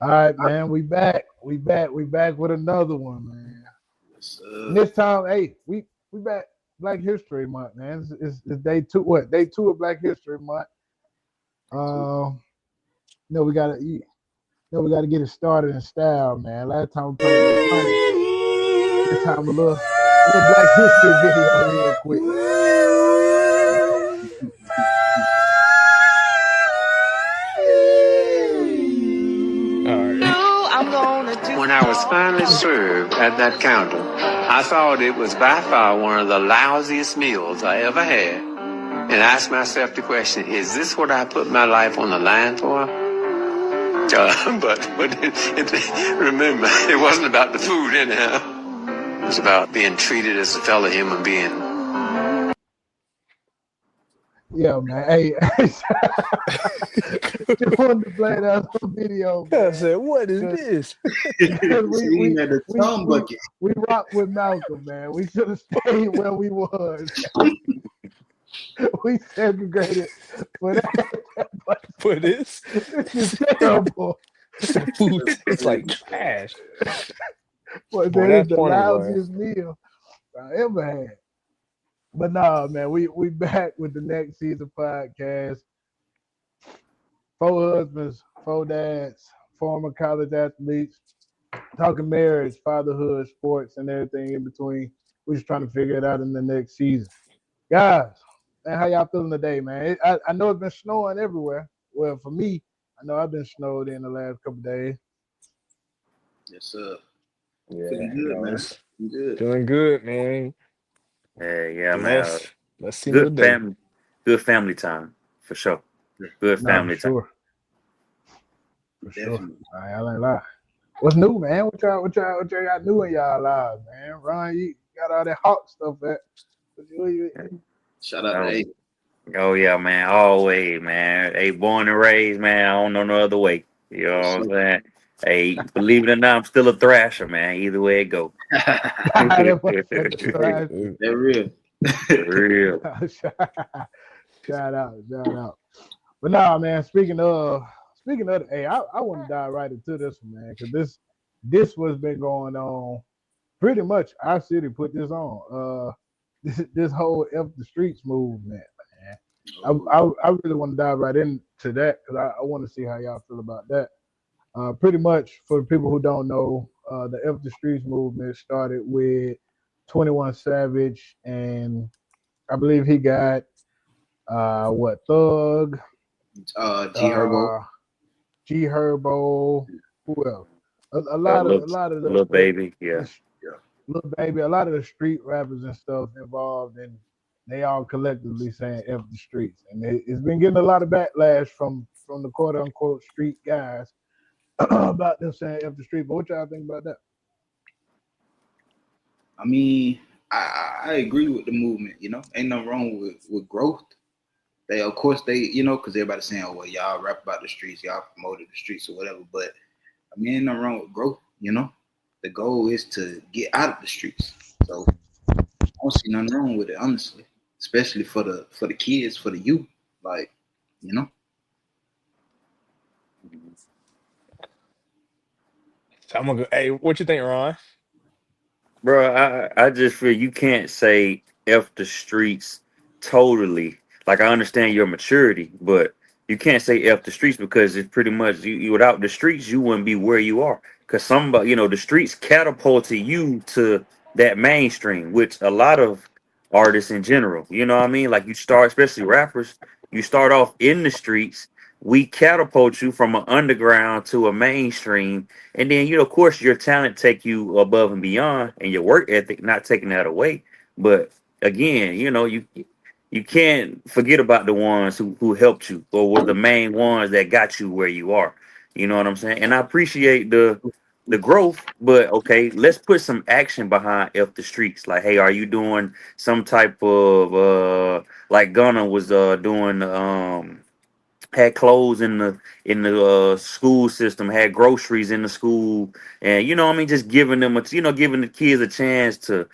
All right, man. We back. We back with another one, man. Yes, And this time, hey, we back Black History Month, man. It's day two. What day two of Black History Month? two. Um, we gotta get it started in style, man. Last time we played a little funny. This time a little Black History video real quick. All right. When I was finally served at that counter, I thought it was by far one of the lousiest meals I ever had. And asked myself the question, is this what I put my life on the line for? Remember, it wasn't about the food anyhow. It was about being treated as a fellow human being. Yeah, man. Hey, just wanted to play that video, I man. said, what is this? Because So he had the tongue bucket. we rocked with Malcolm, man. We should have stayed where we was. We segregated for that. For this? This is terrible. The food tastes like trash. But Boy, that is that's the funny, boy. lousiest meal I ever had. But nah, man, we back with the next season podcast. Four husbands, four dads, former college athletes, talking marriage, fatherhood, sports, and everything in between. We're just trying to figure it out in the next season. Guys, man, how y'all feeling today, man? I know it's been snowing everywhere. Well, for me, I know I've been snowed in the last couple of days. Yes, sir. Yeah, Feeling good, man. it's Feeling good. feeling good, man. Yeah, So man. let's see another day. Good family time for sure. Yeah, Good No, for family time. sure. For sure. definitely. I ain't lie. What's new, man? What y'all got new in y'all lives, man? Ron, you got all that hot stuff at. Shout out to Oh, A. oh yeah, man. Always, man. Hey, born and raised, man. I don't know no other way. You know Yes, what I'm sir. saying? Hey, believe it or not, I'm still a thrasher, man. Either way it go. That motherfucker tried to. They're real. For real. Shout out. But nah, man. Speaking of, hey, I want to dive right into this one, man, because this what's been going on. Pretty much, our city put this on. This whole F the streets movement, man. I really want to dive right into that because I want to see how y'all feel about that. Pretty much for the people who don't know, the F the streets movement started with 21 Savage, and I believe he got what Thug, G Herbo. uh, G Herbo, who else? A lot of Little baby. Yeah. the little baby, a lot of the street rappers and stuff involved, and they all collectively saying "F the streets," and it's been getting a lot of backlash from the quote unquote street guys about them saying "F the street." But what y'all think about that? I mean, I agree with the movement. Ain't nothing wrong with growth. They, of course, because everybody's saying, "Oh, well, y'all rap about the streets, y'all promoted the streets or whatever." But I mean, ain't nothing wrong with growth. The goal is to get out of the streets. So I don't see nothing wrong with it, honestly. Especially for the kids, for the youth. Like, you know. So I'm gonna go. Hey, what you think, Ron? Bro, I just feel you can't say F the streets totally. Like I understand your maturity, but you can't say F the streets because it's pretty much you without the streets you wouldn't be where you are. Cause somebody, the streets catapulted you to that mainstream, which a lot of artists in general, you know what I mean? Like you start, especially rappers, you start off in the streets. We catapult you from an underground to a mainstream, and then of course, your talent take you above and beyond, and your work ethic not taking that away. But again, you can't forget about the ones who helped you or was the main ones that got you where you are. You know what I'm saying? And I appreciate the growth, but okay, let's put some action behind F the streets. Like, hey, are you doing some type of like Gunna was doing had clothes in the school system, had groceries in the school, and what I mean, just giving them giving the kids a chance to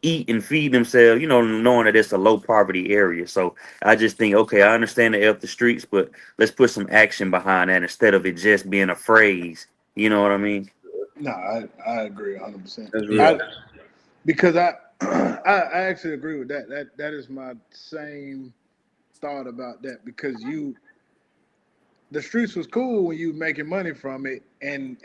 eat and feed themselves, knowing that it's a low poverty area. So I just think, okay, I understand the F the streets, but let's put some action behind that instead of it just being a phrase You know what I mean? No, I agree 100%. That's Yeah. real. Because I actually agree with that. That is my same thought about that. Because the streets was cool when you making money from it, and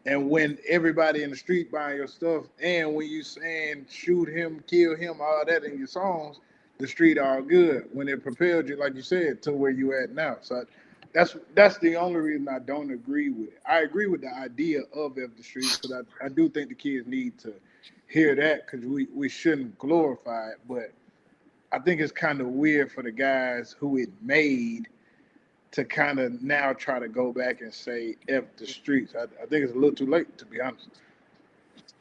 when everybody in the street buying your stuff, and when you saying shoot him, kill him, all that in your songs, the street all good. When it propelled you, like you said, to where you at now. So that's the only reason I don't agree with it. I agree with the idea of the streets because I do think the kids need to hear that because we shouldn't glorify it, but I think it's kind of weird for the guys who it made to kind of now try to go back and say F the streets. I think it's a little too late, to be honest.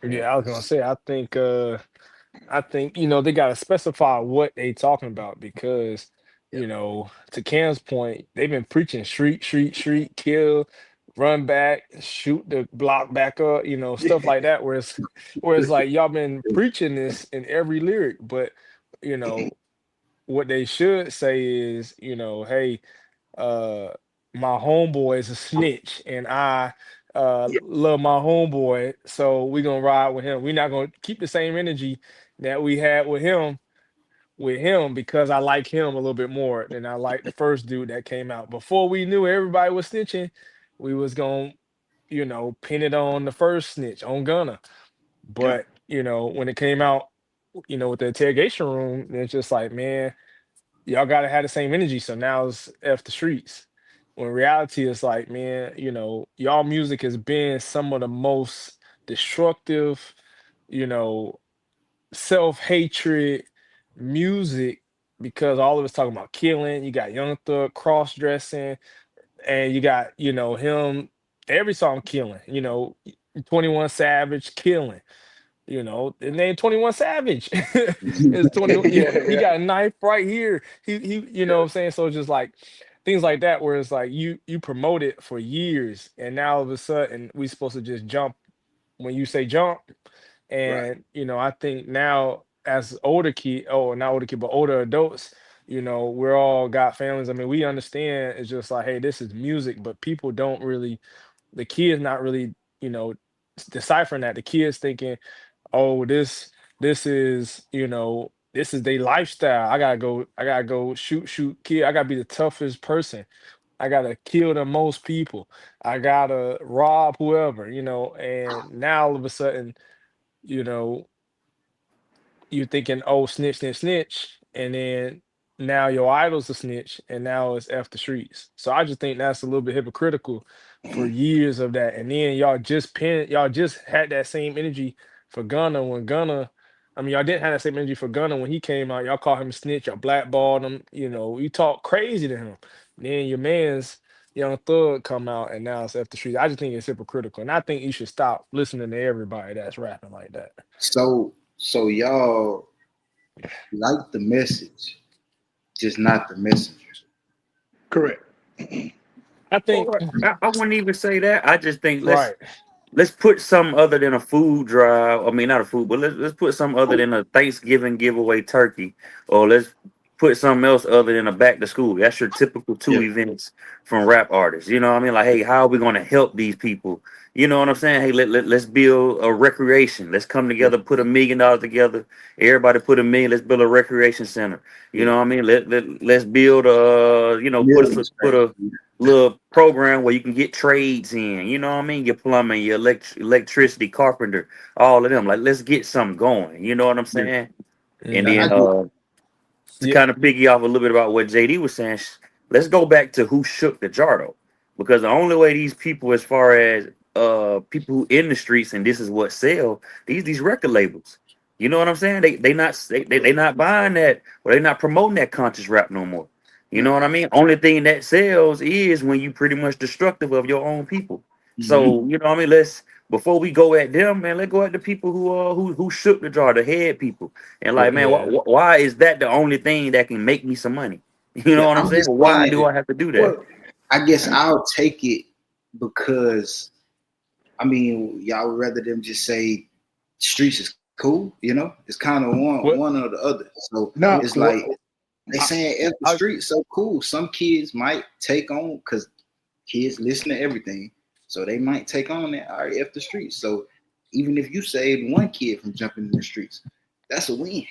Yeah, I was gonna say, I think, they gotta specify what they talking about because, Yeah. to Cam's point, they've been preaching street, street, street, kill, run back, shoot the block back up, stuff like that. Whereas like y'all been preaching this in every lyric, but you know, what they should say is, hey, uh my homeboy is a snitch and I Yeah. love my homeboy, so we're gonna ride with him. We're not gonna keep the same energy that we had with him because I like him a little bit more than I like the first dude that came out. Before we knew everybody was snitching, we was gonna, pin it on the first snitch, on Gunna. Yeah. But, when it came out, with the interrogation room, it's just like, man, y'all gotta have the same energy. So now it's F the streets. When reality is like, man, y'all music has been some of the most destructive, you know, self-hatred music because all of it's talking about killing. You got Young Thug cross-dressing, and you got, him every song killing, 21 Savage killing. The name 21 Savage. It's 20. Yeah, He yeah, got a knife right here. He, what I'm saying? So it's just like things like that, where it's like you promote it for years, and now all of a sudden we supposed to just jump when you say jump. right. And I think now as older kid, oh, not older kid, but older adults, we're all got families. I mean, we understand it's just like, hey, this is music, but people don't really, the kids not really, deciphering that. The kids thinking, oh, this is their lifestyle. I gotta go shoot, kill. I gotta be the toughest person. I gotta kill the most people. I gotta rob whoever, and now all of a sudden, you know, you're thinking, oh, snitch, snitch, snitch, and then now your idol's a snitch, and now it's F the streets. So I just think that's a little bit hypocritical for years of that. And then y'all just had that same energy for Gunna when Gunna, I mean, y'all didn't have that same energy for Gunna when he came out. Y'all called him a snitch, y'all blackballed him, you talk crazy to him. Then your man's Young Thug come out, and now it's F the streets. I just think it's hypocritical, and I think you should stop listening to everybody that's rapping like that. So y'all like the message, just not the messenger. Correct. I think, Or I wouldn't even say that. I just think right. let's put some other than a food drive. I mean, not a food, but let's put some other than a Thanksgiving giveaway turkey, or let's put something else other than a back to school. That's your typical two Yeah. events from rap artists. You know what I mean? Like, hey, how are we going to help these people? You know what I'm saying? Hey, let's build a recreation. Let's come Yeah. together, put $1 million together. Everybody put a million. Let's build a recreation center. You Yeah. know what I mean? Let's build put a Millions. little program where you can get trades in, you know what I mean? Your plumbing, your electricity, carpenter, all of them. Like, let's get something going. You know what I'm Yeah. saying? And I then Mhm. get to Yeah, kind of piggy off a little bit about what JD was saying, let's go back to who shook the jar though. Because the only way these people, as far as people who in the streets and this is what sell, these record labels. You know what I'm saying? They not buying that, or they not promoting that conscious rap no more. You know No. what I mean? Only thing that sells is when you pretty much destructive of your own people. hmm So you know what I mean? Let's, before we go at them, man, let's go at the people who shook the jar, the head people. And Yeah. like, man, yeah. why is that the only thing that can make me some money? You know Yeah. what I'm I'm saying? just Why do saying, I have to do that? Well, I guess I'll take it because I mean, y'all would rather them just say streets is cool, It's kind of What? one or the other. So no. it's What? like they I, saying F the I, street so cool. Some kids might take on because kids listen to everything. So they might take on that. All right, F the streets. So even if you saved one kid from jumping in the streets, that's a win.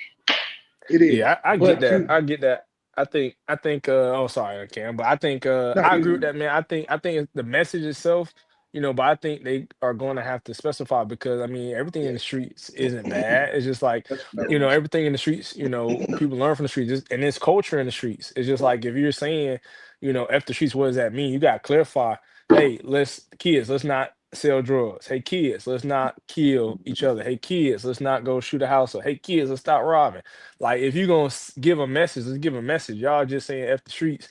It is, Yeah, I get but that. you I get that. I think oh sorry, Cam, but I think no, I agree with that, man. I think the message itself, but I think they are going to have to specify because I mean everything Yeah, in the streets isn't bad. It's just like, that's yeah, true. everything in the streets, people learn from the streets and it's culture in the streets. It's just like if you're saying, F the streets, what does that mean? You gotta clarify, hey, let's not sell drugs. Hey kids, let's not kill each other. Hey kids, let's not go shoot a house up. Hey kids, let's stop robbing. Like if you're gonna give a message, let's give a message. Y'all just saying F the streets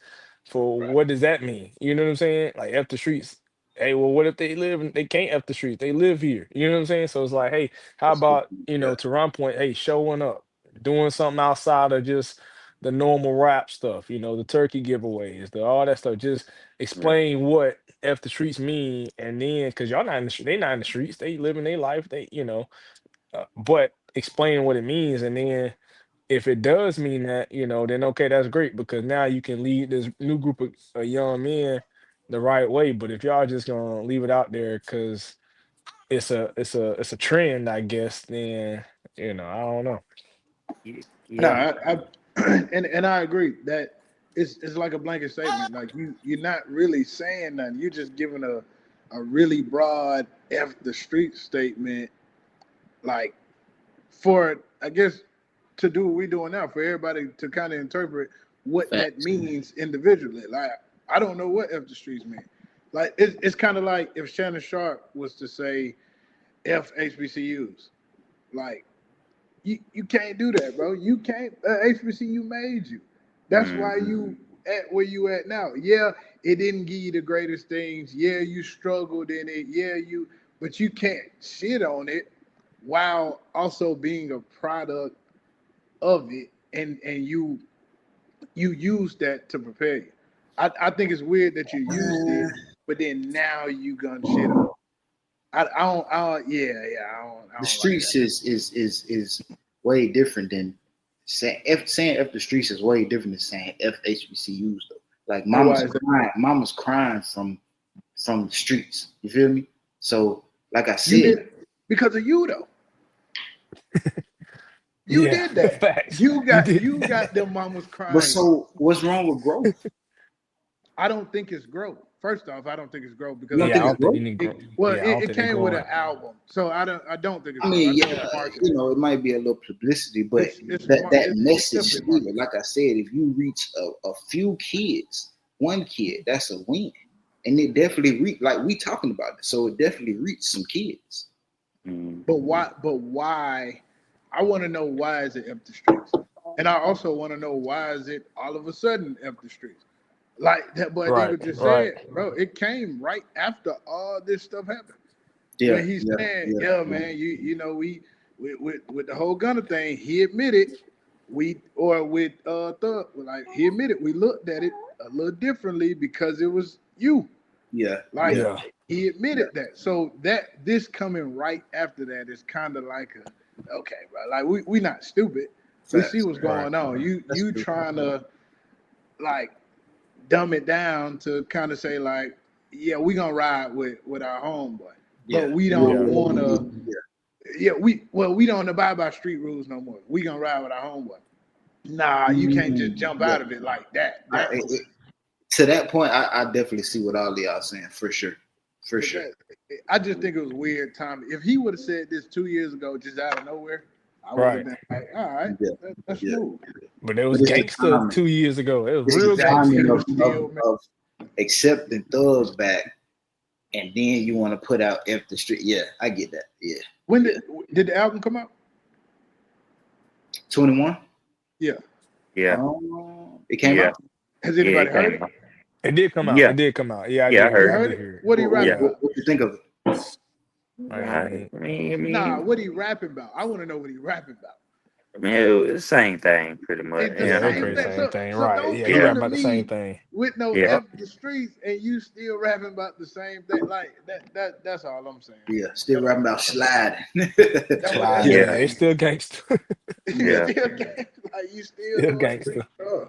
for what does that mean? You know what I'm saying? Like F the streets. Hey, well, what if they live and they can't F the streets? They live here. You know what I'm saying? So it's like, hey, how that's about, yeah, to Ron point, hey, showing up, doing something outside of just the normal rap stuff, the turkey giveaways, all that stuff. Just right. explain what F the streets mean, and then because y'all not in the they not in the streets, they living their life, but explain what it means, and then if it does mean that, then okay, that's great because now you can lead this new group of young men the right way. But if y'all just gonna leave it out there because it's a trend, I guess, then I don't know. No, Yeah. and I agree that it's like a blanket statement. Like you're not really saying nothing. You're just giving a really broad F the street statement, like for I guess to do what we're doing now, for everybody to kind of interpret what that Facts. means individually. Like I don't know what F the streets mean. Like it's kind of like if Shannon Sharp was to say F HBCUs. Like you can't do that, bro. You can't. HBCU made you. That's why Mm-hmm. you at where you at now. Yeah, it didn't give you the greatest things. Yeah, you struggled in it. Yeah, but you can't shit on it while also being a product of it, and you use that to prepare you. I think it's weird that you used it, but then now you gonna shit on it. I The don't like streets that. is way different than saying F the streets is way different than saying F HBCUs though. Like And why is that? mama's crying from the streets. You feel me? So like I You said, did because of you though. You Yeah, did that. facts. You You got did. you got them mamas but crying. so what's wrong with growth? I don't think it's growth. First off, I don't think it's growth You because don't I Yeah, I think think it's don't think growth? you need it growth. well Yeah, I don't it think they're came with an growing. album, so I don't think it's I growth. I mean, think yeah, it's marketing. it might be a little publicity, but that It's message definitely still, marketing. like I said, if you reach a few kids, one kid, that's a win. And it definitely like we talking about it, so it definitely reached some kids. But Mm-hmm. why? But why? I want to know why is it empty streets, and I also want to know why is it all of a sudden empty streets. Like that boy Right, Diva just right. said, bro. It came right after all this stuff happened. Yeah, When he's yeah, saying, yeah, "Yeah, yeah. man, we with the whole Gunner thing," he admitted we or with Thug, like he admitted we looked at it a little differently because it was you. Yeah, Like yeah, Yeah, he yeah. admitted that. So that this coming right after that is kind of like a okay, bro. Like we not stupid. We see Facts. what's right. going on. You That's you true. trying to like dumb it down to kind of say like, yeah, we gonna ride with our homeboy, but Yeah, we yeah, don't Yeah, yeah, want to. yeah. Yeah, we don't abide by street rules no more. We gonna ride with our homeboy. Nah, you can't just jump Yeah. out of it like that. I, That was to that point, I definitely see what all of y'all saying for sure, for sure. that. I just think it was weird time. If he would have said this 2 years ago, just out of nowhere, I would have right. been like, all right, Yeah, that's yeah. smooth. But it But was it's the gangster timing. 2 years ago. It was It's the real Exactly. gangster. He timing was still. of accepting Thug back, and then you want to put out F the street. Yeah, I get that. Yeah, When yeah. did the album come out? 21. Yeah. Yeah. It came Yeah. out. Has Yeah. anybody It heard came it? out. It did come out. Yeah. It did come out. Yeah, I Yeah. I did hear You it. I heard heard did it? hear it. What he rapping it. Yeah. about? What you think of it? I Yeah. mean, Nah, what he rapping about? I want to know what he rapping about. It was the same thing, pretty much. It's the yeah, Yeah. it was same pretty thing. same So thing. so Right. don't Yeah, he come Yeah. rapping to about the same me thing. with no Yeah. F the streets and you still rapping about the same thing. Like that's all I'm saying. Yeah, still That's rapping about sliding. that's Sliding. what Yeah, Yeah. that it's is. still gangster. You Yeah, Yeah. still like you still Still doing street gangster. stuff.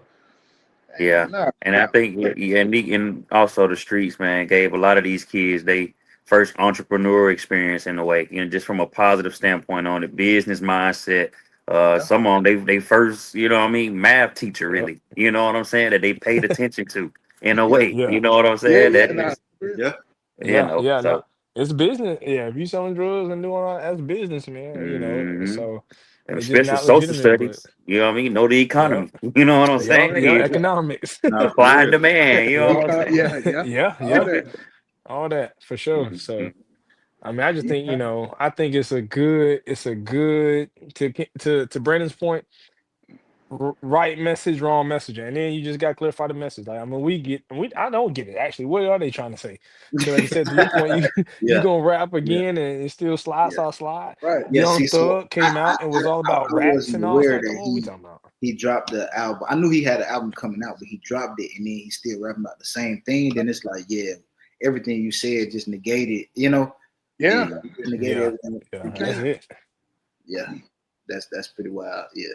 Yeah. And nah, And I think, yeah, and also the streets, man, gave a lot of these kids, they first entrepreneur experience in a way, just from a positive standpoint on it, business mindset. Yeah. Some of them they first, what I mean, math teacher Yep. really, you know what I'm saying, that they paid attention to in a Yeah. way, Yeah. you know what I'm Yeah. saying? Yeah. That Nah, is, for real. Yeah. Yeah. Yeah. No, so it's business. Yeah. If you selling drugs and doing all that's business, man. hmm So and it's just especially not social legitimate. But studies, you know what I mean? Know the yeah. economy, you know what I'm Yeah. saying? Yeah. You, Economics. Nah, for supply and real. demand, you know Yeah. what I'm saying? Yeah. Yeah. Yeah. All Yeah. that. All that for sure. So. Mhm. I mean, I just think, Yeah. I think it's a good to Brandon's point, right message, wrong message, and then you just got to clarify the message. Like, I mean, I don't get it actually. What are they trying to say? Because, like you said, to your point, you Yeah. gonna rap Yeah. again and it still slide, Yeah. slide, slide. Right. Yeah. Young See, so Thug came out and was all about I rats wasn't and all aware stuff. Come that on, we talking about? he dropped the album. I knew he had an album coming out, but he dropped it and then he's still rapping about the same thing. Then it's like, yeah, everything you said just negated, Yeah. Yeah, you just negated Yeah, everything. You yeah, that's can't. it. Yeah, that's pretty wild. Yeah,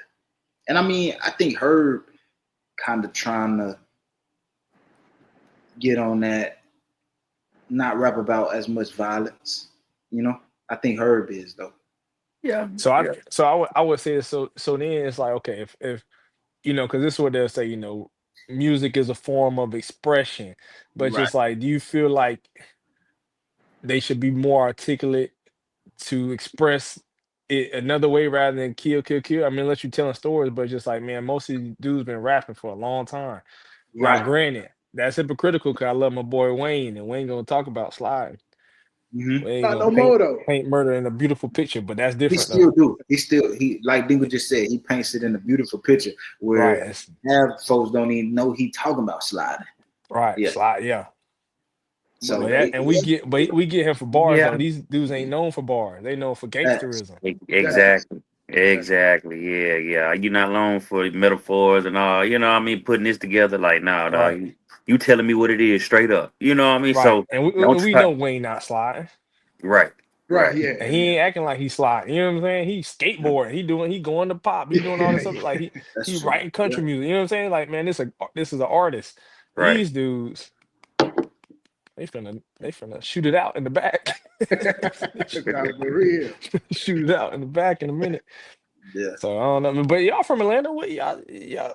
and I mean, I think Herb kind of trying to get on that, not rap about as much violence. You know, I think Herb is though. Yeah, yeah, I would say so then it's like, okay, if because this is what they'll say, music is a form of expression, but Right. just like, do you feel like they should be more articulate to express it another way rather than kill, kill, kill? I mean, unless you're telling stories, but just like, man, most of these dudes been rapping for a long time. Now, Right. granted, that's hypocritical because I love my boy Wayne, and Wayne gonna talk about sliding. Mm-hmm. Wayne Not gonna no more paint though. paint murder in a beautiful picture, but that's He different though. still do. He like Dingo just said. He paints it in a beautiful picture Right, where it's, half folks don't even know he talking about sliding. right, Yeah. slide, yeah. But So And we get him for bars though. yeah. These dudes ain't known for bars. They known for facts, gangsterism. facts. Exactly. Facts. Exactly. Yeah, yeah. You're not known for metaphors and all. You know what I mean? Putting this together like, nah, dog. Right, You telling me what it is straight up. You know what I mean? right. So And don't we try. know Wayne not sliding. Right. Right. Right. Yeah. And he Yeah. ain't acting like he sliding. You know what I'm saying? He skateboarding. He going to pop. He doing all Yeah. this stuff. Like that's he true. writing Yeah. country music. You know what I'm saying? Like, man, this is an artist. Right. These dudes, they finna shoot it out in the back. Nah, for real. Shoot it out in the back in a minute. Yeah. So I don't know. But y'all from Atlanta? What y'all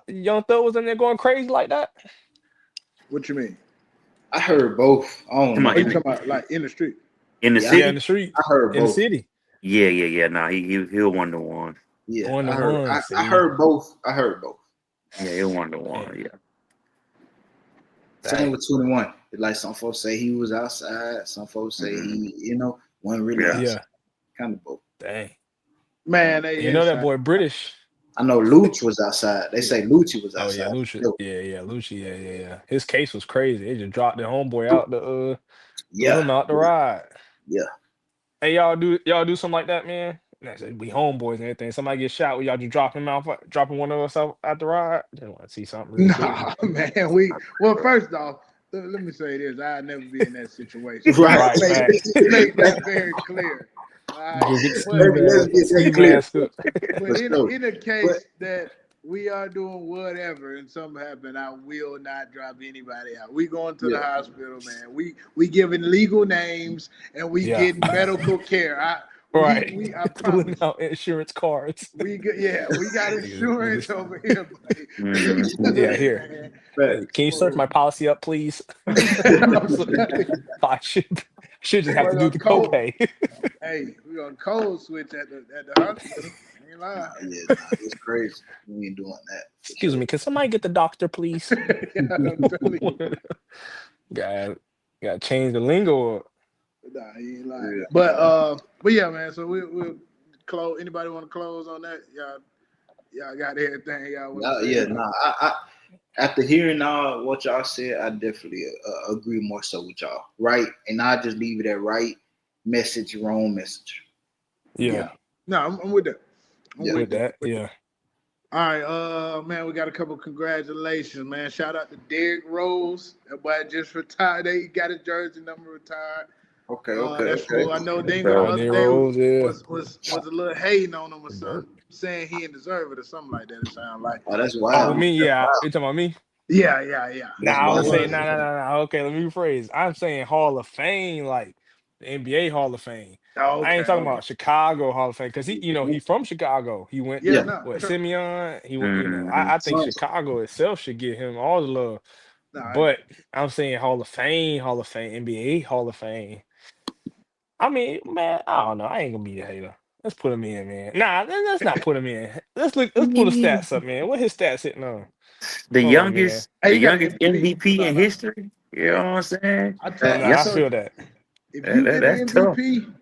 Young Thug was in there going crazy like that? What you mean? I heard both. I don't Come know. on, Oh, you talking about like in the street? in the Yeah, Yeah, in city? the street, I heard in the both. city. Yeah, yeah, yeah. Nah, he'll 1 to 1. Yeah, One to I heard. one. I See, heard both. I heard both. Yeah, he'll 1 to man, 1. Yeah. Same dang. with 21. Like some folks say he was outside. Some folks say Mhm. he, wasn't really Yeah. outside. Yeah, Kind of both. dang. Man, they You know that inside. boy British. I know Luch was outside. They say Lucci was Oh yeah, outside. Lucia. Yo, Yeah, Lucia. Yeah. His case was crazy. They just dropped the homeboy out the threw yeah, him out the yeah, ride. yeah. Hey, y'all do something like that, man? And I said we homeboys and everything. Somebody get shot, y'all just dropping one of us out the ride. Just want to see something real quick. Nah, man. Well, first off, let me say this: I'll never be in that situation. Right. Right, facts. Make that very clear. All right, Go get the but Let's get that ski clear mask up. for but sure. in a But case that we are doing whatever and something happen, I will not drop anybody out. We going to the yeah, hospital, man. We giving legal names and we Yeah, getting medical care. right. I Pulling promise you. out insurance cards. We got insurance Niggas, over here, buddy. hmm yeah, Literally, here. man. Can you search For my policy up, please? I'm So, telling you, I should just have we're to do gonna the code. copay. Hey, we're gonna code switch at the hospital. Ain't lying. yeah, nah, it's crazy. We ain't doing that for Excuse sure. me, can somebody get the doctor, please? Yeah, I'm telling you. Got got to change the lingo up. Nah, he ain't lying. Yeah. But yeah, man. So we'll close. Anybody want to close on that? Y'all got everything y'all want to say Yeah, about. nah. After hearing all what y'all said, I definitely agree more so with y'all. Right, and I just leave it at right message, wrong message. Yeah, Yeah. No, I'm with that. I'm Yeah. with with that. that. Yeah. All right, man, we got a couple congratulations, man. Shout out to Derrick Rose. That boy just retired. He got his jersey number retired. Okay, okay, That's okay. cool. I know Dingo the So, other They day Rose, yeah. was a little hating on him or Dirt. something, saying he didn't deserve it or something like that. It sounded like. Oh, that's Oh, with wild. me, That's yeah. wild. You talking about me? Yeah. Nah, That's I It was wild. saying was. no. Okay, let me rephrase. I'm saying Hall of Fame, like the NBA Hall of Fame. Oh, I okay, ain't talking okay. about Chicago Hall of Fame because he from Chicago. He went Yeah, Yeah, to no, what for sure. Simeon. He went. Mm. I think so Chicago itself should give him all the love. No, I agree. But I'm saying Hall of Fame, NBA Hall of Fame. I mean, man, I don't know. I ain't gonna be a hater. Let's put him in, man. Nah, let's not put him in. Let's look. Let's pull the stats up, man. What his stats hitting on? The Hold on, man. youngest, Hey, the you got an youngest MVP. MVP in So history. You know what I'm saying? that, I Nah, I told Yes, feel you, that. if you get that's an tough. MVP,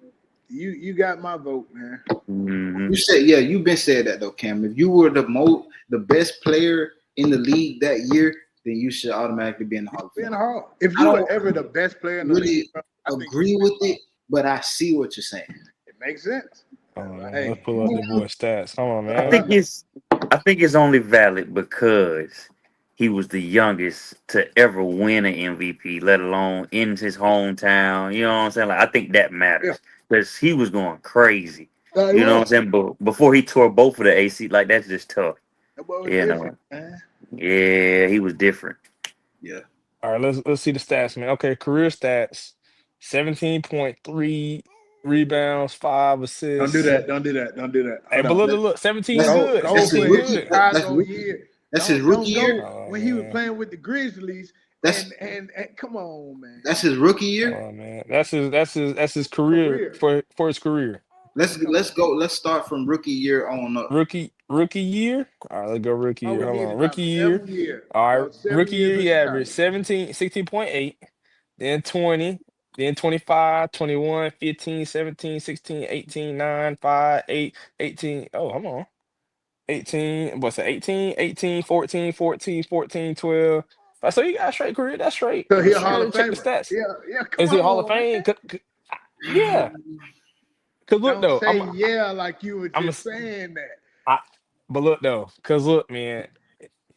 you got my vote, man. Hmm. you said, you've been saying that though, Cam. If you were the best player in the league that year, then you should automatically be in the Hall of Be in Fame. the hall. If I you were don't ever the best player in the league, really bro, I think you agree should be in with the hall. it, but I see what you're saying. It makes sense. Hold on, man. Let's Hey, pull up the boy stats. Hold on, I man. think it's, I think it's only valid because he was the youngest to ever win an MVP, let alone in his hometown. You know what I'm saying? Like I think that yeah, matters because he was going crazy. no, he You know what I'm was. saying? But before he tore both of the AC, like that's just tough. That boy was You different, know? man. Yeah, he was different. Yeah. All right, let's see the stats, man. Okay, career stats: 17.3 rebounds, Don't do5 assists. that. Don't do that. Don't do that. Hey, Hold but on. look, 17 That's good. Go that's his for 17 his rookie. good. That's Chicago rookie. year. That's his Don't rookie year. go Oh when he was man. playing with the Grizzlies That's and come on, man. that's his rookie year. Oh man. That's his career Career. for his career. Come Let's on. go. Let's start from rookie year on up. Rookie year. All right, let's go rookie All year. we Hold need on. is Rookie about year. 7 years. All right. About seven Rookie years year, in he averaged Chicago. 16.8, then 20, then 25, 21, 15, 17, 16, 18, 9, 5, 8, 18. Oh, hold on. 18, what's it? 18, 18, 14, 14, 14, 12. So you got a straight career. That's straight. So he a Go Hall ahead of and check the Famer. stats. Yeah, yeah. Come Is he Hall of on, Fame? man. Yeah. Cause look Don't though, say yeah like you were I'm a, just saying that. I, but look though, cause look, man,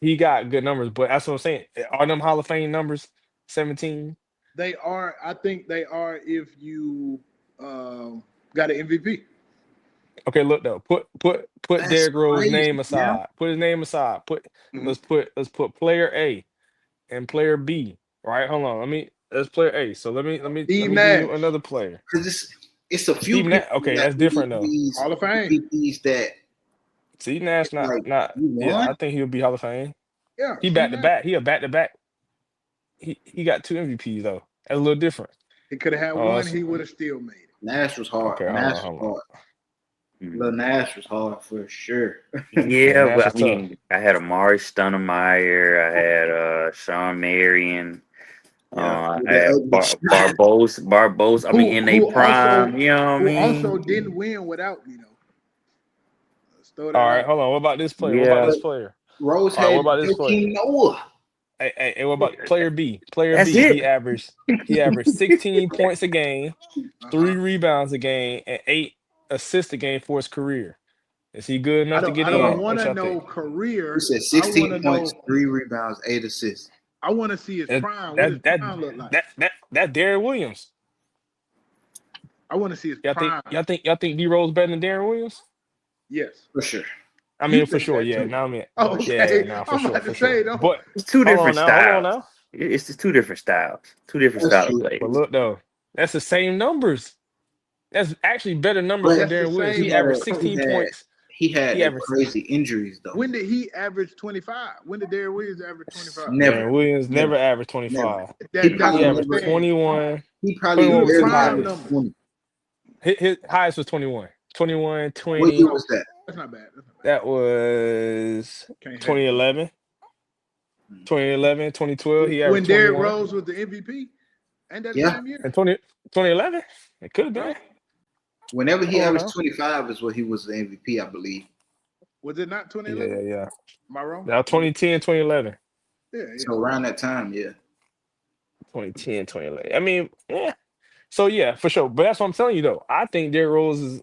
he got good numbers. But that's what I'm saying. Are them Hall of Fame numbers 17? They are. I think they are. If you got an MVP. Okay, look though. Put That's Derrick Rose crazy, name man. aside. Put his name aside. Mhm. Let's put player A and player B. Right? Hold on. Let's player A. So let Steve me give you Nash, another player. Because it's a few Steve Nash. people Okay, that that's different though. these Hall of Fame. MVPs that Steve Nash it's like not you yeah, won. I think he'll be Hall of Fame. Yeah, He Steve back to Nash. back. He a back to back. He got two MVPs though. That's a little different. He could have had Oh, one. He would have still made it. Nash was hard. okay, hold on, Nash was hold on. hard. Lil Nash was hard for sure. Yeah, Yeah, Nash but is I tough. mean, I had Amari Stoudemire, I had Sean Marion, Yeah, I with that had ugly shot. Barbos. I mean, in their prime, you know what I Who also mean? didn't win without me though. Let's throw All that right, out. hold on. What about this player? What about Yeah, this But player? Rose All right, what had about this player? Joakim Noah. Hey, what about player B? Player that's B, it. he averaged 16 points a game, Uh-huh. 3 rebounds a game, and 8 assists a game for his career. Is he good I enough to don't. get I don't in? Bro, want What to y'all know think? he career. said I want 16 to points, know. 3 rebounds, 8 assists. I want to see his That prime. What his that that prime look like? that Darren Williams. I want to see his Y'all think prime. y'all think y'all think D Rose better than Darren Williams? Yes, For sure. I you mean, for think sure, that yeah. too? Now I mean, yeah, Okay, now for I'm sure, about to for sure. say don't. But It's two different hold on styles. now. It's just two different styles, two different That's style of true. But plays. look though, that's the same numbers. That's actually better numbers But than That's the Darren Williams. same He he had averaged a number. 16 points. he had He the averaged crazy injuries though. When did he average 25? When did Derrick Williams average 25? Never, Darren Williams never, never averaged never. 25. He That's He probably what I'm averaged never. saying. 21. He probably 21 was Them his barely prime averaged highest. numbers. 20. His highest was 21. 21, What year 20. Oh, was that? that's not bad. That's not bad. That was Can't hate on that. 2011. 2011, 2012. He When averaged Derrick 21. Rose was the MVP, and that Yeah. same year, And 2011? It could have been. right? Whenever he Hold on averaged now. 25 is what he was the MVP, I believe. Was it not Yeah, 2011? yeah, yeah. Am I wrong? Now 2010, 2011. Yeah, yeah. So around that time, yeah. 2010, 2011. I mean, yeah. So yeah, for sure. But that's what I'm telling you though. I think Derrick Rose is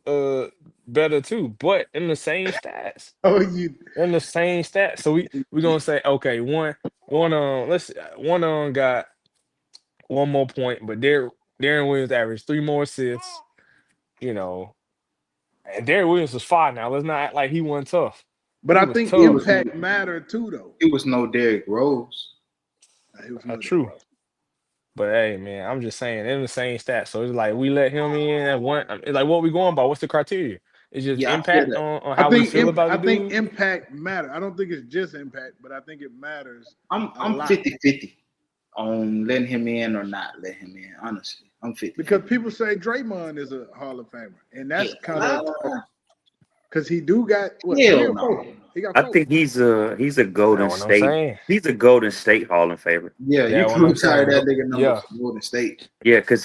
better too, but in the same stats. Oh, you. In the same stats. So we're gonna say, okay, one got one more point, but Darren Williams averaged 3 more assists, you know. And Darren Williams was fine now. Let's not act like he wasn't tough. But He I was think It was tough. no impact mattered too, though. it was no Derrick Rose. He was no Derrick True. Rose. But hey, man, I'm just saying they're the same stats. So it's like we let him in at one. It's like what we going by? What's the criteria? It's just Yeah, I feel impact that. on how we feel about I the think dude. impact matter. I don't think it's just impact, but I think it matters a I'm lot 50-50 on letting him in or not letting him in. Honestly, I'm 50 because 50. people say Draymond is a Hall of Famer, and Yeah, that's kind of because he do got what three hell or no. four. He got I four. think he's a That's Golden what I'm State. saying. He's a Golden State Hall of Famer. Yeah, you That's what can I'm retire saying. that nigga number Yeah, for Golden State. Yeah, because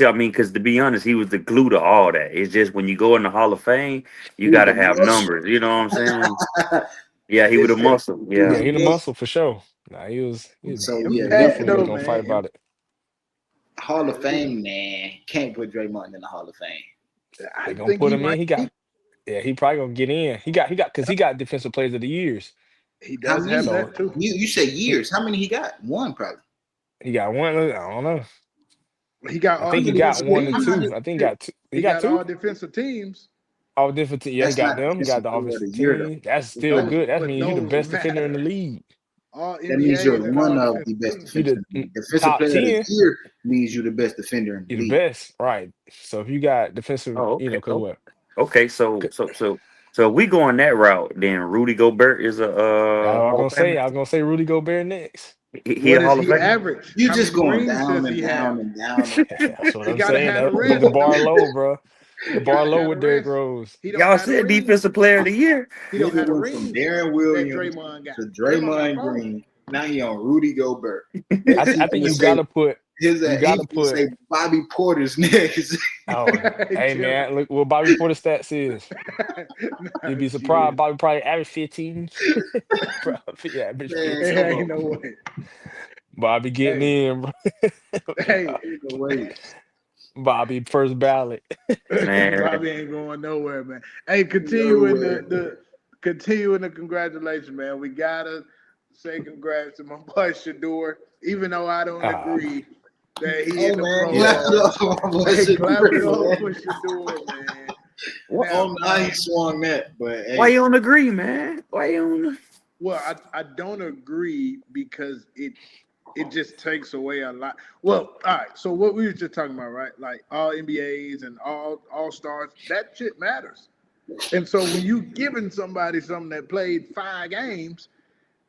to be honest, he was the glue to all that. It's just when you go in the Hall of Fame, you He was got to the have muscle. numbers. You know what I'm saying? Yeah, he was a It's that muscle. he was yeah, Yeah. the he the muscle. muscle for sure. Nah, So yeah, Impact definitely was though, gonna definitely fight man. about it. Hall of Fame, man. Can't put Draymond in the Hall of Fame. I They gonna think put he him in. might. Yeah, he probably gonna get in. Because he got defensive players of the years. He How does have many? So that too. You say he, years. How many he got? One probably. he got one. I don't know. He got I all How think he many? got defensive one or How teams. two. many? I think he Shit. got two. He He got got two. all defensive teams. All different. Yeah, he That's got not them. He got defensive the player of offensive the year though. team. That's It's still not. Those, good. That but means you the those best defender in the matter. league. All That means you're NBAs and all one of defensive the best teams. You defenders the in the league. Defensive top player of the 10. year means you're the best defender in You the the league. best, right? So if you got defensive, Oh, you know, okay. because what? Okay. So we going that route. Then Rudy Gobert is a Hall of Famer. I was gonna say Rudy Gobert next. He What a does Hall of he Famer. average? You're How just many going rings down does and he have? down and down and down. That's what He I'm got to saying. have the Put the rings bar though. low, bro. The He got bar to low have the with Derrick rings. Rose. He don't Y'all have the said rings. Defensive Player of the Year. He don't have Nigga the went from rings Darren that Williams Draymond got. to Draymond got Draymond four. Green. Now he on Rudy Gobert. Next he I think gonna say you he's gotta gonna put. say Bobby Porter's next. Oh, Hey, hey chill man, look what Bobby Porter stats is. out. You'd Nah, be surprised. shit. Bobby probably average 15. Probably average Man, Hey, 15. come ain't on. no way. Bobby getting Hey, in, bro. hey. Ain't no way. Bobby first ballot. Man, Bobby ain't going nowhere, man. Hey, continuing Nowhere. the continuing the congratulations, man. We gotta say congrats to my boy Shador, even though I don't Ah, agree that he Hey in the man, Pro clap yeah. it Bowl. up for my boy Hey, clap Shadur, it up man. for Shador, man. what? Oh, Now, now he swung that, but Why hey, you don't agree, man? Why you don't? well, I don't agree because it just takes away a lot. Well, all right. So what we were just talking about, right? Like all NBAs and all stars, that shit matters. And so when you giving somebody something that played 5 games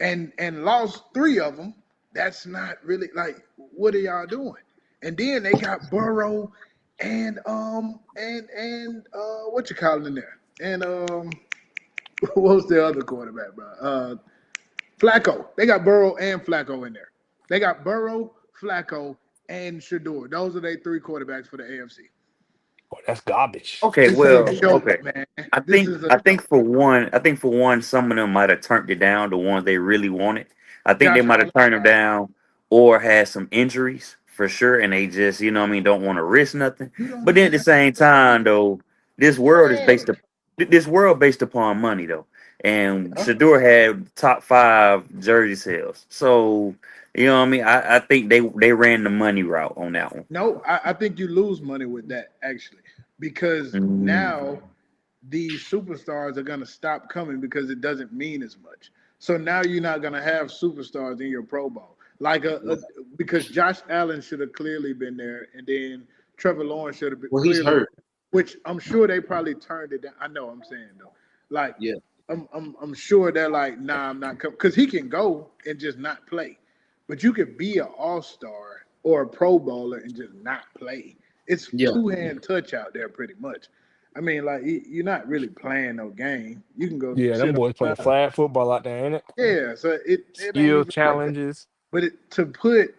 and lost 3 of them, that's not really like what are y'all doing? And then they got Burrow and what you calling in there? And what was the other quarterback, bro? Flacco. They got Burrow and Flacco in there. They got Burrow, Flacco, and Shador. Those are their 3 quarterbacks for the AFC. Boy, that's garbage. Okay, This ain't a well, joke, okay. man. I This think is a I think joke. for one, some of them might have turned it down, the ones they really wanted. I think they Josh might have Allen. turned them down or had some injuries for sure, and they just, you know what I mean, don't want to risk nothing. You don't But then even at the have same to time though, this world is based brag. up this world based upon money though. And Huh? Shador had top 5 jersey sales. So, you know what I mean? I think they ran the money route on that one. No, I think you lose money with that actually, because Mm. now these superstars are gonna stop coming because it doesn't mean as much. So now you're not gonna have superstars in your Pro Bowl, like because Josh Allen should have clearly been there, and then Trevor Lawrence should have been well, he's clearly, hurt. which I'm sure they probably turned it down. I know I'm saying though, like Yeah, I'm sure they're like, nah, I'm not coming because he can go and just not play, but you could be an All Star or a Pro Bowler and just not play. It's yeah, 2 hand touch out there pretty much. I mean, like you're not really playing no game. You can go Yeah, them sit on boys the playing side. flag football out there, ain't it? Yeah, so it ain't Skill even like that. challenges. But to put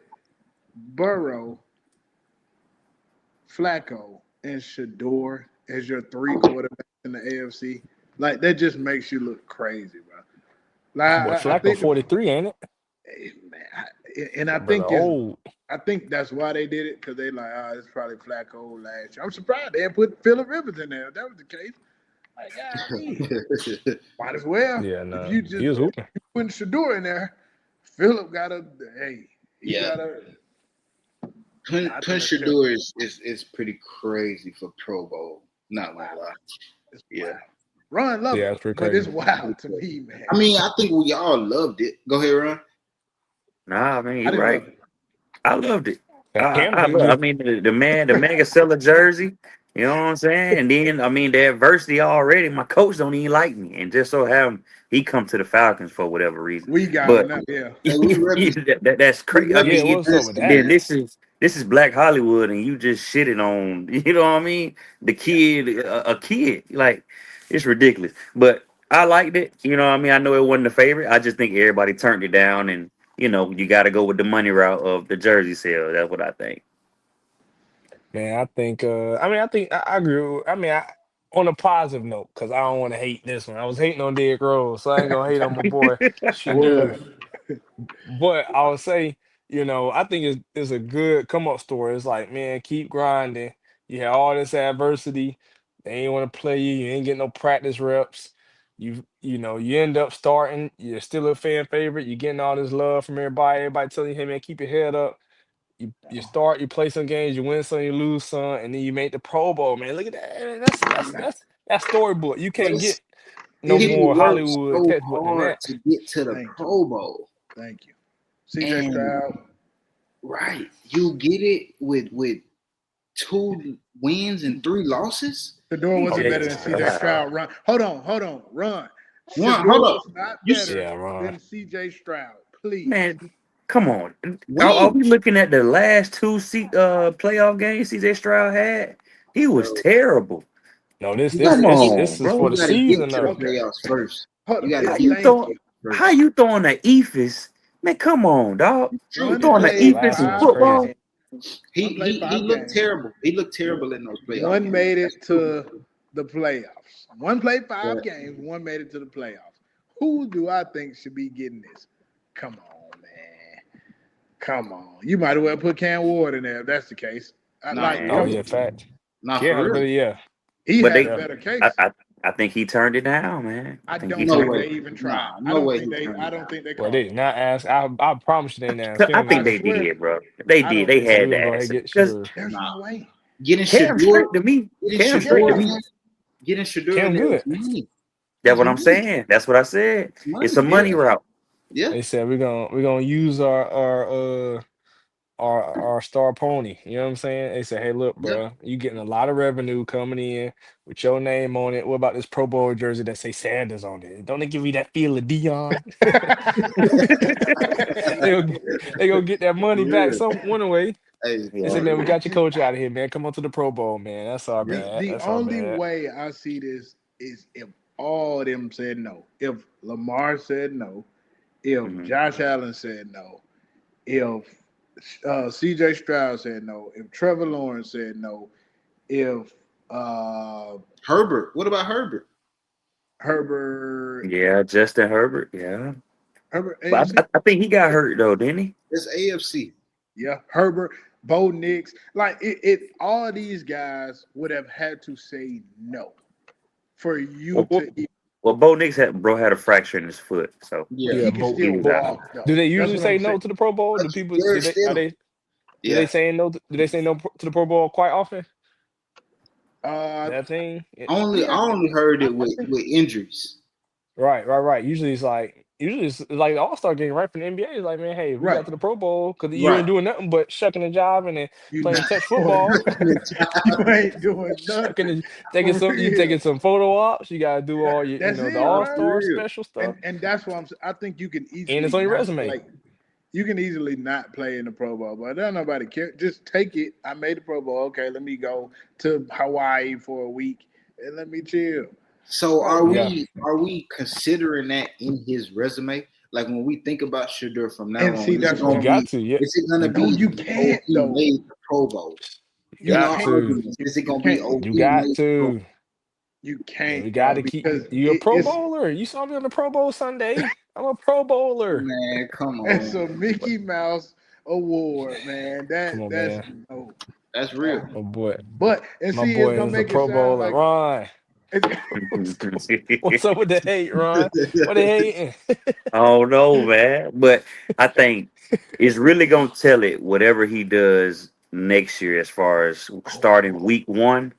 Burrow, Flacco, and Shador as your 3 quarterbacks in the AFC, like that just makes you look crazy, bro. Like Boy, I Flacco think, 43, ain't it? man, and I That brother think it's old. I think that's why they did it because they like, it's probably Flacco last year. I'm surprised they didn't put Phillip Rivers in there. If that was the case, like, golly. Might as well. Yeah, If no. you He just was hooping. putting Shador in there, Philip got a he yeah. got a. I think Punch that's terrible. Shadur is pretty crazy for Pro Bowl. Not gonna Wow, lie. it's Yeah, wild. Ron love Yeah, it, that's pretty but it's crazy. wild pretty to crazy. me, man. I mean, I think we all loved it. Go ahead, Ron. Nah, man, I you didn't right. love it. I loved it. Cam I do look. I good. mean, the man can sell a jersey. You know what I'm saying? And then I mean, the adversity already. My coach don't even like me, and just so have he come to the Falcons for whatever reason. We got him But now. Yeah. Hey, we represent. that's We crazy. I Yeah, mean, represent what's up us with in then that? that. this is Black Hollywood, and you just shitting on. You know what I mean? The kid, a kid, like it's ridiculous. But I liked it. You know what I mean? I know it wasn't a favorite. I just think everybody turned it down, and you got to go with the money route of the jersey sale. That's what I think. Man, I think I agree I mean on a positive note, because I don't want to hate this one. I was hating on Derrick Rose, so I ain't gonna hate on my boy Shadur. Word. But I would say, I think it's a good come up story. It's like, man, keep grinding. You had all this adversity. They ain't want to play you. You ain't getting no practice reps. You end up starting. You're still a fan favorite. You're getting all this love from everybody. Everybody telling you, hey man, keep your head up. You start, you play some games, you win some, you lose some, and then you make the Pro Bowl, man. Look at that. Man, that's storybook. You But can't get no he more worked Hollywood so textbook than hard that. to get to the Thank you. Pro Bowl, Thank you. CJ and Stroud. right, you get it with 2 wins and 3 losses. Shador Oh wasn't Yeah, better my than nah, CJ that's God. Stroud. Run. Hold on. Run. Hold Shador up, was not you better yeah, Ron. than CJ Stroud. Please. Man, come on. Are we wins, looking at the last playoff games CJ Stroud had? He was bro. terrible. No, this You this gotta Come this get on, this is for bro. you the gotta get season to the though. Okay. playoffs first. Hold You on. gotta How Yeah, get you to the thank throw? you. playoffs How first. you throwing the Ephus? Man, come on, dog. It's You true. One throwing the Yeah, played Ephus last in one five was crazy. football? games. One played He five looked games. terrible. He looked terrible in those playoff One games. made That's it true. to the playoffs. One played five But games. One made it to the playoffs. Who do I think should be getting this? Come on, man. Come on. You might as well put Cam Ward in there if that's the case. nah, for Oh Come Man, yeah, on. fact. nah, Yeah, for had a real. better yeah, He but has a they, better definitely. I, case. I, I think he turned it down, man. I I think he don't No think turned. way. they even tried. Nah, I no don't way think he they. turned I it don't down. think they Well, called they him. did not ask. I promise you they didn't ask I him think I either. they swear. did, bro. They I did. don't They They think. said we're had gonna to go ahead and ask him get because Shadur. There's Nah, no way. getting Cam Shadur, straight to me. getting Cam Shadur straight to in Yeah. me. there, getting Shadur in Cam there good. is money. That's It's what I'm money. saying. That's what I said. It's It's money. a money Yeah. route. Yeah. They said we're gonna use our star pony. You know what I'm saying? They said, hey, look, Yeah. bro, you getting a lot of revenue coming in with your name on it. What about this Pro Bowl jersey that say Sanders on it? Don't they give you that feel of Dion? They gonna get that money back Yeah. some one way. Hey, They Yeah. said, for man, we real. got your coach out of here, man. Come on to the Pro Bowl, man. That's our Yeah. bad. The That's our only bad. way I see this is if all of them said no. If Lamar said no, if Mhm. Josh Allen said no, if C.J. Stroud said no, if Trevor Lawrence said no, if Herbert. What about Herbert? Herbert Yeah, Justin Herbert. Yeah, Herbert but AFC, I think he got hurt though, didn't he? It's AFC. yeah, Herbert, Bo Nix, like all these guys would have had to say no for you Well, well, to. well, Bo Nix had a fracture in his foot, so Yeah. But Yeah, he can but he still was but out. walk do though. they That's usually what I'm say saying. no to the Pro Bowl? Do people Jared Stidham. do they Yeah. say no? Do they say no to the Pro Bowl quite often? Uh, That thing. I yeah, only heard I it with think with injuries. Right. Usually it's like the All Star game, right? From the NBA, it's like, man, hey, if we right. got to the Pro Bowl because you Right. ain't doing nothing but shucking and jiving and You playing not touch doing football, nothing. You ain't doing shucking nothing and taking for some, you taking real. some photo ops. You gotta do all your, That's the it, Nah, All for bro. Star real. special stuff, And that's what I think you can and it's easily on your not resume. play. You can easily not play in the Pro Bowl, but don't nobody care. Just take it. I made the Pro Bowl. Okay, let me go to Hawaii for a week and let me chill. So Like, Yeah, are we considering that in his resume? Like when we think about Shadur from now and on, see, that's what you I'm. got to. Yeah, is it gonna you No, be you oh can't he though. made the Pro Bowl? you You In got our can't. to. arguments, is it You gonna be can't. oh You he got made the Pro to. You And we can't, got dog, to keep because you a Pro it's Bowler. You saw me on the Pro Bowl Sunday. I'm a Pro Bowler. Man, come it's on. a Mickey Mouse award, man. Come on, That's man. no, That's no. real. My boy, But and my see, it's boy gonna is a make it Pro sound Bowler. like Ron, it's, what's up with the hate, Ron? What they hating? Oh no, man. But I think it's really gonna tell it whatever he does next year as far as starting week 1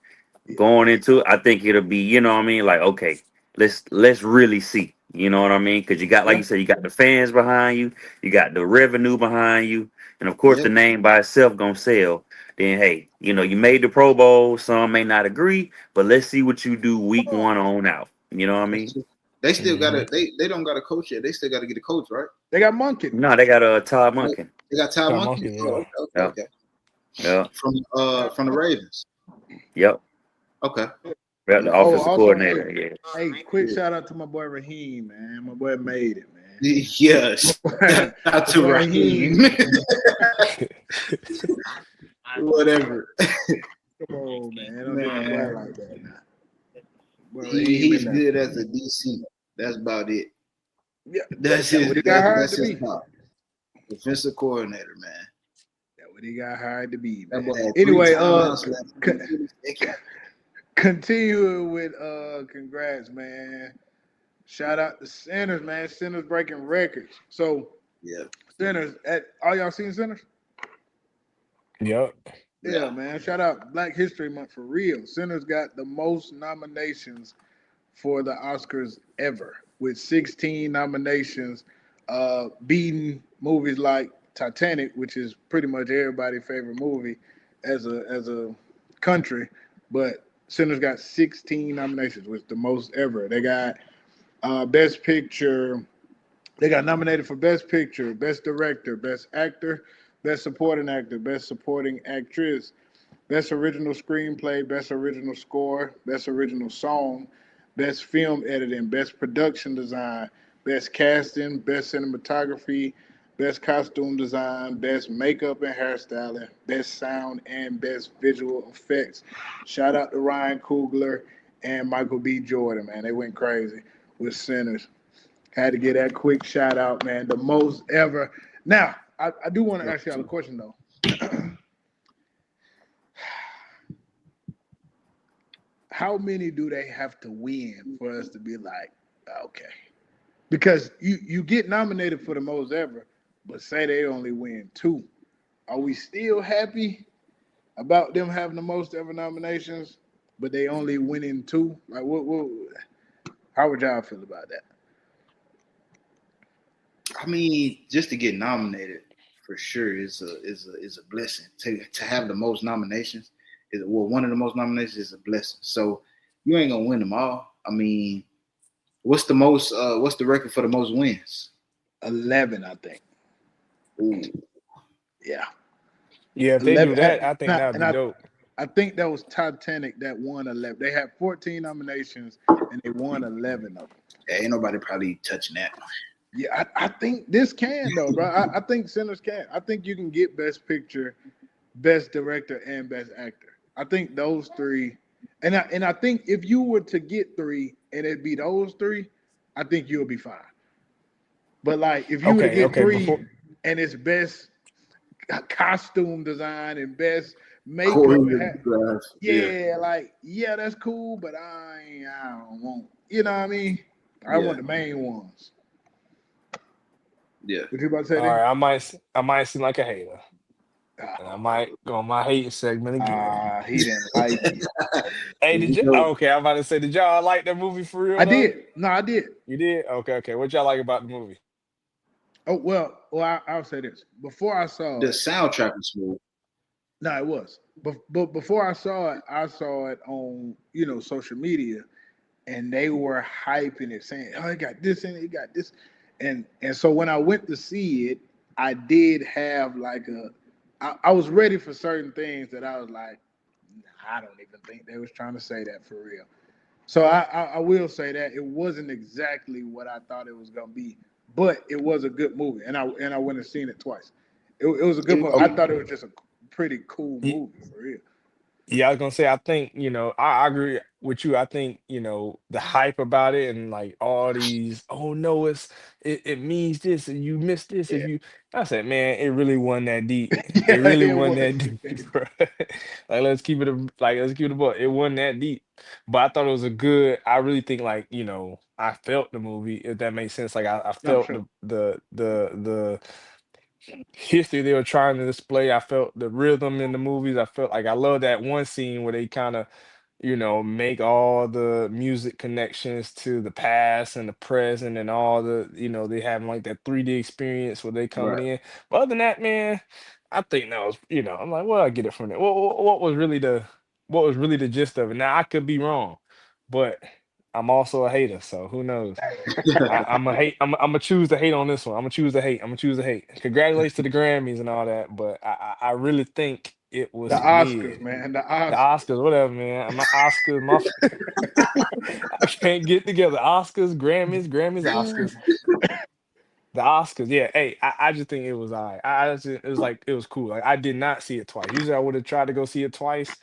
yeah, going into it. I think it'll be, you know what I mean? Like, okay, let's really see. You know what I mean? Because you got, like Yeah. you said, you got the fans behind you, you got the revenue behind you, and of course the Yep. name by itself gonna sell. Then hey, you made the Pro Bowl. Some may not agree, but let's see what you do week Oh, one on out. You know what I That's mean? true. They still Hmm. gotta they don't got a coach yet. They still gotta get a coach, right? they got Monken. No, they got a Todd They Monken. got Ty Got Monkey. monkey, Oh, yeah. okay, Yeah, okay, okay. yeah, From the Ravens. yep. Okay. Yeah, the Okay. Oh, offensive also, hey, coordinator. Yeah. hey, quick Yeah. shout out to my boy Raheem, man. My boy made it, man. Yes. My Shout out to boy Raheem. Raheem, Whatever. come on, man. Don't do my boy Man. like that now. Boy Raheem He's in there. good as a DC. That's about it. Yeah, That's that what he his got hired that's to his be. top. Defensive coordinator, man. That what he got hired to be, That man. boy had three Anyway, timeouts left in c- the second. continue with congrats, man. Shout out to Sinners, man. Sinners breaking records. So Yeah. Sinners, at all y'all seen Sinners? Yep. Yeah, Yeah. man. Shout out Black History Month for real. Sinners got the most nominations for the Oscars ever, with 16 nominations, beating movies like Titanic, which is pretty much everybody's favorite movie as a country. But Sinners got 16 nominations, which is the most ever. They got Best Picture. They got nominated for Best Picture, Best Director, Best Actor, Best Supporting Actor, Best Supporting Actress, Best Original Screenplay, Best Original Score, Best Original Song, Best Film Editing, Best Production Design, Best Casting, Best Cinematography, Best Costume Design, Best Makeup and Hairstyling, Best Sound, and Best Visual Effects. Shout out to Ryan Coogler and Michael B. Jordan, man. They went crazy with Sinners. Had to get that quick shout out, man. The most ever. Now, I do want to ask y'all a question, though. How many do they have to win for us to be like, okay? Because you get nominated for the most ever, but say they only win two. Are we still happy about them having the most ever nominations, but they only winning two? Like, what how would y'all feel about that? I mean, just to get nominated for sure is a blessing. To have the most nominations is one of the most nominations is a blessing. So you ain't gonna win them all. I mean, what's the record for the most wins? 11, I think. Ooh, Yeah, Yeah, if they do 11. that, I think And that would and be I, dope. I think that was Titanic that won 11. They had 14 nominations and they won 11 of them. yeah, ain't nobody probably touching that. Yeah, I think this can though, bro. I think Sinners can. I think you can get Best Picture, Best Director, and Best Actor. I think those three, and I think if you were to get three and it be those three, I think you'll be fine. But like if you were to Okay, get okay. three Before and it's Best Costume Design and Best Makeup, Choreographed. Yeah, yeah, like yeah, that's cool, but I don't want. You know what I mean? I yeah, want the main ones. yeah. What you about to say all then? right, I might seem like a hater. And I Oh, might go on my hating segment again. he didn't like it. Hey, You did you? know, Okay, I'm about to say, did y'all like that movie for real I though? did. No, I did. You did? Okay, okay. What y'all like about the movie? Oh well, I'll say this. Before I saw the it, soundtrack was smooth. no, it was. But before I saw it on social media, and they were hyping it, saying, "Oh, it got this and it got this," and so when I went to see it, I did have like I was ready for certain things that I was like, nah, I don't even think they was trying to say that for real. So I will say that it wasn't exactly what I thought it was gonna be, but it was a good movie, and I went and seen it twice. It was a good movie. I Okay. thought it was just a pretty cool movie for real. Yeah, I was gonna say, I think, I agree with you. I think, the hype about it and like all these, oh no, it means this and you missed this if Yeah, you I said, man, it really wasn't that deep. It yeah, really it wasn't was. that deep, bro. Like let's keep it a book. It wasn't that deep. But I thought it was a good, I really think like, I felt the movie, if that makes sense. Like I No, for felt sure. the history they were trying to display. I felt the rhythm in the movies. I felt like I love that one scene where they kind of make all the music connections to the past and the present and all they having like that 3D experience where they coming Right. in. But other than that, man, I think that was, I'm like, well, I get it from there. What was really the gist of it? Now I could be wrong, but I'm also a hater, so who knows? I'm a hate. I'm gonna choose to hate on this one. I'm gonna choose to hate. I'm gonna choose to hate. Congratulations to the Grammys and all that, but I really think it The was Oscars, mid. man. The The Oscars. Oscars, whatever, man. My Oscars, my I can't get together. Oscars, Grammys, Oscars. The Oscars, yeah. Hey, I just think it was it was like it was cool. Like I did not see it twice. Usually I would have tried to go see it twice,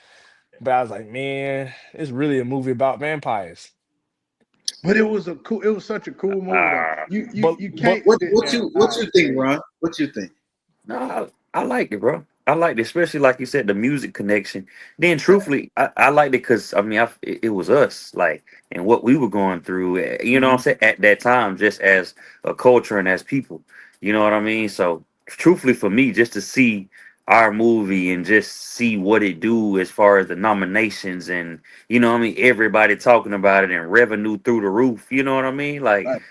but I was like, man, it's really a movie about vampires. But it was such a cool movie though. Uh, You But can't What sit what there and you what not you think, say, Ron? What you think? No, I liked it, bro. I liked it, especially like you said, the music connection. Then, truthfully, I liked it because I mean, it was us, like, and what we were going through. You know what I'm Mhm. saying at that time, just as a culture and as people. You know what I mean? So, truthfully, for me, just to see our movie and just see what it do as far as the nominations and what I mean, everybody talking about it and revenue through the roof. You know what I mean? Like, right,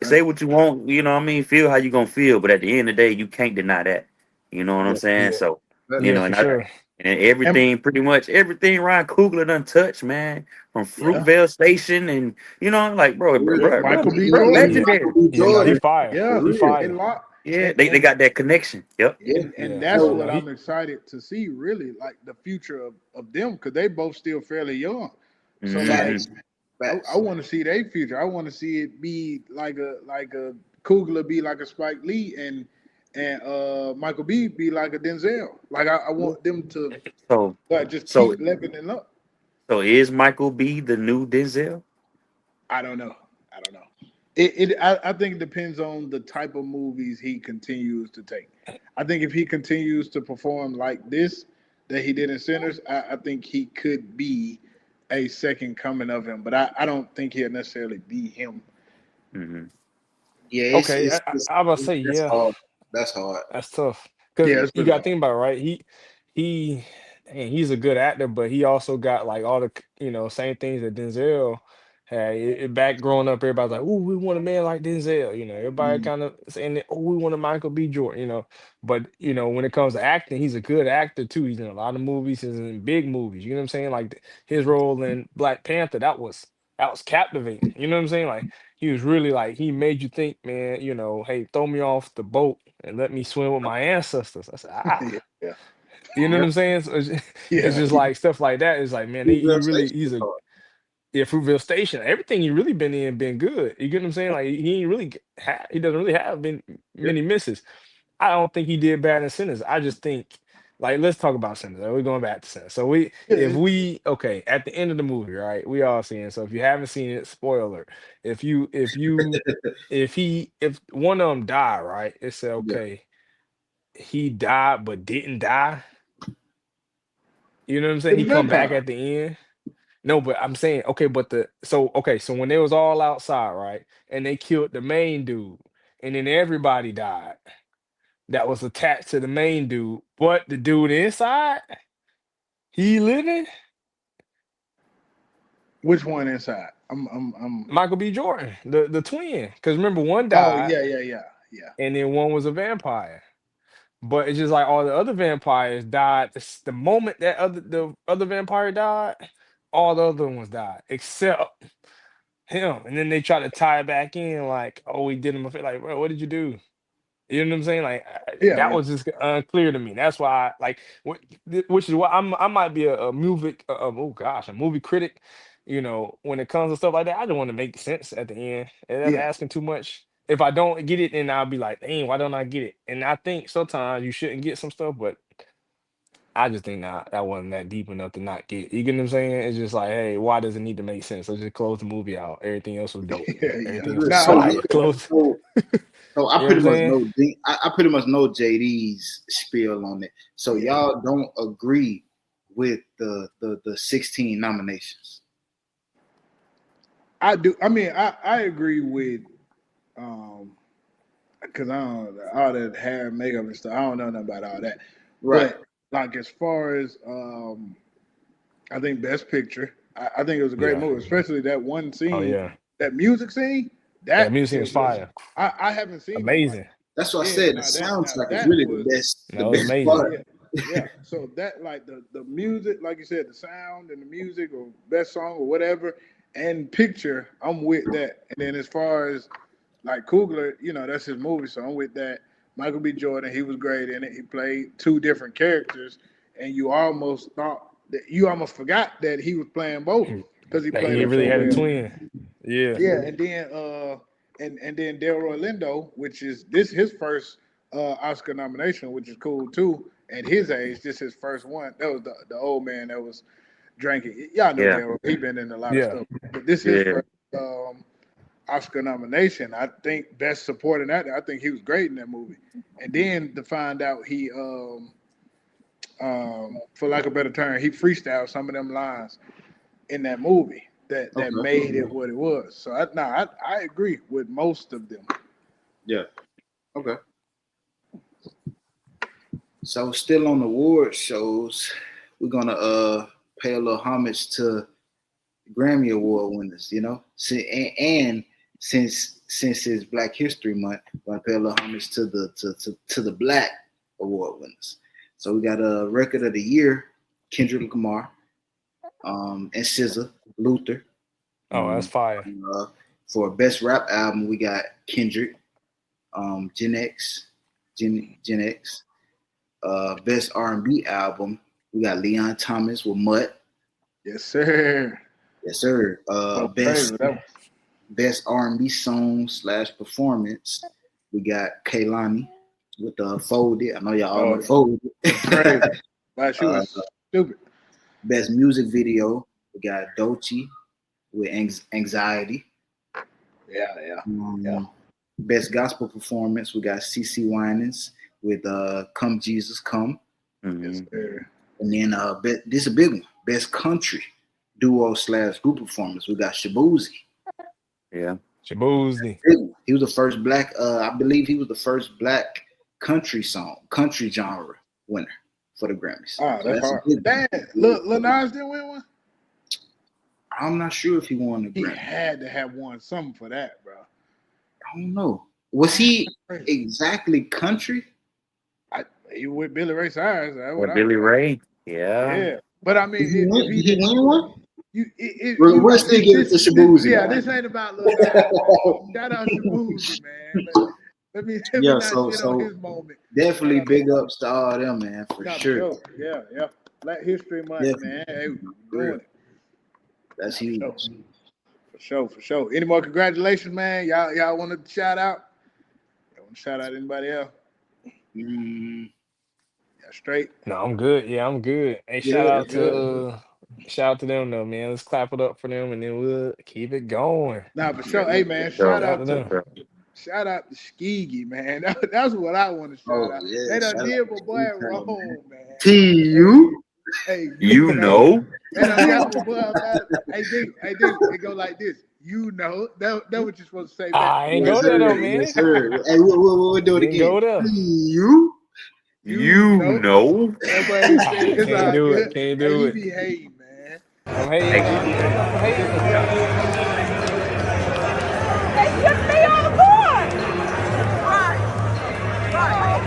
right. say what you want. You know what I mean? Feel how you gonna feel, but at the end of the day, you can't deny that. You know what I'm Yeah, saying? yeah, So, that, yeah, for and sure. And everything, pretty much everything Ryan Coogler done touched, man, from yeah, Fruitvale Station, and I'm like, bro, for bro, real. yeah, bro, bro, Michael B. bro, Yeah, Jordan. yeah, Michael legendary. B. yeah. No, he Jordan, fire. for Yeah, He real. it fire. locked Yeah, they got that connection. Yep. Yeah, and Yeah, for that's sure. so what No, I'm he. excited to see, really, like the future of them, because they both still fairly young. So like Hmm. facts, I facts. want to see their future. I want to see it be like a Coogler be like a Spike Lee and Michael B be like a Denzel. Like I Yeah. want them to So, like just so, keep leveling up. so is Michael B the new Denzel? I don't know. I don't know. I think it depends on the type of movies he continues to take. I think if he continues to perform like this that he did in Sinners, I think he could be a second coming of him. But I don't think he'll necessarily be him. Hmm. Yeah, Okay, I was about to say that's yeah. hard. That's hard. That's tough because Yeah, it's you really got to hard. think about it, right. He, and he's a good actor, but he also got like all the same things that Denzel had. Back growing up, everybody's like, "Oh, we want a man like Denzel." Everybody Mm, kind of saying, "Oh, we want a Michael B. Jordan." But when it comes to acting, he's a good actor too. He's in a lot of movies. He's in big movies. You know what I'm saying? Like his role in Black Panther, that was captivating. You know what I'm saying? Like he was really like he made you think, man. Hey, throw me off the boat and let me swim with my ancestors. I said, Yeah, yeah, you know what yeah, I'm saying? So it's yeah, just like stuff like that. It's like, man, Station he's is a hard. Fruitvale Station. Everything he really been in been good. You get what I'm saying? Like he ain't really he doesn't really have been Yeah, many misses. I don't think he did bad in Sinners. I just think like let's talk about Sinners. We're going back to Sinners. So yeah. okay, at the end of the movie, right? We all seeing. So if you haven't seen it, spoiler alert. If one of them die, right? It said yeah. okay, he died but didn't die. You know what I'm saying? The He come back vampire. at the end. No, but I'm saying, okay, but so when they was all outside, right, and they killed the main dude, and then everybody died that was attached to the main dude, but the dude inside, he living, Which one inside? I'm. Michael B. Jordan, the twin. Because remember, one Oh died, yeah, yeah, yeah, yeah, and then one was a vampire. But it's just like all the other vampires died. The moment that the other vampire died, all the other ones died except him. And then they try to tie it back in, like, oh, he did him a favor. Like, bro, what did you do? You know what I'm saying? Like yeah, that yeah. was just unclear to me. That's why, which is why I might be a movie, oh gosh, a movie critic. When it comes to stuff like that, I just want to make sense at the end. And that's Yeah. asking too much. If I don't get it, then I'll be like, dang, why don't I get it? And I think sometimes you shouldn't get some stuff, but I just think that wasn't that deep enough to not get. You get what I'm saying? It's just like, hey, why does it need to make sense? Let's just close the movie out. Everything else was dope. Yeah, yeah. Everything else was Good. Now, So, fire. Close. so, so You I know what I'm pretty much saying? know I pretty much know JD's spiel on it. So yeah, y'all don't agree with the 16 nominations. I do. I mean, I agree with um because I don't all that hair and makeup and stuff. I don't know nothing about all that. Right. But like as far as I think Best Picture, I think it was a great Yeah. movie, especially that one Oh scene, yeah. that music scene. That That music was shit was. fire. I haven't seen it, right? Amazing. That's what I Yeah. said. The Now soundtrack is that really the was. best. The That was best amazing. part. Yeah, yeah. So that like the music, like you said, the sound and the music or best song or whatever, and picture, I'm with that. And then as far as like Coogler, that's his movie, so I'm with that. Michael B. Jordan, he was great in it. He played two different characters, and you almost forgot that he was playing both because he Like played he them so really had a well. twin. Yeah. Yeah, and then and then Delroy Lindo, which is this his first Oscar nomination, which is cool too. At his age, this his first one. That was the old man that was drinking. Y'all know Yeah, Delroy. He been in a lot of Yeah. stuff, but this his yeah, first Oscar nomination. I think best supporting actor. I think he was great in that movie. And then to find out he for lack of a better term, he freestyled some of them lines in that movie that Okay. made it what it was. So I agree with most of them. Yeah. Okay. So still on the award shows, we're gonna pay a little homage to Grammy Award winners. And since it's Black History Month, we're gonna pay a little homage to the Black Award winners. So we got a record of the year, Kendrick Lamar, and SZA, Luther. Oh, that's mhm, fire. Uh, for best rap album, we got Kendrick, Gen X, Gen X. Best R&B album, we got Leon Thomas with Mutt. Yes, sir. Yes, sir. One Best favorite. That was R&B song / performance, we got Kaylani with Folded. I know y'all all know oh Folded. crazy. Like she uh, was stupid. best music video, we got Doechii with Anxiety. Yeah, yeah, yeah. Um, best gospel performance, we got CC Winans with Come Jesus Come. Yes, mhm. sir. And then this is a big one. Best country duo / group performance. We got Shabuzi. Yeah, Shaboozny. He was the first black. I believe he was the first black country genre winner for the Grammys. Oh, So that's that's a hard. big Damn, one. Lil Nas didn't win one. I'm not sure if he won the He Grammy. had to have won something for that, bro. I don't know. Was he Crazy. exactly country? He with Billy Ray Cyrus. That's yeah, what I Billy read. Ray. Yeah, Yeah, but I mean, if Did he he didn't, win one? We'll like still give it to Shabuzi. yeah, this ain't about Lil Nas, man. Shout out Shabuzi, man. Let me Yeah, not shit on so his moment. Shout definitely out, big ups to all them, man, for nah, for sure. sure. Yeah, yeah. Black History Month, Definitely. man. Hey, we Real. doing it. That's Nah, huge. for sure, for sure. Any more congratulations, man? Y'all want to shout out? Y'all want to shout out anybody else? Mm, Yeah, straight. No, I'm good. Yeah, I'm good. Hey, yeah, shout out to them though, man. Let's clap it up for them and then we'll keep it going. Nah, for yeah. sure. Hey, man. so, Shout out to them. Shout out to Skeegee, man. That's what I want to shout Oh out. yeah, They done shout out did my to boy T-Town, man. wrong, man. TU. Hey, you you know. know, They done got my boy up out. Hey, D, it go like this. You know. That what you're supposed to say back. I ain't Yes, go there sir. though, man. Yes, sir. Hey, we'll do it Didn't again. go there. TU. You you know. know. That boy ain't said I it's can't all do it. good. Can't Hey, do he it. be hating, man. I'm hating. Hey, I'm hating. They should be on board. Right. Right.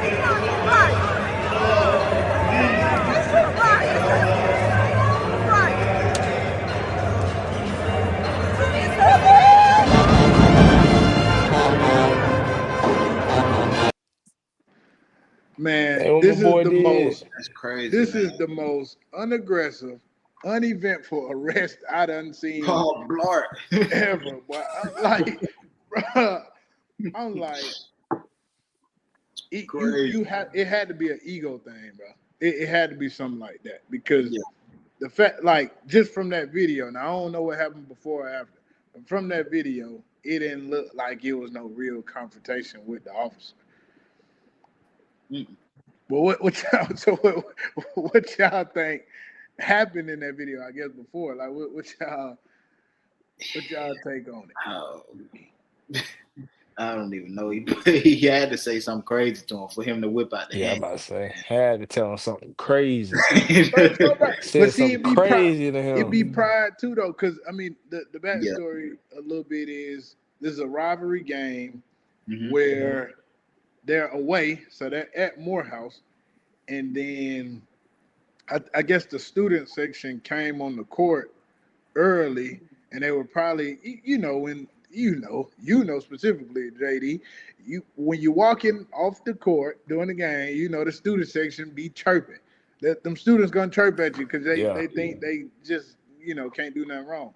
Man, Hey, what my this is boy the did. most. That's crazy, This man. is the most unaggressive, uneventful arrest I done seen Paul Blart. ever. Boy, bruh, I'm like, you Crazy. had it had to be an ego thing, bro. It had to be something like that because Yeah. the fact, like, just from that video. Now I don't know what happened before or after, but from that video, it didn't look like it was no real confrontation with the officer. Mm. But what y'all what y'all think happened in that video? I guess before, like, what y'all take on it? Oh. I don't even know. He had to say something crazy to him for him to whip out the Yeah, I'm hand. about to say, had to tell him something crazy. But Said see, something crazy to it him. be pride too though, because I mean the Yeah. backstory a little bit is this is a rivalry game Hmm. where they're away, so they're at Morehouse, and then I guess the student section came on the court early, and they were probably you know when you know specifically JD, you when you walking off the court during the game, you know the student section be chirping. That them students gonna chirp at you because Yeah, they think they just can't do nothing wrong.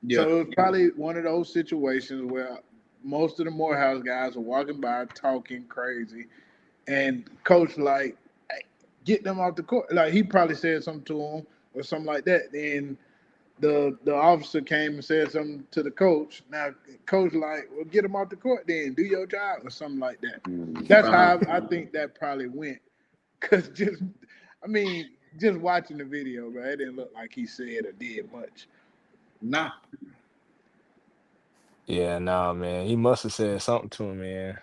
Yeah. So it was probably one of those situations where most of the Morehouse guys are walking by talking crazy, and coach like, "Hey, get them off the court." Like he probably said something to him or something like that. Then the officer came and said something to the coach. Now coach like, well, get him off the court then, do your job or something like that. That's Uh-huh. how I think that probably went. Cause just, I mean, just watching the video, bro, it didn't look like he said or did much. Nah. yeah, nah, man. He must have said something to him, man.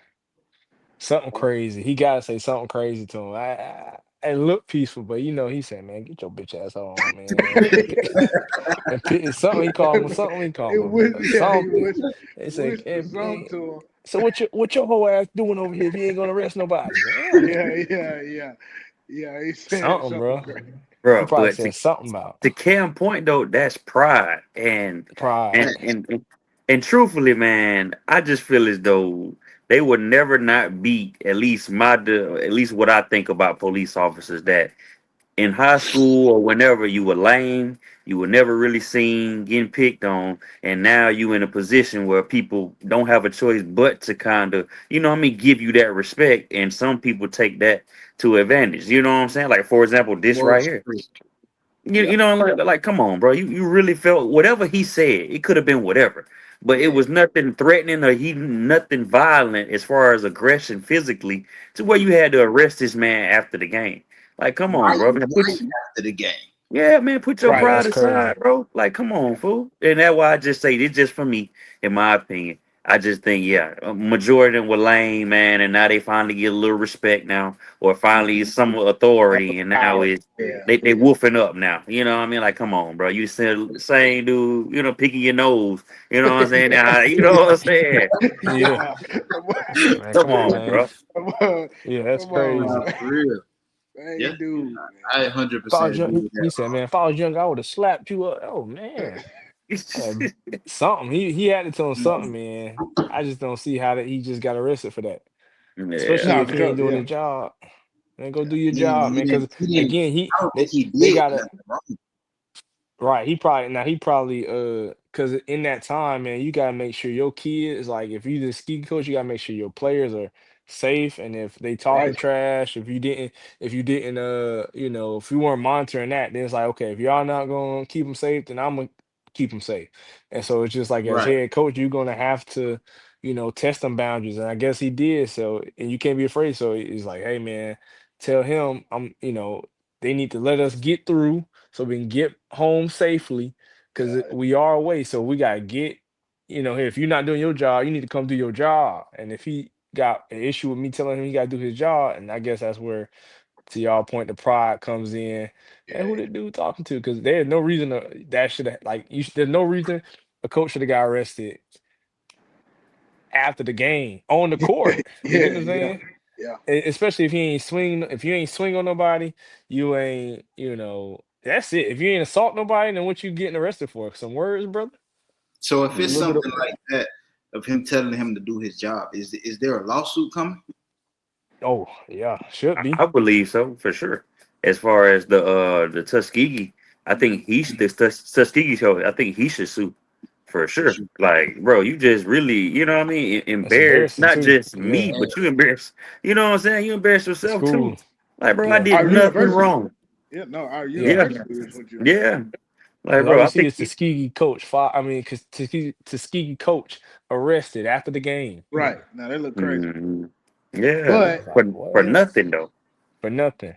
Something crazy. He gotta say something crazy to him. It looked peaceful, but he said, "Man, get your bitch ass on, man." And something he called him, something he called It him, was yeah, he something. whispered, They said, whispered something to him. "So what your whole ass doing over here if you ain't gonna arrest nobody?" Damn, Yeah, yeah, yeah, yeah. He said something, something bro. crazy. He bro. probably But said something about to Cam point though, that's pride, pride. and and and, and truthfully, man, I just feel as though they would never not beat at least what I think about police officers, that in high school or whenever you were lame, you were never really seen, getting picked on, and now you in a position where people don't have a choice but to kind of, give you that respect, and some people take that to advantage. You know what I'm saying? Like for example, this right Most here. true. You, Yeah. you know, like come on, bro. You really felt whatever he said. It could have been whatever, but it Yeah. was nothing threatening or nothing violent as far as aggression physically to where you had to arrest this man after the game. Like, come on, Right. bro. Man, Right after the game. yeah, man, put your Yeah, Right. pride that's crazy. aside, bro. Like, come on, fool. And that's why I just say this, just for me, in my opinion. I just think, yeah, a majority of them were lame, man, and now they finally get a little respect now, or finally some That authority, was and now power. it's Yeah. they woofing up now. You know what I mean? Like, come on, bro. You said same dude, picking your nose. You know what I'm saying? Now, you know what I'm saying? Yeah, Yeah. man. Come Come on, on, man. bro. Come on, Yeah, that's come on, crazy. man. For real. Yeah. Same dude, I If I 100% was young, agree with he that. said, "Man, if I was young, I would have slapped you up." Oh man, uh, something. He had to tell him something, man. I just don't see how that he just got arrested for that. Yeah. Especially No, if for he ain't sure. doing Yeah. his job. Man, go Yeah. do your job, man. Because He didn't. again, I don't think he they did gotta nothing wrong. right. He probably because in that time, man, you gotta make sure your kids, like if you the ski coach, you gotta make sure your players are safe, and if they talking Right. trash, if you didn't if you weren't monitoring that, then it's like, okay, if y'all not gonna keep them safe, then I'm gonna keep them safe. And so it's just like as Right. head coach, you're gonna have to test them boundaries, and I guess he did. So and you can't be afraid. So he's like, hey man, tell him they need to let us get through so we can get home safely because Yeah. we are away. So we gotta get, here. If you're not doing your job, you need to come do your job. And if he got an issue with me telling him he gotta do his job, and I guess that's where, to y'all point, the pride comes in. And who Yeah. the dude talking to? Because there's no reason that should have there's no reason a coach should have got arrested after the game on the court. You get Yeah. what I'm Yeah. saying? Yeah. Especially if you ain't swing on nobody, you ain't, that's it. If you ain't assault nobody, then what you getting arrested for? Some words, brother? So A if it's little bit of something like that of him telling him to do his job, is there a lawsuit coming? oh yeah, should be. I believe so for sure. As far as the Tuskegee, I think Tuskegee show. I think he should sue for For sure. sure. Like, bro, you just really, That's embarrassed embarrassing not too. just me, Yeah. And but you embarrassed. You know what I'm saying? You embarrassed The yourself too. school. Like, bro, I Yeah. did Our nothing university. wrong. Yeah. No, our Yeah. Yeah, university is what you yeah. embarrassed. Like, Because all bro, you I see think. is Tuskegee coach, because Tuskegee coach arrested after the game. Right. Now they look crazy. Mhm. Yeah, I But was like, for what? nothing though. For nothing.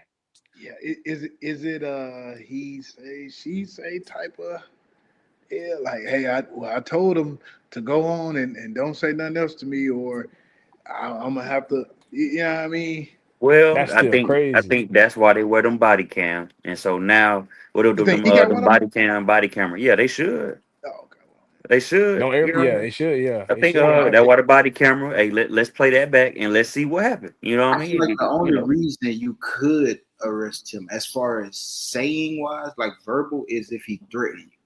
yeah, is it he say she say type of, yeah, like, hey, I told him to go on and don't say nothing else to me, or I'm gonna have to. You know what I mean? Well, That's I still think I crazy. think that's why they wear them body cams, and so now what do You think he got them one of them? body camera? Yeah, they should. Oh, okay. They should. Don't You ever, yeah, know, they should, yeah, I they think should have that it. why the body camera. Hey, let's play that back and let's see what happened. You know what I I feel like the mean? You only know. reason you could arrest him, as far as saying wise, like verbal, is if he threatened you.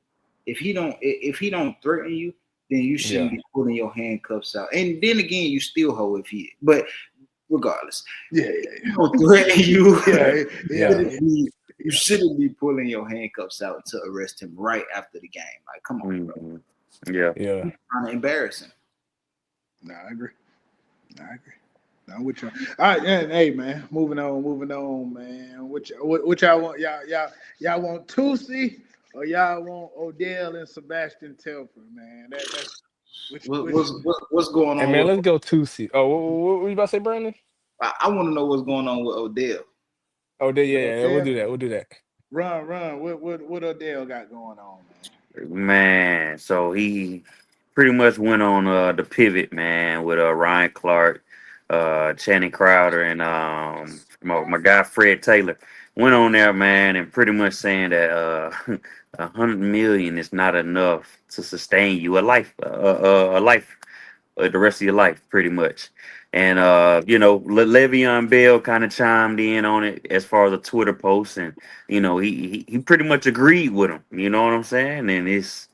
If he don't threaten you, then you shouldn't Yeah, be pulling your handcuffs out. And then again, you still hold if he. But regardless, Yeah, if yeah, he don't threaten you, yeah, yeah, yeah, you shouldn't be pulling your handcuffs out to arrest him right after the game. Like, come on, bro, Mhm. Yeah. yeah. you're trying to embarrass him. Nah, I agree. Nah, I agree. Nah, I'm with you. All right, and hey, man, moving on, man. What y'all want? Y'all want Tusi or y'all want Odell and Sebastian Telford, man? That's which What's going Hey on man, with? let's go 2C. Oh, what you about to say, Brandon? I want to know what's going on with Odell. Oh, yeah, with yeah, yeah, we'll Odell. do that. We'll do that. Run. What Odell got going on, man? Man, so he pretty much went on the pivot, man, with Ryan Clark, Channing Crowder, and my guy Fred Taylor went on there, man, and pretty much saying that 100 million is not enough to sustain you a life the rest of your life, pretty much. And Le'Veon Bell kind of chimed in on it as far as a Twitter post, and he pretty much agreed with him. You know what I'm saying? And it's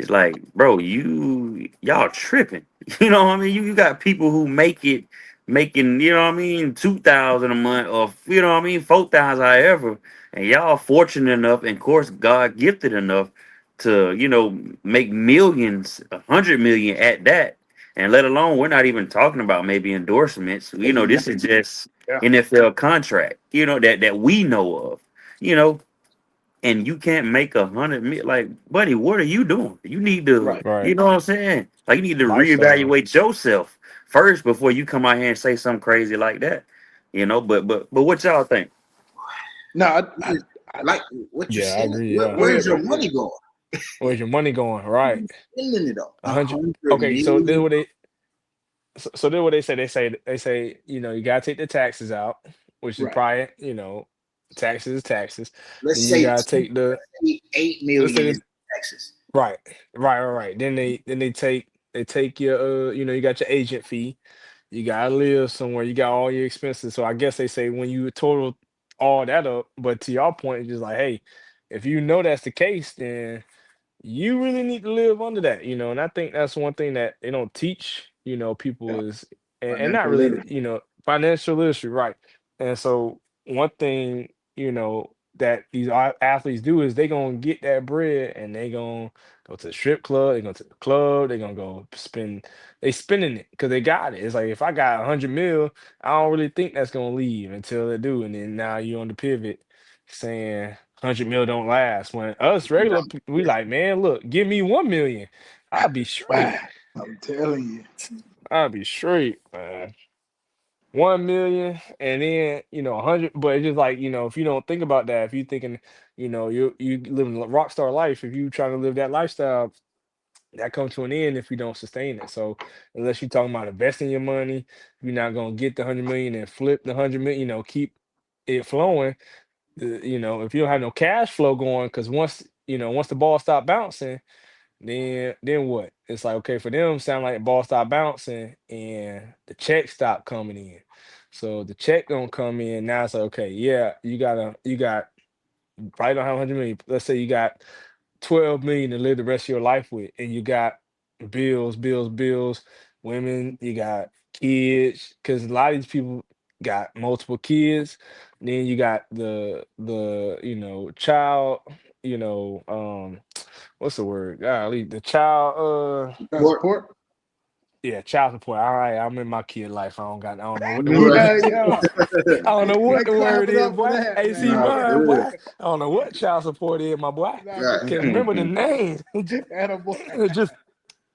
like, bro, y'all tripping. You know what I mean? You got people who making, you know what I mean, 2,000 a month, or you know what I mean, 4,000, however, and y'all fortunate enough, and of course God gifted enough to make millions, 100 million at that, and let alone we're not even talking about maybe endorsements. This is just Yeah, NFL contract, that we know of, you know, and you can't make 100 million. Like, buddy, what are you doing? You need to, right. Right. what I'm saying? Like, you need to Lifestyle. reevaluate yourself first before you come out here and say something crazy like that. But what y'all think? No, I Like what you Yeah, I said. agree. Yeah. go Where's ahead, your bro. Yeah. money going? Where's your money going? Right. Who's spending it on? A A hundred. hundred Okay, so this is million. what they. So then what they say? They say you gotta take the taxes out, which is Right. probably taxes is taxes. Then Let's you say gotta take the, eight let's say million in this, taxes. right, right. Then they take your you got your agent fee. You gotta live somewhere. You got all your expenses. So I guess they say when you total all that up, but to your point, it's just like, hey, if you know that's the case, then you really need to live under that. And I think that's one thing that they don't teach, Yeah. people is, and not Financial really, literacy. financial literacy, right? And so one thing, that these athletes do is they gonna get that bread and they gonna go to the strip club, they go to the club, they gonna go they spending it because they got it. It's like if I got 100 mil, I don't really think that's gonna leave until they do, and then now you on the pivot saying 100 mil don't last. When us regular people, we like, man, look, give me 1 million, I'll be straight. Right. I'm telling you. I'll be straight, man. 1 million, and then 100. But it's just like if you don't think about that, if you thinking you living a rock star life, if you trying to live that lifestyle, that comes to an end if you don't sustain it. So unless you're talking about investing your money, you're not gonna get the 100 million and flip the 100 million. Keep it flowing. If you don't have no cash flow going, because once the ball stop bouncing, then what? It's like, okay, for them, sound like the ball stop bouncing and the check stop coming in. So the check don't come in. Now it's like, okay, yeah, you got probably don't have 100 million. Let's say you got 12 million to live the rest of your life with, and you got bills, women, you got kids, because a lot of these people got multiple kids. Then you got the child, what's the word? Golly, the child, Got Or support? yeah, child support. All right, I'm in my kid life. I don't know what the word right. Yeah, is. yeah. I don't know what Hey, the clap word it is, up for boy. that, Hey, see man. Nah, mine, for boy. real. I don't know what child support is, my boy. Nah, for Right. Can't sure. remember the name. Attaboy. It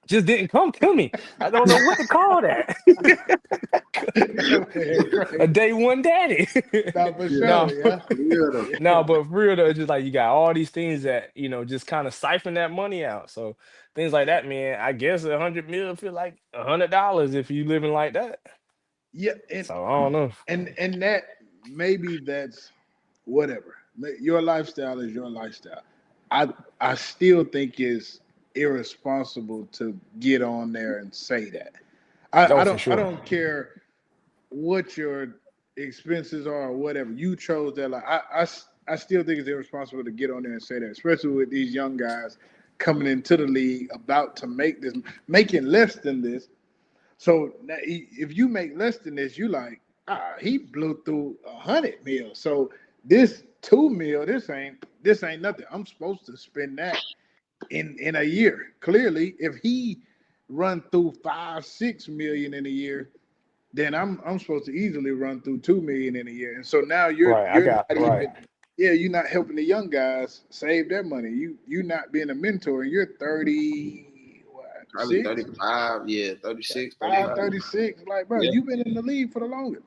just didn't come to me. I don't know what to call that. That man, A crazy. day one daddy. Nah, for Yeah. No, sure, yeah. For real though. no, but for real though, it's just like you got all these things that just kind of siphon that money out. So things like that, man. I guess 100 mil feel like $100 if you living like that. yeah, So I don't know. and that maybe that's whatever. Your lifestyle is your lifestyle. I still think it's irresponsible to get on there and say that. No, for I sure. don't care what your expenses are or whatever. You chose that. Like I still think it's irresponsible to get on there and say that, especially with these young guys coming into the league about to make this, making less than this. So if you make less than this, you like, he blew through 100 mil. So this 2 mil, this ain't nothing. I'm supposed to spend that in a year. Clearly, if he run through 5, 6 million in a year, then I'm supposed to easily run through 2 million in a year. And so now Right. I you're got not right. even, yeah, you're not helping the young guys save their money. You not being a mentor, and you're 30 what, Probably 6, 35, yeah, 36, 35, 35. 36. Like, bro, Yeah. you've been in the league for the longest.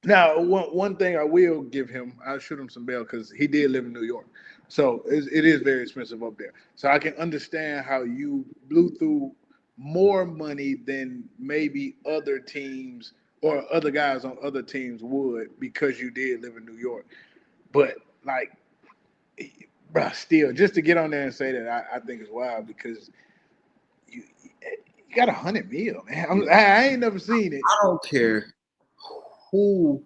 Now, one thing I will give him, I'll shoot him some bail because he did live in New York, so it is very expensive up there. So I can understand how you blew through more money than maybe other teams or other guys on other teams would because you did live in New York. But like, bro, still, just to get on there and say that, I think is wild because you you got 100 mil, man. I ain't never seen it. I don't care who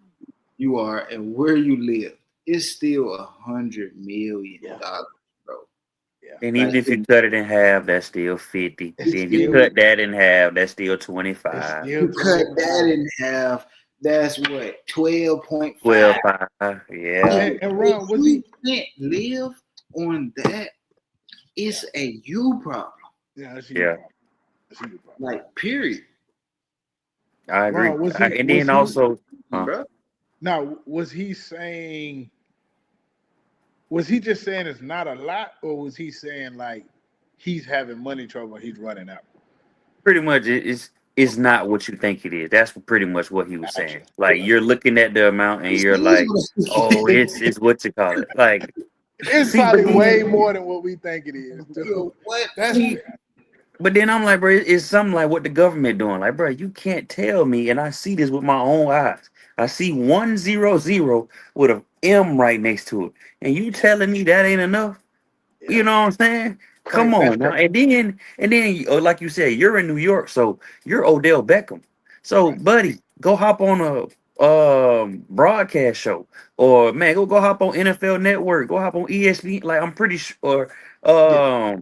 you are and where you live. It's still $100 million, Yeah, bro. yeah. And Like even if you cut it in half, that's still 50. It's it's Then if you still still cut that in half, that's still it's 25. still you cut that 25. in half. That's what 12.5. 12, 5. If Yeah. And if Ron, was you he? can't live on that, Yeah, it's a you problem. yeah, that's a you Yeah. problem. That's a you problem. Like period, I agree. Ron, was he? And Was then he? also, huh? bro. Now, was he saying? Was he just saying it's not a lot, or was he saying like he's having money trouble, he's running out? Pretty much it's not what you think it is. That's pretty much what he was saying. Gotcha, Like you're gotcha. looking at the amount and It's, you're it is like, what oh, it it's what you call it. Like, It's see, but probably way then more than what we think it is, is. Yo, too. what? That's see, but then I'm like, bro, it's something like what the government doing. Like, bro, you can't tell me, and I see this with my own eyes. I see 100 with a M right next to it, and you yeah, telling me that ain't enough? yeah. You know what I'm saying? Come That's on now. crazy. And then, like you said, you're in New York, so you're Odell Beckham. So, Right. buddy, go hop on a broadcast show, or man, go hop on NFL Network, go hop on ESPN. Like I'm pretty sure, Yeah.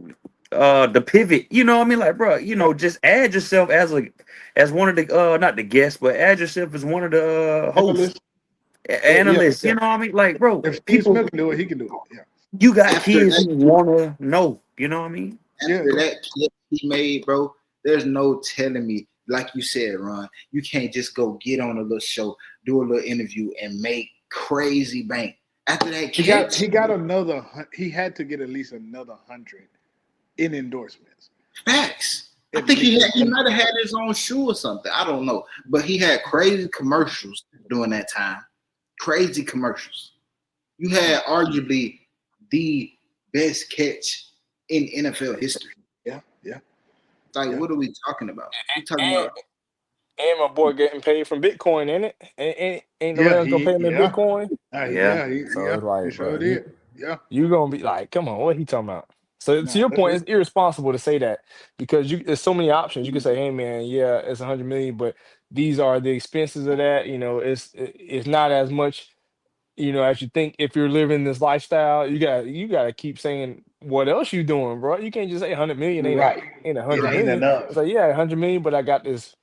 the Pivot. You know what I mean? Like, bro, Right. just add yourself as one of the not the guests, but add yourself as one of the hosts, Analyst. Yeah, analysts. You yeah. know what I mean? Like, bro, If Steve people. Smith can do it, he can do it. Yeah. You got After kids that, who wanna know, you know what I mean? Yeah. after that clip he made, bro, there's no telling me. Like you said, Ron, you can't just go get on a little show, do a little interview, and make crazy bank. After that catch, He got another he had to get at least another 100 in endorsements. facts. I At think least. he might have had his own shoe or something. I don't know, but he had crazy commercials during that time. Crazy commercials. You had arguably the best catch in NFL history. Yeah, yeah, Like, yeah. what are we talking about? We talking And about and my boy getting paid from Bitcoin, ain't it? Ain't the Yeah, Rams gonna pay him in Bitcoin? Yeah. yeah, So yeah, it's he like, sure bro, did. Yeah. you gonna be like, come on, what he talking about? So to Nah, your that's point, it. it's irresponsible to say that because there's so many options. You can say, hey man, yeah, it's 100 million, but these are the expenses of that. It's not as much as you think if you're living this lifestyle. You gotta keep saying what else you doing, bro. You can't just say 100 million Right. ain't a It hundred ain't million. enough. It's like, yeah, 100 million, but I got this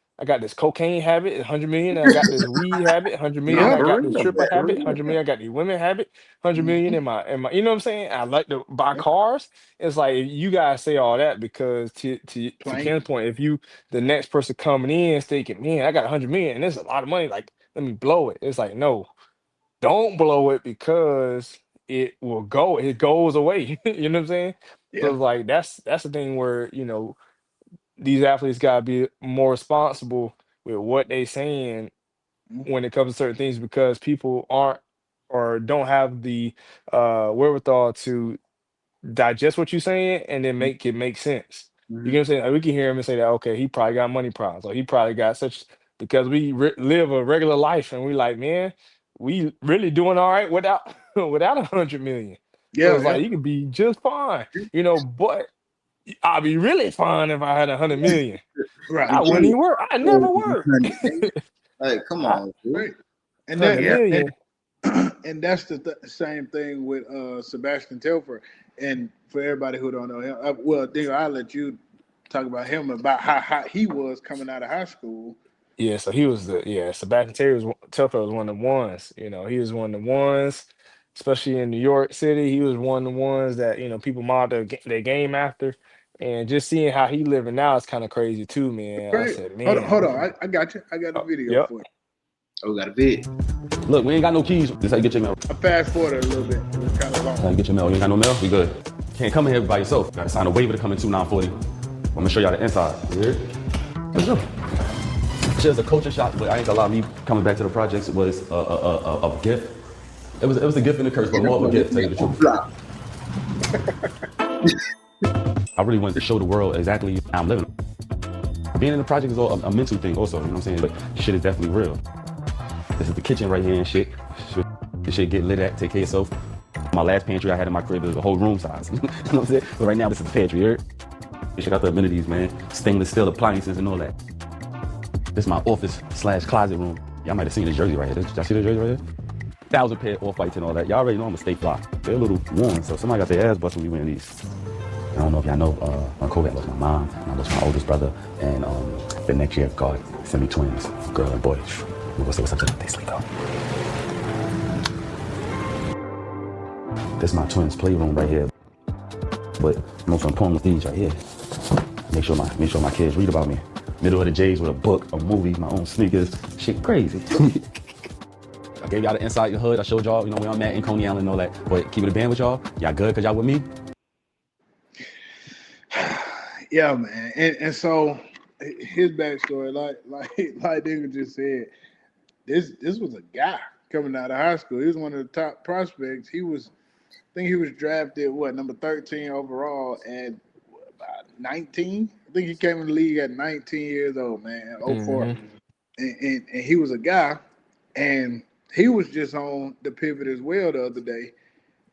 cocaine habit, 100 million, I got this weed habit, 100 million, No, Yeah. I for got this real. stripper For habit, real. 100 million, I got the women habit, 100 million Mhm. in my, you know what I'm saying? I like to buy Yeah. cars. It's like you guys say all that because to Plain. Ken's point, if you the next person coming in thinking, man, I got 100 million and it's a lot of money, like let me blow it. It's like, no, don't blow it because it goes away. You know what I'm saying? So Yeah. it's like that's the thing where, these athletes gotta be more responsible with what they saying Mhm. when it comes to certain things because people aren't or don't have the wherewithal to digest what you're saying and then make it make sense. You Mhm. get what I'm saying? Like, we can hear him and say that, okay, he probably got money problems, or he probably got such because we live a regular life, and we like, man, we really doing all right without without 100 million. So Yeah, it's yeah. like you can be just fine, but I'll be really fine if I had 100 million. Right, I And wouldn't right, even work. I never work. 100 million. Like, come I, on, dude. right. And hundred that Yeah. and million. and that's the same thing with Sebastian Telfer. And for everybody who don't know him, well, Dingo, I'll let you talk about him about how hot he was coming out of high school. Yeah, so he was Sebastian Terry was Telfair was one of the ones. He was one of the ones, especially in New York City. He was one of the ones that people modeled their game after, and just seeing how he living now is kind of crazy too, man. I Great. said, Hold on, man, hold on. I got you. I got a oh, video yep. for you. Oh, we got a vid. Look, we ain't got no keys. This how you get your mail. I fast forward a little bit. It was kind of This how long. you get your mail. You ain't got no mail? We good. Can't come in here by yourself. Gotta sign a waiver to come into 940. I'm gonna show y'all the inside. You hear? Let's go. Just a culture shock, but I ain't gonna lie, me coming back to the projects was a gift. It was a gift and a curse, but And more of a gift, tell you the on truth. block. I really wanted to show the world exactly how I'm living. Being in the project is all a mental thing also, you know what I'm saying? But shit is definitely real. This is the kitchen right here and shit. This shit get lit at, take care of yourself. My last pantry I had in my crib is a whole room size. You know what I'm saying? But right now this is the pantry, you heard? You check out the amenities, man. Stainless steel appliances and all that. This is my office / closet room. Y'all might have seen this jersey right here. Y'all see this jersey right here? 1,000 pair off-whites and all that. Y'all already know I'm a stay fly. They're a little worn, so somebody got their ass busted when we wearing these. I don't know if y'all know, on COVID, I lost my mom, and I lost my oldest brother, and the next year, God sent me twins, girl and boy. We're gonna say what's up to them. They sleep out. This is my twins' playroom right here. But most important was these right here. Make sure my kids read about me. Middle of the J's with a book, a movie, my own sneakers. Shit crazy. I gave y'all the inside the hood. I showed y'all, where I'm at in Coney Island and all that. But keep it a band with y'all. Y'all good because y'all with me? Yeah, man. And so his backstory, like Digger just said, this was a guy coming out of high school. He was one of the top prospects. I think he was drafted number 13 overall at about 19. I think he came in the league at 19 years old, man. Oh 04. Hmm. And he was a guy, and he was just on the pivot as well the other day,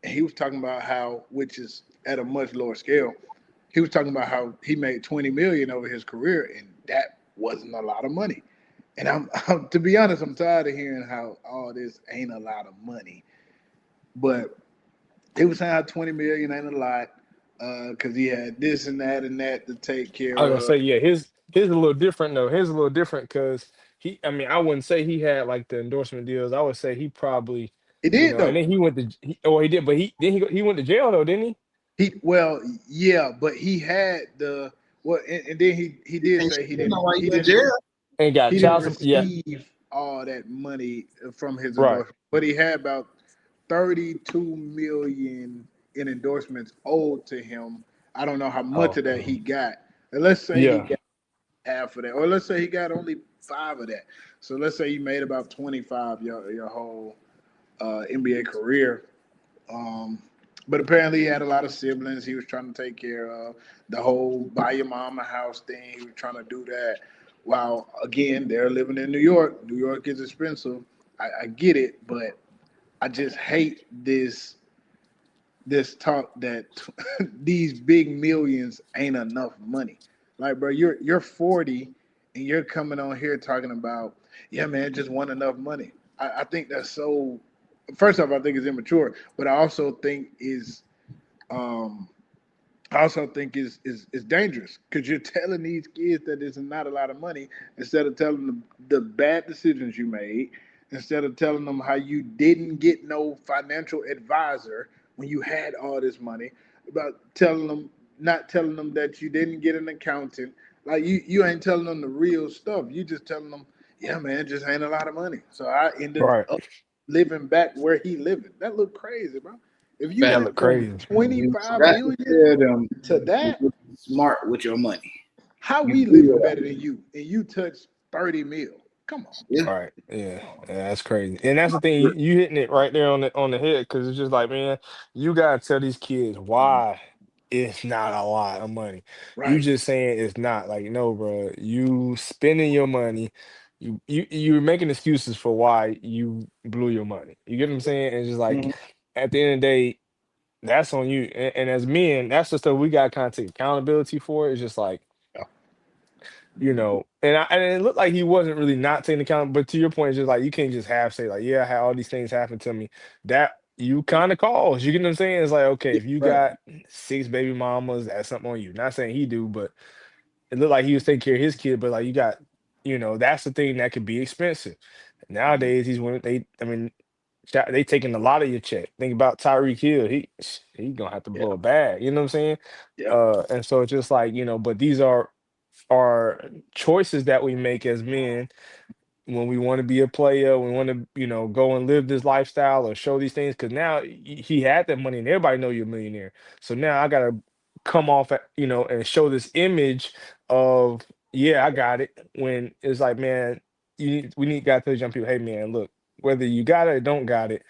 and he was talking about how, which is at a much lower scale, he was talking about how he made 20 million over his career, and that wasn't a lot of money. And I'm to be honest, I'm tired of hearing how all this ain't a lot of money. But he was saying how 20 million ain't a lot, because he had this and that to take care I was gonna of. say, yeah, his a little different though. His a little different because I mean, I wouldn't say he had like the endorsement deals. I would say he probably, He did and though. then he did, but he went to jail though, didn't he? Well, yeah, but he had the and then he did And say you know why he you in didn't jail? And got he didn't child support. Yeah, receive all that money from his right. endorsement, but he had about 32 million in endorsements owed to him. I don't know how much Oh, of that he got. And let's say he yeah, got half of that, or let's say he got only five of that. So let's say he made about 25 your whole NBA career. Um, but apparently, he had a lot of siblings he was trying to take care of. The whole buy your mom a house thing, he was trying to do that. While again, they're living in New York. New York is expensive. I get it, but I just hate this talk that these big millions ain't enough money. Like, bro, you're 40 and you're coming on here talking about, yeah, man, it just want enough money. I think that's so. First off, I think it's immature, but I also think um, is dangerous because you're telling these kids that there's not a lot of money instead of telling them the bad decisions you made, instead of telling them how you didn't get no financial advisor when you had all this money, about telling them not telling them that you didn't get an accountant. Like you ain't telling them the real stuff. You just telling them, yeah, man, it just ain't a lot of money. So I ended right. up living back where he living. That look crazy, bro. If you That Fact. went look from crazy. You 25 got to million tell them to you that, be smart with your money. how You we do living that. better than you, and you touch 30 mil? Come on, Yeah. Right. Yeah. Yeah, that's crazy. And that's the thing, you hitting it right there on the head because it's just like, man, you gotta tell these kids why it's not a lot of money. You right? just saying it's not like, no, bro. You spending your money, you're making excuses for why you blew your money. You get what I'm saying? And it's just like Mhm. at the end of the day, that's on you. And as men, that's the stuff we got to kind of take accountability for. It's just like, Yeah. and it looked like he wasn't really not taking account. But to your point, it's just like you can't just have say like, yeah, I had all these things happen to me. That you kind of cause. You get what I'm saying? It's like, okay, Yeah, if you right. got six baby mamas, that's something on you. Not saying he do, but it looked like he was taking care of his kid. But like you got, that's the thing that could be expensive. Mhm. Nowadays, he's when I mean, they taking a lot of your check. Think about Tyreek Hill. He gonna have to Yeah, blow a bag. You know what I'm saying? yeah, And so it's just like, but these are choices that we make as men when we want to be a player, we want to, go and live this lifestyle or show these things. Because now he had that money and everybody know you're a millionaire. So now I gotta come off, and show this image of, yeah, I got it. When it's like, man, we need got to young people, hey man, look, whether you got it or don't got it,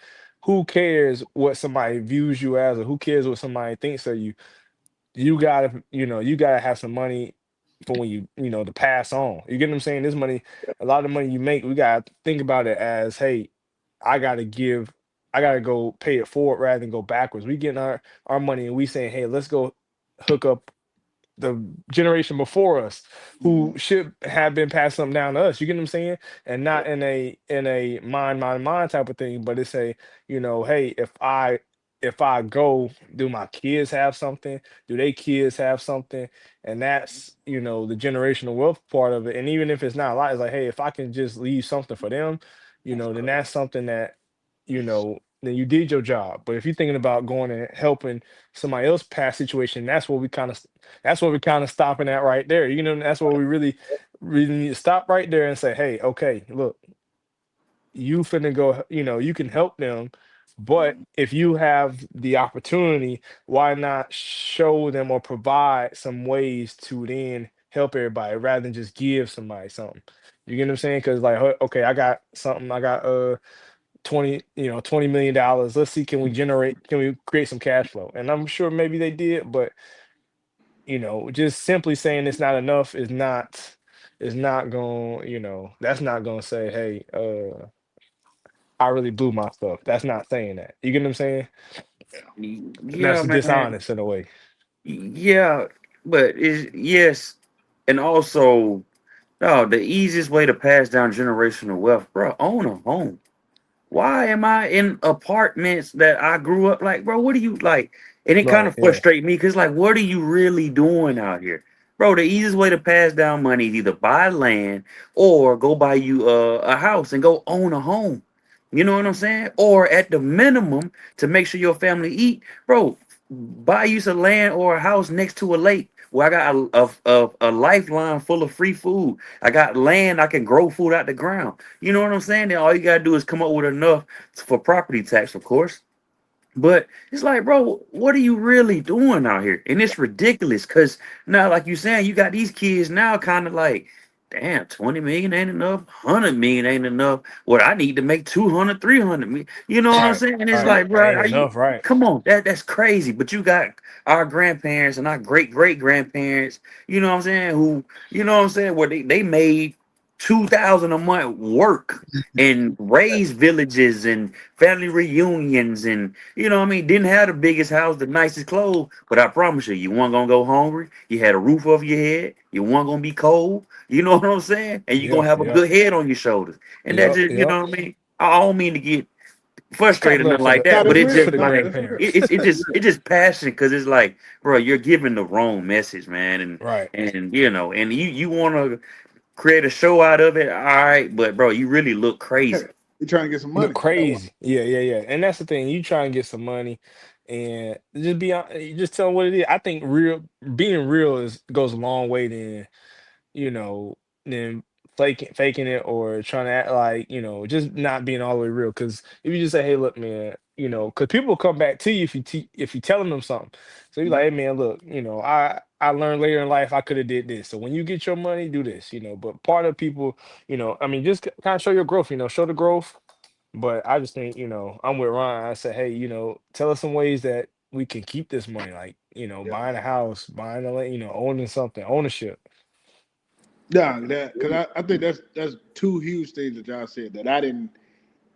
who cares what somebody views you as, or who cares what somebody thinks of you? You gotta have some money for when to pass on. You get what I'm saying? This money, a lot of the money you make, we gotta think about it as, hey, I gotta give, I gotta go pay it forward rather than go backwards. We getting our money and we saying, hey, let's go hook up the generation before us who mhm, should have been passed something down to us. You get what I'm saying? And yeah, not in a mind type of thing, but it's a, hey, if I go, do my kids have something? Do they kids have something? And that's, the generational wealth part of it. And even if it's not a lot, it's like, hey, if I can just leave something for them, that's then correct. that's something that, then you did your job. But if you're thinking about going and helping somebody else past situation, that's what we're kind of stopping at right there. That's where we really, really need to stop right there and say, hey, okay, look, you finna go, you can help them, but Mhm. if you have the opportunity, why not show them or provide some ways to then help everybody rather than just give somebody something. You get what I'm saying? Because like, okay, I got something, I got 20 million dollars. Let's see, can we create some cash flow? And I'm sure maybe they did, but just simply saying it's not enough is not going, that's not going to say, hey, I really blew my stuff. That's not saying that. You get what I'm saying? And that's Yeah, man. dishonest in a way. Yeah, but yes, and also, oh, the easiest way to pass down generational wealth, bro, own a home. Why am I in apartments that I grew up like, bro? What do you like? And it kind Right. of Yeah. frustrates me because, like, what are you really doing out here, bro? The easiest way to pass down money is either buy land or go buy you a house and go own a home. You know what I'm saying? Or at the minimum, to make sure your family eat, bro, buy you some land or a house next to a lake where I got a lifeline full of free food. I got land I can grow food out the ground. You know what I'm saying? Then all you gotta do is come up with enough for property tax, of course. But it's like, bro, what are you really doing out here? And it's ridiculous because now, like you saying, you got these kids now kind of like, damn, 20 million ain't enough, 100 million ain't enough. What I need to make 200, 300 million. You know what I'm Right. saying? And it's Right. like, That bro, ain't are you, enough. Right. come on, that's crazy. But you got our grandparents and our great grandparents, you know what I'm saying, who, you know what I'm saying, where they made 2,000 a month work and raised villages and family reunions and you know what I mean? Didn't have the biggest house, the nicest clothes, but I promise you, you weren't gonna go hungry. You had a roof over your head. You weren't gonna be cold. You know what I'm saying? And you gonna Yep. have a Yep. good head on your shoulders. And that Yep. just, you Yep. know what I mean? I don't mean to get frustrated Clap or it up nothing for like the No, that, but that's it's real. for just the No, like that's real. grandparents. it's just passionate because it's like, bro, you're giving the wrong message, man, Right. and you know, and you want to create a show out of it, all right, but bro, you really look Yeah. crazy. You're trying to get some Look money. That's why. crazy. Yeah, yeah, yeah. And that's the thing. You try and get some money and just you just tell them what it is. I think being real goes a long way you know, than faking it or trying to act like, just not being all the way real. Because if you just say, hey, look, man, because people will come back to you if you telling them something. So you're like, Mhm. hey, man, look, I learned later in life I could have did this. So when you get your money, do this. But part of people, I mean, just kind of show your growth. Show the growth. But I just think, I'm with Ryan. I said, hey, tell us some ways that we can keep this money, like, Yeah. buying a house, buying owning something, ownership. Yeah, that because I think that's two huge things that y'all said that I didn't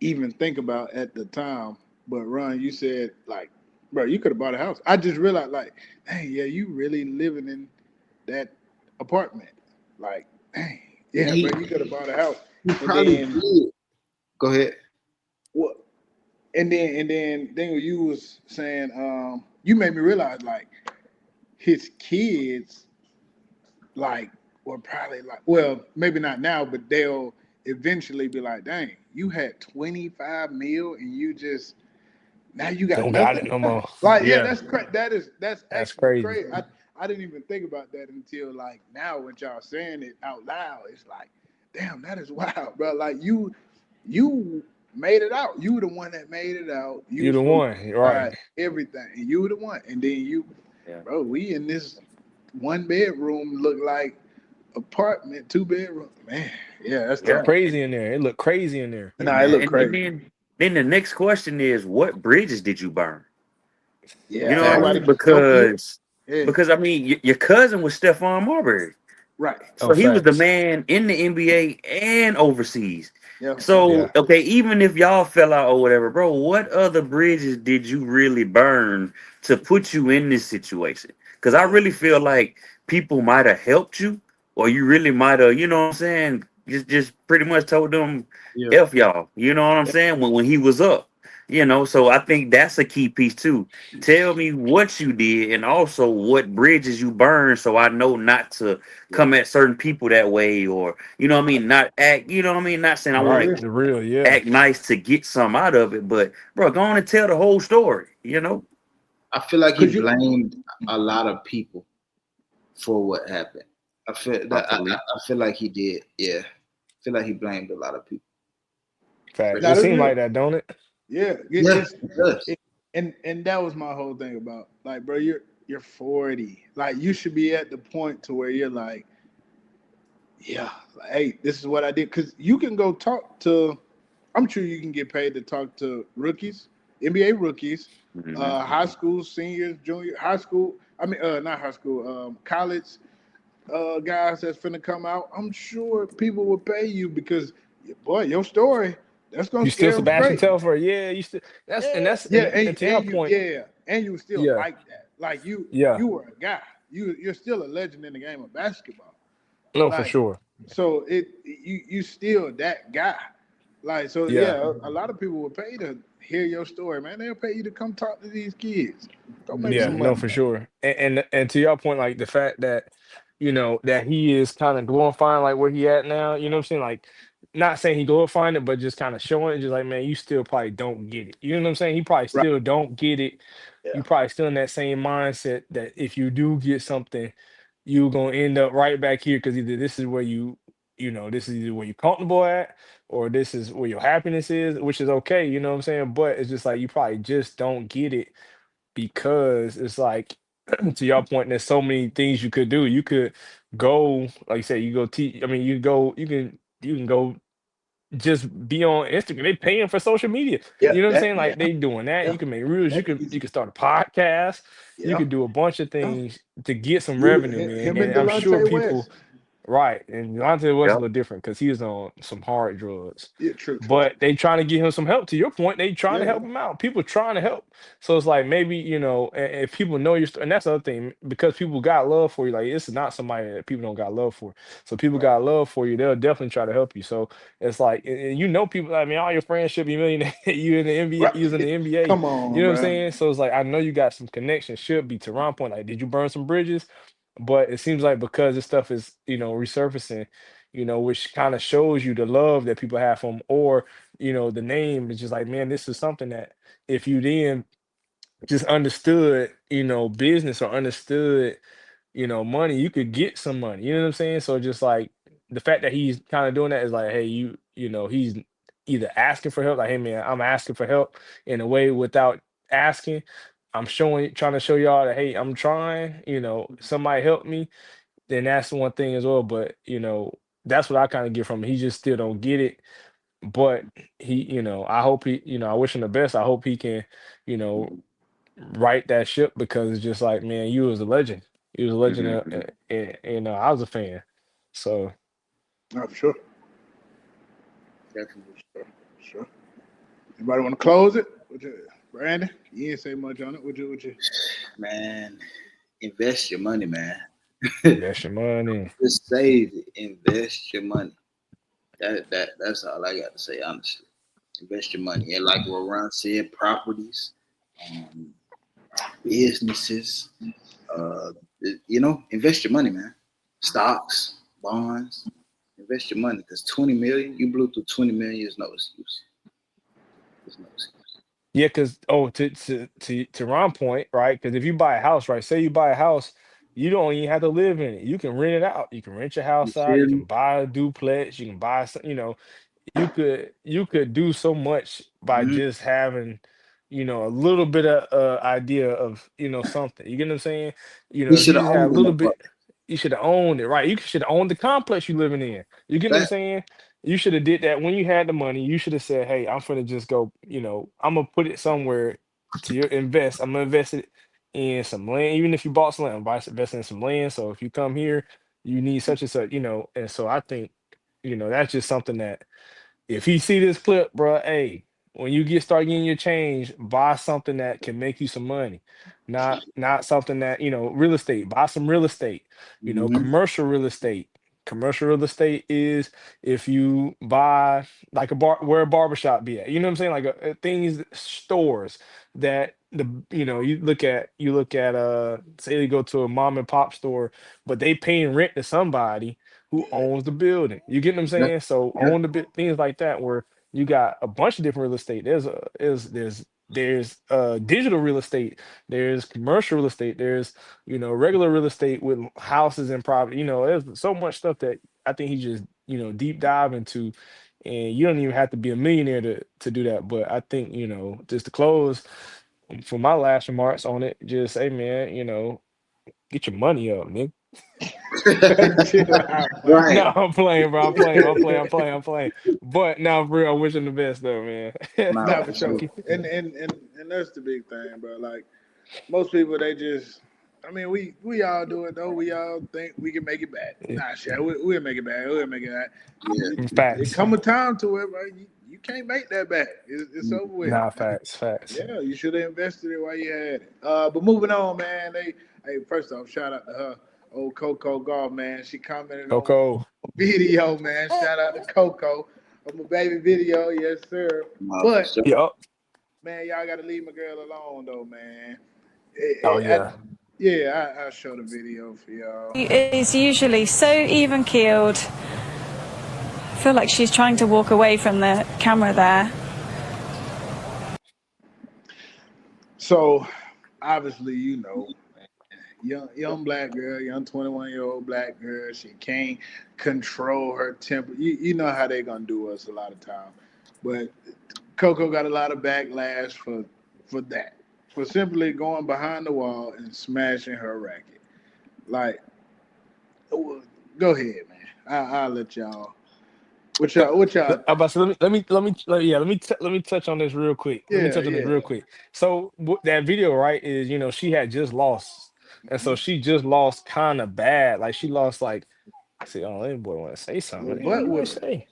even think about at the time. But Ron, you said like, bro, you could have bought a house. I just realized like, hey, yeah, you really living in that apartment. Like, dang, And yeah, bro, you could have bought a house. he And probably then did. Go ahead. what? And then when you was saying, you made me realize like his kids like were probably like, well, maybe not now, but they'll eventually be like, dang, you had 25 mil and you just now you got Don't got it nothing. no more. Like, yeah, Yeah, that's that's actually crazy. crazy. I didn't even think about that until like now when y'all saying it out loud. It's like, damn, that is wild, bro. Like you made it out. You were the one that made it out. You You was the supposed one, to right? provide everything, and you were the one. And then you, Yeah. bro, we in this one bedroom look like apartment, two bedroom. Man, yeah, that's Look Yeah. tough. crazy in there. It looked crazy in there. Yeah, Nah, it man. look And crazy. then the next question is, what bridges did you burn? You Yeah, know what I Facts. nobody mean? can help you. Yeah, Because I mean, your cousin was Stephon Marbury. right. So Oh, he was the facts. man in the NBA and overseas. Yeah, yeah. So Yeah. okay, even if y'all fell out or whatever, bro, what other bridges did you really burn to put you in this situation? Because I really feel like people might have helped you, or you really might have, you know what I'm saying? Just pretty much told them Yeah. F y'all. You know what I'm saying? When he was up. So I think that's a key piece too. Tell me what you did and also what bridges you burned so I know not to Yeah. come at certain people that way or what I mean, not act, what I mean, not saying I For want Right. real. to The real, yeah. act nice to get some out of it, but bro, go on and tell the whole story. I feel like he Cause you blamed a lot of people for what happened. I feel like he did. Yeah, I feel like he blamed a lot of people for Facts. now It that's sure. seemed real. like that, don't it? Yeah. Yeah, It's it does. it, and that was my whole thing about like, bro, you're 40. Like you should be at the point to where you're like, yeah, like, hey, this is what I did. Cause you can go talk to I'm sure you can get paid to talk to rookies, NBA rookies, Hmm. high school seniors, junior high school. I mean, not high school, college guys that's finna come out. I'm sure people will pay you because, boy, your story that's gonna You still scare them Sebastian straight. Telfair. Yeah, you still that's and Yeah, that's yeah, and to your point, and you still yeah, like that. Like yeah. you were a guy. You're still a legend in the game of basketball. No, for Like, sure. so you still that guy. Like, so Yeah. yeah, a lot of people will pay to hear your story, man. They'll pay you to come talk to these kids. Go make Yeah, some no, money, for man. sure. And to your point, like the fact that that he is kind of glorifying like where he at now. You know what I'm saying? Like, not saying he glorifying it, but just kind of showing it. Just like, man, you still probably don't get it. You know what I'm saying? He probably Right. still don't get it. Yeah. You probably still in that same mindset that if you do get something, you're gonna end up right back here because either this is where this is either where you're comfortable at, or this is where your happiness is, which is okay. You know what I'm saying? But it's just like you probably just don't get it because it's like to your point, there's so many things you could do. You could go, like you said, you go teach. I mean, you can go just be on Instagram. They paying for social media. Yeah. You know what I'm That. saying? Yeah. Like they doing that. Yeah. You can make reels. You That's can you easy. can start a podcast. You Yeah. could do a bunch of Yeah. things to get some You, revenue, man. him and And I'm sure Delonte people West. right. And Deontay was a Yep. little different because he was on some hard drugs. Yeah. True. True. But they trying to get him some help. To your point, they trying to Yeah. help him out. People trying to help. So it's like maybe, if people know your story, and that's the other thing, because people got love for you, like this is not somebody that people don't got love for. So people Right. got love for you, they'll definitely try to help you. So it's like and people, I mean, all your friends should be millionaire, you in the NBA, using Right. the NBA. Come You on, know what I'm bro. saying? So it's like I know you got some connections, should be to Ron point. Like, did you burn some bridges? But it seems like because this stuff is, resurfacing, which kind of shows you the love that people have for him, or the name is just like, man, this is something that if you then just understood, business or understood, money, you could get some money. You know what I'm saying? So just like the fact that he's kind of doing that is like, hey, he's either asking for help, like, hey man, I'm asking for help in a way without asking. I'm trying to show y'all that, hey, I'm trying, somebody help me, then that's one thing as well. But that's what I kind of get from him. He just still don't get it. But I hope I wish him the best. I hope he can, you know, right that ship because it's just like, man, you was a legend. You was a legend, Hmm. and I was a fan. So. Not for sure. Definitely. Sure. Anybody want to close it? Brandon, you didn't say much on it. Would you? Man, invest your money, man. Invest your money. Just save it. Invest your money. That's all I got to say, honestly. Invest your money. And like what Ron said, properties, um, businesses, uh, invest your money, man. Stocks, bonds, invest your money. Because 20 million, you blew through 20 million is no excuse. There's no excuse. Yeah, because to Ron point, right? Because if you buy a house, right? Say you buy a house, you don't even have to live in it. You can rent it out. You can rent your You house out. You feel can me? buy a duplex. You can buy some, you could do so much by Mhm. just having, a little bit of idea of, something. You get what I'm saying? He If should you have just had a owned them little bit, motherfuckers. you should have owned it, right? You should have owned the complex you living in. You get what I'm Fact. saying? You should have did that when you had the money. You should have said, "Hey, I'm gonna just go. I'm gonna put it somewhere to your invest. I'm gonna invest it in some land. Even if you bought some land, invest in some land. So if you come here, you need such and such. And so I think, that's just something that if he see this clip, bro, hey, when you start getting your change, buy something that can make you some money, not something that real estate. Buy some real estate, Hmm. commercial real estate. Commercial real estate is if you buy like a bar where a barbershop be at. You know what I'm saying? Like things stores that you look at say you go to a mom and pop store, but they paying rent to somebody who owns the building. You get what I'm Yeah, saying? So yeah. own the bit things like that where you got a bunch of different real estate. There's digital real estate, there's commercial real estate, there's regular real estate with houses and property. There's so much stuff that I think he just deep dive into, and you don't even have to be a millionaire to do that. But I think just to close for my last remarks on it, just say, man, get your money up, nigga. Chill out, man. Right. No, I'm playing, bro. I'm playing. I'm playing. I'm playing. I'm playing. But now, for real, I wish him the best, though, man. Nah, Not for for sure. sure. And that's the big thing, bro. Like most people, they just. I mean, we all do it though. We all think we can make it back. Nah, shit, we'll make it back. We'll make it back. Yeah. It Facts. come a time to it, bro. You can't make that back. It's over with. Nah, facts. Facts. Yeah, you should have invested it while you had it. But moving on, man. Hey, first off, shout out to her, old Coco Golf, man. She commented on Coco. my video, man. Shout out to Coco on my baby video, yes sir. Nah, for But sure. Yup. man, y'all gotta leave my girl alone, though, man. Oh I, yeah. yeah, I'll show the video for y'all. Is usually so even keeled. I feel like she's trying to walk away from the camera there. So obviously, young black girl, young 21-year-old black girl. She can't control her temper. You know how they gonna do us a lot of time. But Coco got a lot of backlash for that, for simply going behind the wall and smashing her racket. Like, go ahead, man. I'll let y'all. What y'all? About to, let me touch on this real quick. Let me Yeah, touch on this yeah. real quick. So that video, right, is she had just lost, and so she just lost kind of bad. Like she lost like, see, oh, that boy want to say something. Little What the hell butt you want to whipping. say?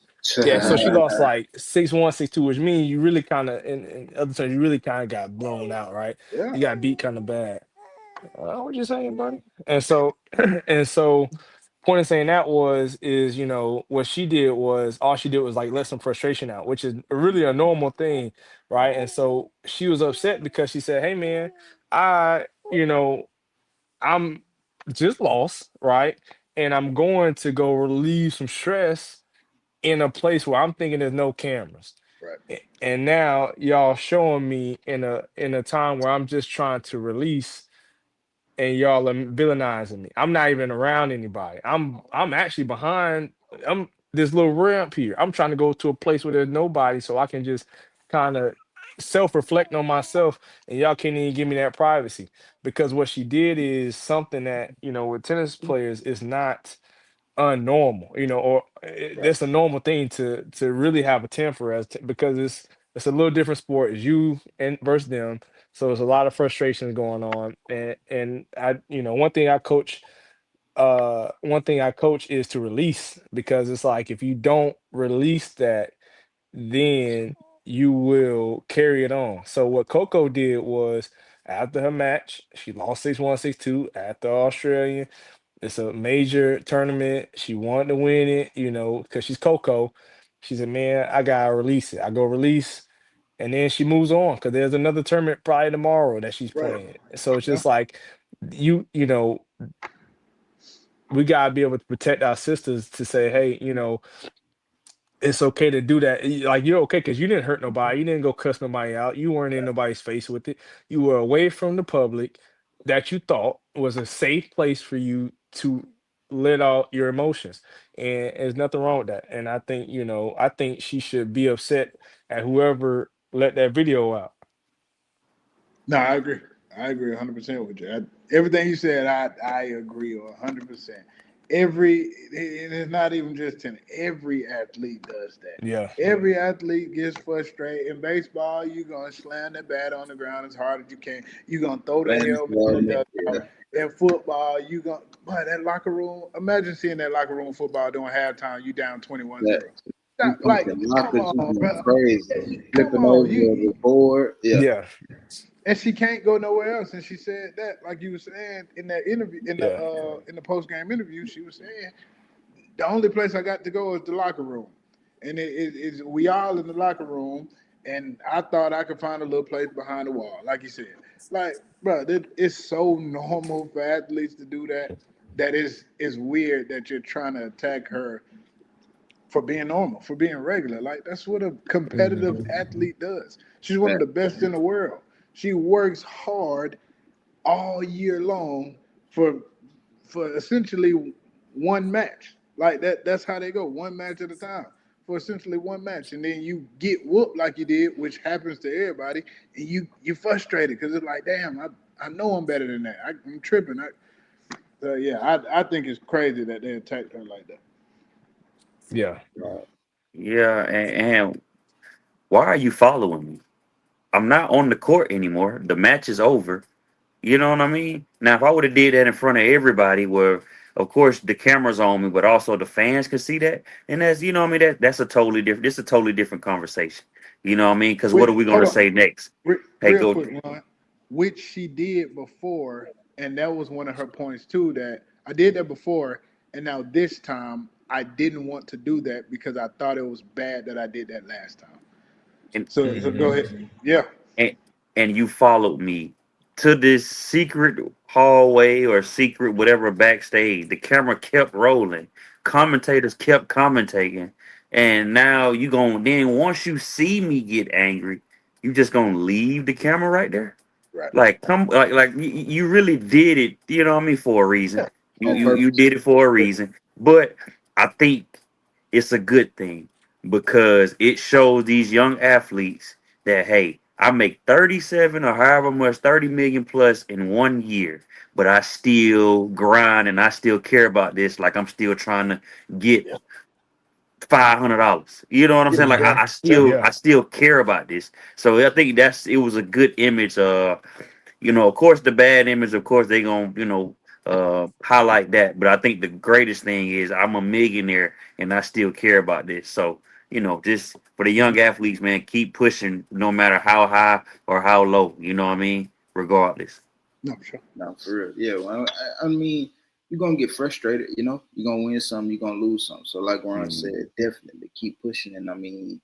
Yeah, so she lost like 6-1, 6-2, which means you really kind of, in other terms, you really kind of got blown out, right? Yeah. You got beat kind of bad. What you saying, buddy? And so, and so, point of saying that is what she did was all she did was like let some frustration out, which is really a normal thing, right? And so she was upset because she said, "Hey, man, I, I'm just lost, right? And I'm going to go relieve some stress in a place where I'm thinking there's no cameras. Right. And now y'all showing me in a time where I'm just trying to release, and y'all are villainizing me. I'm not even around anybody. I'm actually behind. I'm this little ramp here. I'm trying to go to a place where there's nobody so I can just kind of self-reflect on myself, and y'all can't even give me that privacy. Because what she did is something that, with tennis players is not unnormal, or Right. that's a normal thing to really have a temper because it's a little different sport. It's you and versus them, so there's a lot of frustrations going on. And I, one thing I coach one thing I coach is to release, because it's like if you don't release that, then you will carry it on. So what Coco did was, after her match, she lost 6-1, 6-2 at the Australian. It's a major tournament. She wanted to win it, because she's Coco. She said, "Man, I gotta release it." I go release, and then she moves on because there's another tournament probably tomorrow that she's Right. playing. So it's Yeah. just like we gotta be able to protect our sisters to say, hey, it's okay to do that. Like, you're okay because you didn't hurt nobody. You didn't go cuss nobody out. You weren't in nobody's face with it. You were away from the public that you thought was a safe place for you to let out your emotions. And there's nothing wrong with that. And I think she should be upset at whoever let that video out. No, I agree. I agree 100% with you. Everything you said, I agree 100%. And it's not even just tennis. Every athlete does that. Yeah. Every athlete gets frustrated. In baseball, you're gonna slam the bat on the ground as hard as you can. You're gonna throw the helmet in Basketball, the man, dugout. yeah. In football, you gonna boy, that locker room. Imagine seeing that locker room football during halftime. You down 21-0. That you come to Like, the come lockers, you on, going bro. crazy, Come flipping on, over you the board. Yeah, Yeah. and she can't go nowhere else. And she said that, like you were saying in that interview, Yeah. in the post game interview, she was saying the only place I got to go is the locker room, and it's we all in the locker room. And I thought I could find a little place behind the wall, like you said. Like, bro, it's so normal for athletes to do that. That is weird that you're trying to attack her for being normal, for being regular. Like that's what a competitive Mhm. athlete does. She's one of that, the best in the world. She works hard all year long for essentially one match. Like that's how they go, one match at a time. For essentially one match. And then you get whooped like you did, which happens to everybody, and you frustrated because it's like, damn, I know I'm better than that. I'm tripping. Yeah, I think it's crazy that they attacked her like that. Yeah. Yeah, and why are you following me? I'm not on the court anymore. The match is over. You know what I mean? Now, if I would have did that in front of everybody, where of course the cameras on me, but also the fans can see that, and that's what I mean. That's a totally different. This is a totally different conversation. You know what I mean? Because what Which are we hold gonna on, say next? Hey, real go. quick one, which she did before, and that was one of her points too. That I did that before, and now this time I didn't want to do that because I thought it was bad that I did that last time. And So go Mhm. ahead. Yeah, and and you followed me to this secret hallway or secret whatever backstage. The camera kept rolling. Commentators kept commentating. And now you going then once you see me get angry, you just gonna leave the camera right there? right. Like come like you really did it, you know what I mean, for a reason. Yeah, You on and you you purpose. did it for a reason. But I think it's a good thing because it shows these young athletes that hey, I make 37 or however much, 30 million plus in 1 year, but I still grind and I still care about this. Like I'm still trying to get yeah, $500. You know what I'm yeah, saying? Like yeah, I yeah. still Yeah. I still care about this. So I think it was a good image. Of course the bad image, of course they gonna, highlight that. But I think the greatest thing is I'm a millionaire and I still care about this. So, just for the young athletes, man, keep pushing no matter how high or how low, you know what I mean? Regardless. No, for sure. No, for real. Yeah, well, I mean, you're gonna get frustrated. You're gonna win some, you're gonna lose some. So, like Ron said, Mhm. definitely keep pushing. And I mean,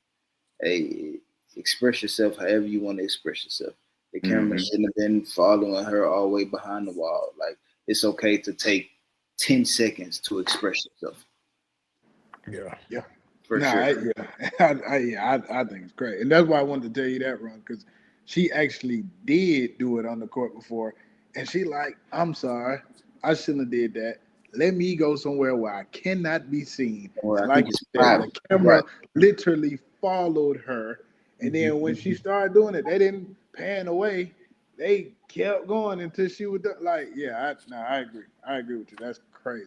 hey, express yourself however you want to express yourself. The camera Mhm. shouldn't have been following her all the way behind the wall. Like it's okay to take 10 seconds to express yourself Yeah. Yeah. for No, sure. yeah, I think it's great, and that's why I wanted to tell you that, Ron, because she actually did do it on the court before, and she like, I'm sorry, I shouldn't have did that. Let me go somewhere where I cannot be seen, Well, and I like think you it's said, the private, camera right? literally followed her, and Mhm. then when she started doing it, they didn't pan away. They kept going until she was done. Like, yeah, no, I agree with you. That's crazy.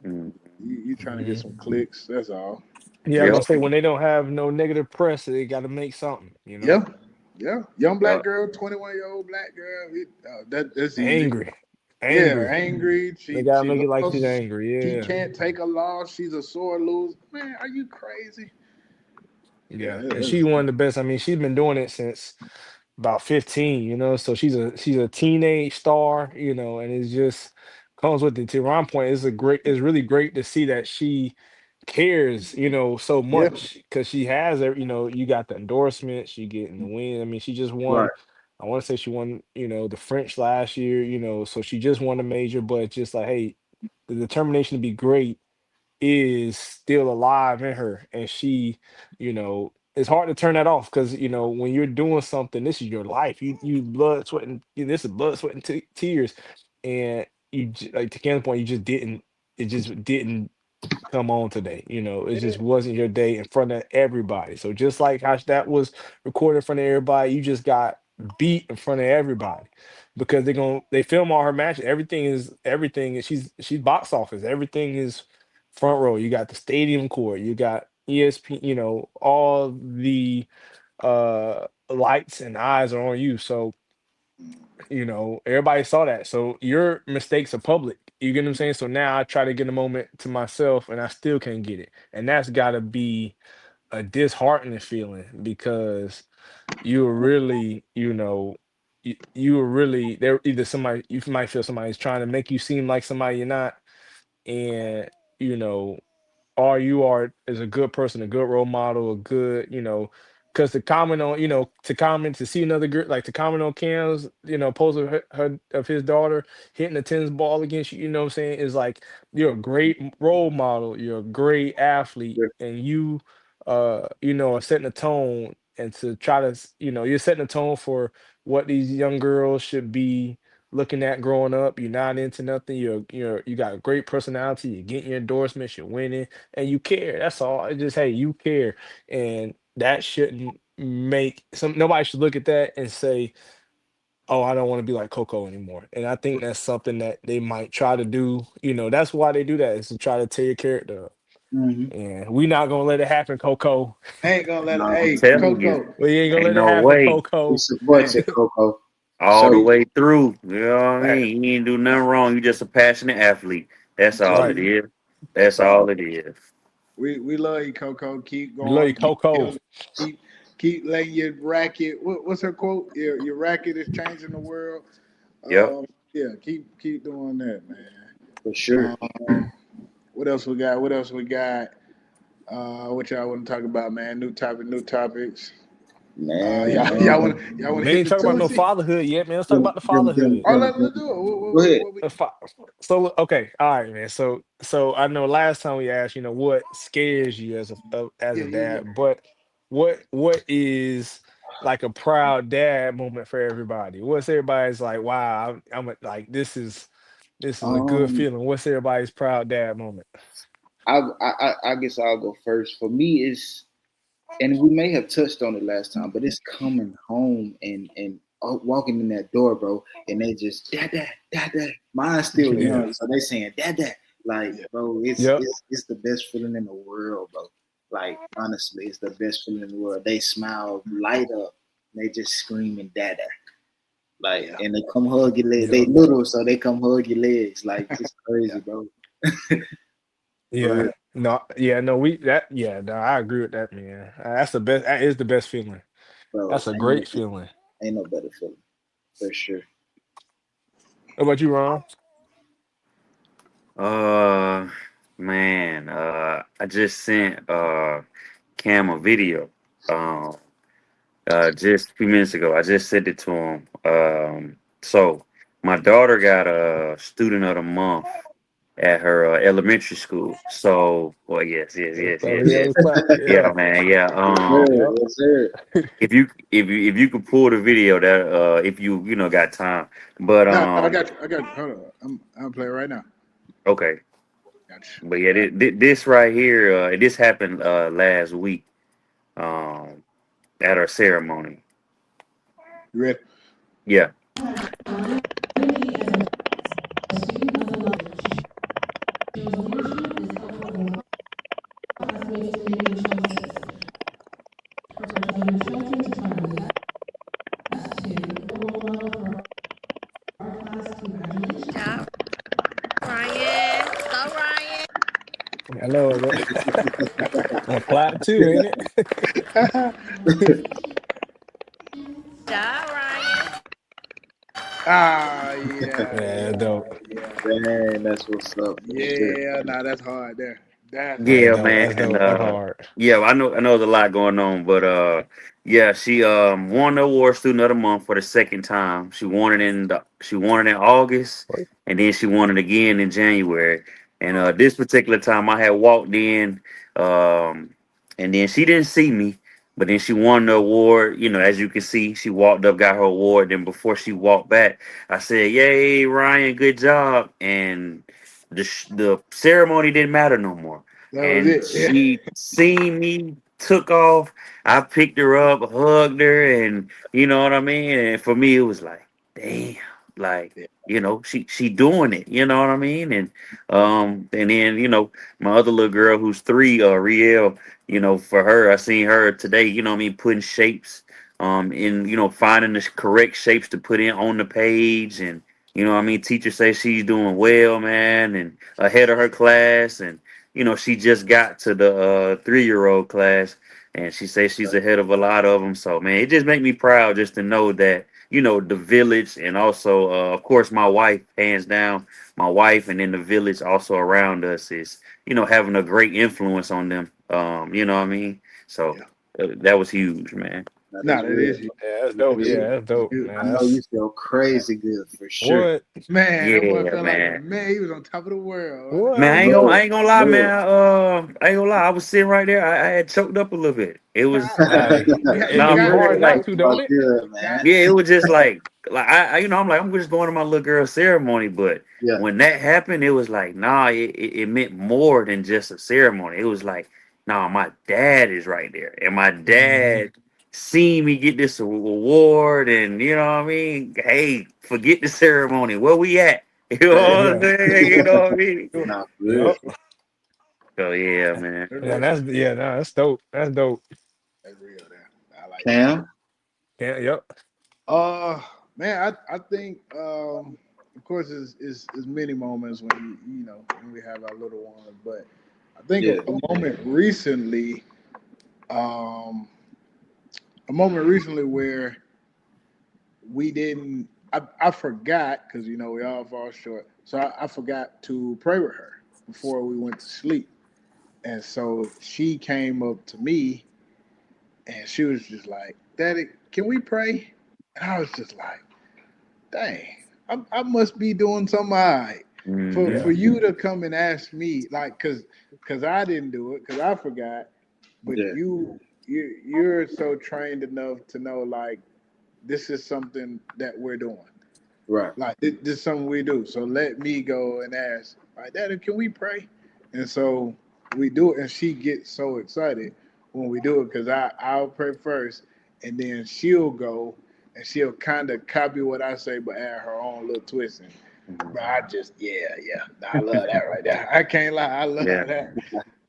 Mhm. You trying to get Mhm. some clicks? That's all. Yeah, I'm Yep. gonna say when they don't have no negative press, they got to make something. Yeah, yeah. Young black Yep. girl, 21-year-old black girl. That's easy. Angry. Yeah, angry. angry. They She gotta she make it like she's lost. She angry. Yeah. can't take a loss. She's a sore loser. Man, are you crazy? Yeah. Yeah, And she one of the best. I mean, she's been doing it since about 15, so she's a teenage star, and it's just comes with it. To Ron point, it's really great to see that she cares, so yeah, much because she has you got the endorsements, she getting the win. I mean, she just Right. won. I want to say she won, the French last year, so she just won a major, but just like, hey, the determination to be great is still alive in her, and she, it's hard to turn that off because when you're doing something, this is your life. You blood, sweat, and this is blood, sweat, and tears, and like to Ken's point, you just didn't. It just didn't come on today. It yeah. just wasn't your day in front of everybody. So just like how that was recorded in front of everybody, you just got beat in front of everybody because they film all her matches. Everything is she's box office. Everything is front row. You got the stadium court. You got ESP. All the lights and eyes are on you. So everybody saw that. So your mistakes are public. You get what I'm saying? So now I try to get a moment to myself and I still can't get it. And that's gotta be a disheartening feeling because you were really, you were really there either somebody you might feel somebody's trying to make you seem like somebody you're not. And you know, all you are is a good person, a good role model, a good, because to comment on, to see another girl, like to comment on Cam's, post of of his daughter hitting a tennis ball against you, what I'm saying, is like you're a great role model, you're a great athlete, Yeah. and you, are setting a tone, and to try to, you're setting a tone for what these young girls should be looking at growing up. You're not into nothing. You got a great personality. You're getting your endorsements. You're winning and you care. That's all. It's just hey, you care, and that shouldn't make some. Nobody should look at that and say, "Oh, I don't want to be like Coco anymore." And I think that's something that they might try to do. That's why they do that is to try to tear your character up. Mm-hmm. And we not gonna let it happen, Coco. I ain't gonna let it. No, I'm Hey, telling you, Coco. We ain't gonna ain't let it no happen, way. we Coco. support Hey, you, Coco. All the So we, way through. You know what I hey, mean? You ain't do nothing wrong. You just a passionate athlete. That's all Right. it absolutely. is. That's That's all. all it is. We love you, Coco. Keep We love going. you, Keep Coco. killing. Keep keep letting your racket. What's her quote? Your racket is changing the world. Yep. Yeah. Keep doing that, man. for sure, What else we got? What else we got? What y'all want to talk about, man? New topic. New topics. man. Y'all wanna We hit ain't the talking about no Tuesday? fatherhood yet, man. Let's talk about the fatherhood. Oh, let's do it. Go ahead. What we? The fa- So okay, all right, man. So I know last time we asked, what scares you as Yeah, a yeah, yeah. dad, but what is like a proud dad moment for everybody? What's everybody's like? Wow, like this is a good Um, feeling. What's everybody's proud dad moment? I guess I'll go first. For me, it's and we may have touched on it last time, but it's coming home and walking in that door, bro, and they just dad. Mine's still Yeah. young, so they saying dad. Like, Yeah, bro, it's Yep. it's it's the best feeling in the world, bro. Like, honestly, it's the best feeling in the world. They smile, light up, they just screaming dada. Like, yeah, and they come hug your legs. They Yep. little, so they come hug your legs. Like, it's yeah, crazy, bro. For Yeah. real, No. Yeah. No. We that. Yeah. No. I agree with that, man. That's the best. That is the best feeling. bro. That's a great feeling. Ain't no better feeling for sure. What about you, Ron? Uh, man. I just sent Cam a video. Um, just a few minutes ago. I just sent it to him. So my daughter got a student of the month at her elementary school. So, well, Yeah. Let's clap. yeah, Yeah. man, yeah. Yes, sir. Yep. Yes, sir. If you could pull the video that if you got time, but no, I got you. I got you. Hold on. I'm playing right now. okay, Got but yeah, this right here, this happened last week um at our ceremony. you. You ready? Yeah. I know that. I'm a clap too, ain't it? Ah, yeah, Yeah, yeah, dope. yeah, Man, that's what's up for sure. yeah. Nah, that's hard there. That's That's Yeah, hard. dope. man. That's dope. That's hard. Yeah, I know there's a lot going on, but yeah, she won the award student of the month for the second time. She won it in August, and then she won it again in January. And this particular time I had walked in, um and then she didn't see me, but then she won the award. You know, as you can see, she walked up, got her award. Then before she walked back, I said, "Yay, Ryan, good job!" And the ceremony didn't matter no more, That was and it. Yeah. she seen me, took off. I picked her up, hugged her, and you know what I mean. And for me, it was like, damn, like Yeah. she doing it. You know what I mean. And then my other little girl who's 3, Riel. For her, I seen her today. You know what I mean, putting shapes, in finding the correct shapes to put in on the page, and what I mean. Teacher says she's doing well, man, and ahead of her class, and she just got to the 3-year-old class, and she says she's ahead of a lot of them. So, man, it just make me proud just to know that, the village, and also, of course, my wife, hands down, my wife, and then the village also around us is, having a great influence on them. You know what I mean? So Yeah. that was huge, man. That Nah, is that real. is huge. Yeah, that's That dope. is Huge. Yeah, real. that's dope, Huge. I man. know you That's feel crazy good for sure. what? Man, that boy Yeah, felt like a man. man. He was on top of the world, wasn't Man, What, I bro? ain't gonna lie, Look, man. I ain't gonna lie. I was sitting right there. I had choked up a little bit. It he? was Hey, You it nah, be got for to. real. hard not Like, to, don't felt it? good, Got man. yeah, it to. was just like I'm like, I'm just going to my little girl's ceremony. But Yeah, when that happened, it was like, nah, it meant more than just a ceremony. It was like, nah, my dad is right there, and my Mhm. dad seen me get this award, and you know what I mean. Hey, forget the ceremony. Where we at? You know Yeah. what I'm Yeah. saying? You know what I mean? nah, for real. Yep. So yeah, man. That's Yeah, real. that's dope. That's dope. That's real there. I like that. Cam, Yeah, yep. Uh, man, I think of course is many moments when when we have our little ones, but I think yeah, a moment recently, um, a moment recently where we didn't. I forgot because we all fall short, so I forgot to pray with her before we went to sleep, and so she came up to me and she was just like, "Daddy, can we pray?" And I was just like, dang, I must be doing something all right Hmm. for Yeah. you to come and ask me, like, cause I didn't do it, cause I forgot, but yeah. you're so trained enough to know like this is something that we're doing, Right. like this is something we do. So let me go and ask, like, Daddy, can we pray? And so we do it, and she gets so excited when we do it because I'll pray first, and then she'll go and she'll kind of copy what I say, but add her own little twist. And but I just yeah, nah, I love that right there. I can't lie, I love Yeah. that.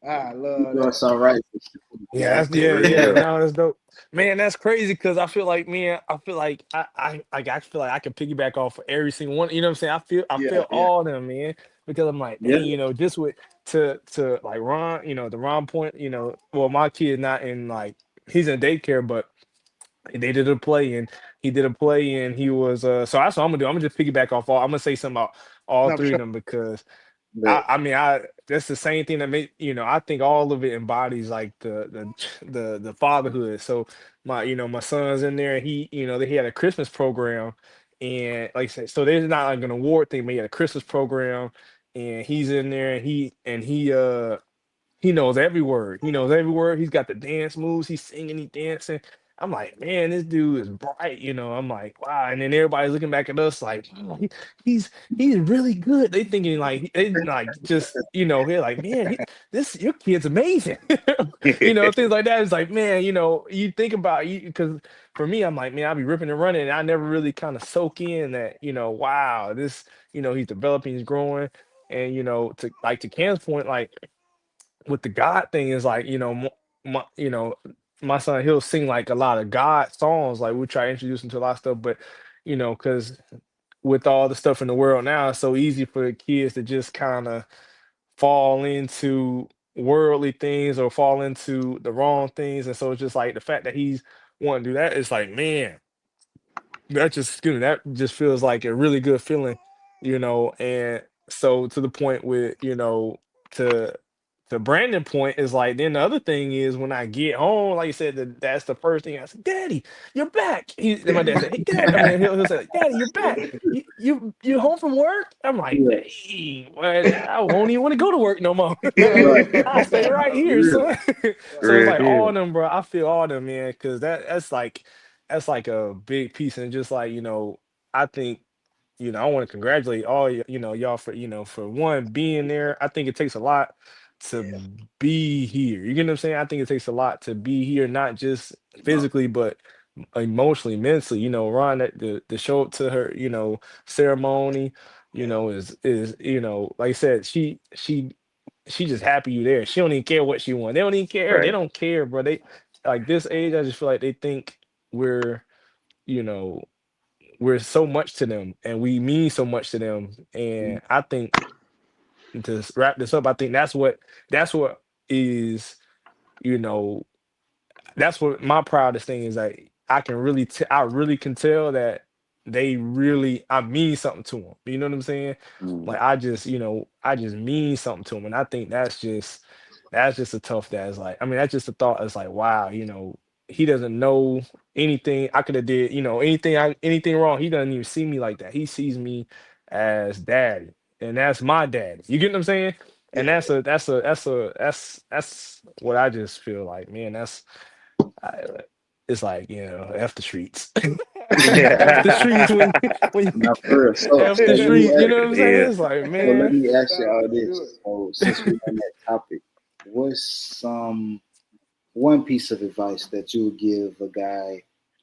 I You love doing that. something right for sure, Yeah, man. that's For yeah. real. No, that's dope, man. That's crazy because I feel like, man, I feel like I feel like I can piggyback off of every single one. You know what I'm saying? I feel Yeah, yeah. all of them, man, because I'm like, Yeah, dang, just with to like Ron, the Ron point, well, my kid not in like he's in daycare, but they did a play and he did a play and he was so that's what I'm gonna do. I'm gonna just piggyback off all. I'm gonna say something about all No, for three of sure. them because but I mean, that's the same thing that make I think all of it embodies like the fatherhood. So my son's in there. He they had a Christmas program, and like I said, so there's not like an award thing, but he had a Christmas program, and he's in there, and he knows every word. He knows every word. He's got the dance moves. He's singing. He dancing. I'm like, man, this dude is bright. I'm like, wow. And then everybody's looking back at us like, oh, he's he's really good. They thinking like they like just they're like, man, this your kid's amazing. Things like that. It's like, man, you think about you because for me, I'm like, man, I'll be ripping and running. And I never really kind of soak in that, wow, this, he's developing, he's growing. And to Cam's point, like with the God thing is like, my, my son, he'll sing like a lot of God songs. Like we try to introduce him to a lot of stuff, but because with all the stuff in the world now, it's so easy for kids to just kind of fall into worldly things or fall into the wrong things. And so it's just like the fact that he's wanting to do that, it's like, man, that just, excuse me, that just feels like a really good feeling, and so to the point with, to Brandon point is like, then the other thing is when I get home, like you said, that's the first thing I said, Daddy, you're back. Then my dad said, Hey, Dad, I mean, he'll say, like, Daddy, you're back. You home from work? I'm like, Yeah, dang, well, I won't even want to go to work no more. Like, right. I stay right here, Real. son. So it's Real like all deal. of them, bro. I feel all of them, man, because that's like a big piece. And just like, I think, I want to congratulate all y'all for, for one being there. I think it takes a lot to Yeah, be here. You get what I'm saying? I think it takes a lot to be here, not just no, physically, but emotionally, mentally. Ron, to show up to her, ceremony, yeah, is like I said, she just happy you there. She don't even care what she want. They don't even care. They Right. don't care, bro. They like this age. I just feel like they think we're, you know, we're so much to them, and we mean so much to them. mm, And I think to wrap this up, I think that's what is, you know, that's what my proudest thing is. Like I really can tell that they really, I mean something to them. You know what I'm saying? Mm. Like I just mean something to them, and I think that's just a tough. That's like, I mean, that's just a thought. It's like, wow, he doesn't know anything I could have did. Anything wrong. He doesn't even see me like that. He sees me as daddy, and that's my daddy. You get what I'm saying? And yeah, that's what I just feel like, man. I, it's like, F the streets. F the Yeah. streets when not for real. So, F so the let me streets. You know ask, what I'm saying? Yeah. It's like, so let man. me ask you Nah, all let's do this. it. So, since we're on that topic, what's some one piece of advice that you would give a guy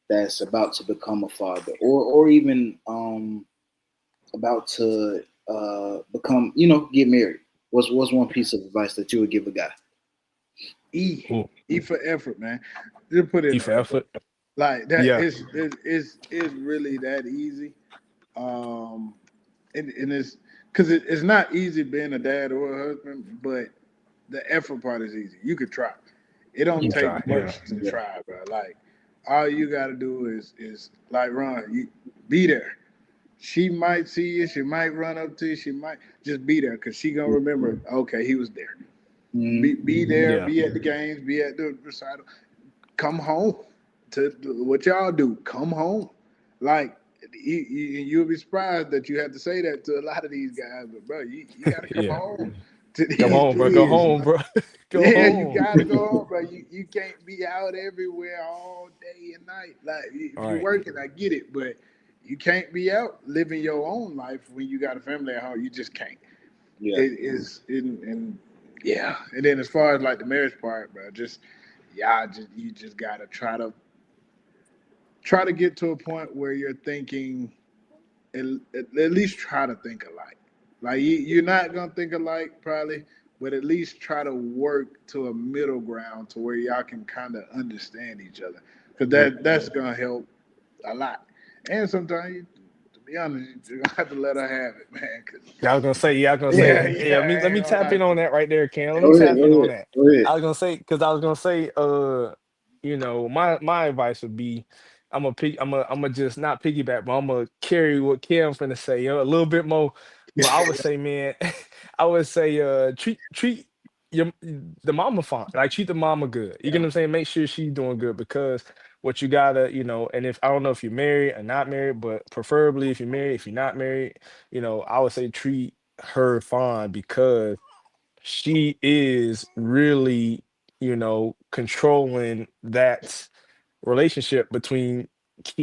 that's about to become a father, or even about to become, get married? What's one piece of advice that you would give a guy? E. Ooh, E for effort, man. Just put in E the for effort. effort. Like that Yeah, is really that easy. Um, and it's because it's not easy being a dad or a husband, but the effort part is easy. You could try. It don't you try. take Yeah, much to Yeah, try, bro. Like all you got to do is like Ron, you be there. She might see you, she might run up to you, she might just be there because she gonna remember. Okay, he was there. mm, Be there, yeah, be at the games, be at the recital. Come home to what y'all do. Come home, like you'll be surprised that you have to say that to a lot of these guys, but bro, you got to come yeah. home to Come these home, bro. Go kids. home, Like, bro. Go yeah, you home. got to go home, bro. You can't be out everywhere all day and night. Like if All you're right. working, I get it, but you can't be out living your own life when you got a family at home. You just can't. yeah, It is and yeah. And then as far as like the marriage part, bro, just yeah, just you just gotta try to get to a point where you're thinking at least try to think alike. Like you're not gonna think alike probably, but at least try to work to a middle ground to where y'all can kind of understand each other, because yeah, that's gonna help a lot. And sometimes, to be honest, you are gonna have to let her have it, man. Cause Yeah, I was gonna yeah, say, yeah, hey, I let ain't me gonna tap lie in to on you. that right there, Cam. Let me go ahead, tap in go on ahead, that. go ahead. I was gonna say, my advice would be, I'm gonna just not piggyback, but I'm gonna carry what Cam's finna say, a little bit more. But I would say, man, I would say, treat your the mama fine, like treat the mama good. You get Yeah. what I'm saying? Make sure she's doing good, because what you gotta, and if I don't know if you're married or not married, but preferably if you're married, if you're not married, I would say treat her fine, because she is really, controlling that relationship between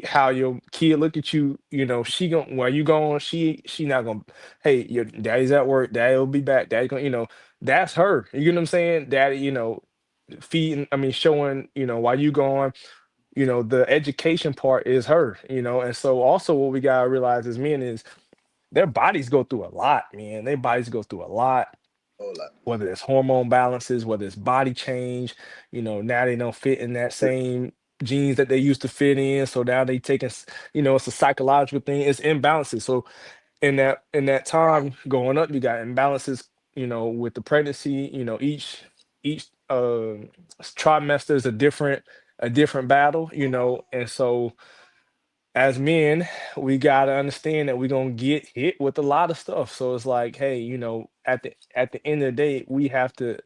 how your kid look at you. She going, where you going, she not gonna, hey, your daddy's at work, daddy will be back, daddy gonna, that's her. You get what I'm saying? Daddy, feeding, I mean, showing, while you going, the education part is her, and so also what we gotta realize as men is their bodies go through a lot, man. Their bodies go through a lot, Whole lot. whether it's hormone balances, whether it's body change. Now they don't fit in that same jeans that they used to fit in. So now they taking, it's a psychological thing. It's imbalances. So in that time growing up, you got imbalances, with the pregnancy, each. each trimester is a different battle, you know, and so as men, we gotta understand that we're gonna get hit with a lot of stuff. So it's like, hey, you know, at the end of the day, we have to,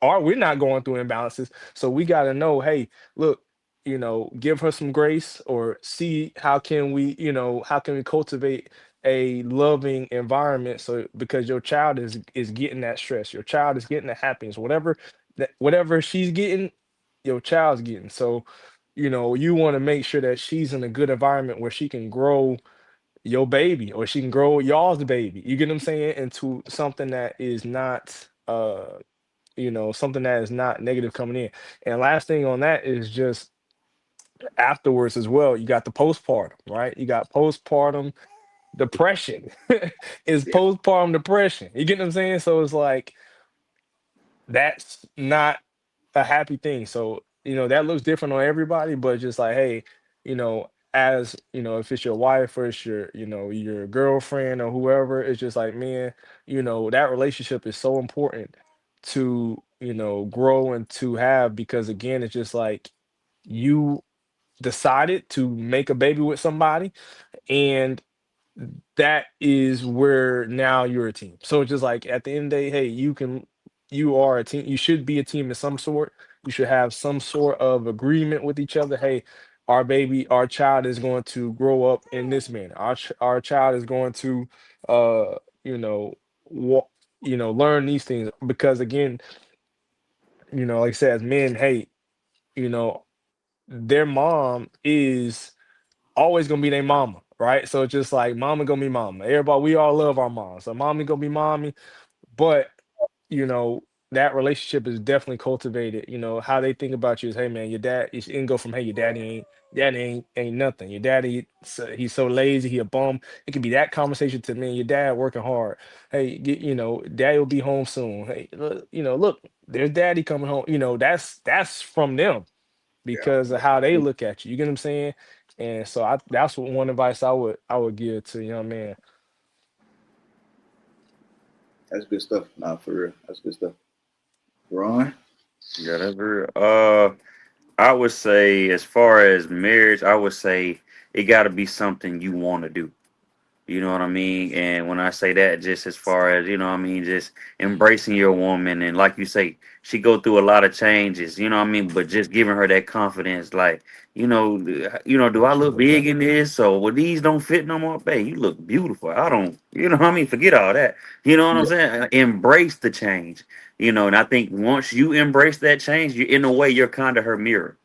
or we're not going through imbalances. So we got to know, hey, look, you know, give her some grace or see how can we, you know, how can we cultivate a loving environment so because your child is getting that stress, your child is getting the happiness, whatever she's getting, your child's getting. So, you know, you want to make sure that she's in a good environment where she can grow your baby or she can grow y'all's baby. You get what I'm saying? Into something that is not you know, something that is not negative coming in. And last thing on that is just afterwards as well, you got the postpartum, right? You got postpartum depression. Is Yeah. postpartum depression. You get what I'm saying? So it's like that's not a happy thing. So, you know, that looks different on everybody, but just like, hey, you know, as you know, if it's your wife or it's your, you know, your girlfriend or whoever, it's just like, man, you know, that relationship is so important to, you know, grow and to have because again, it's just like you decided to make a baby with somebody and that is where now you're a team. So it's just like at the end of the day, hey, you are a team. You should be a team of some sort. You should have some sort of agreement with each other. Hey, our child is going to grow up in this manner. Our child is going to, uh, you know, wa- learn these things because again, you know, like I said, as men, hey, you know, their mom is always gonna be their mama, right? So it's just like mama gonna be mama. Everybody, we all love our mom. So mommy gonna be mommy, but you know, that relationship is definitely cultivated. You know, how they think about you is, hey man, your dad it can go from hey, your daddy ain't nothing. Your daddy he's so lazy, he a bum. It could be that conversation to me, your dad working hard. Hey, you know, daddy will be home soon. Hey, look, you know, look, there's daddy coming home. You know, that's from them because of how they Yeah. look at you. You get what I'm saying? And so that's what one advice I would give to a young man. That's good stuff. Nah, for real. That's good stuff. Ron? Yeah, that's real. I would say as far as marriage, I would say it got to be something you want to do. You know what I mean? And when I say that, just as far as, you know what I mean, just embracing your woman and like you say, she go through a lot of changes, you know what I mean? But just giving her that confidence, like, do I look big in this? So well, these don't fit no more. Babe, you look beautiful. I don't, you know what I mean? Forget all that. You know what I'm Yeah. saying? Embrace the change. And I think once you embrace that change, you in a way you're kind of her mirror,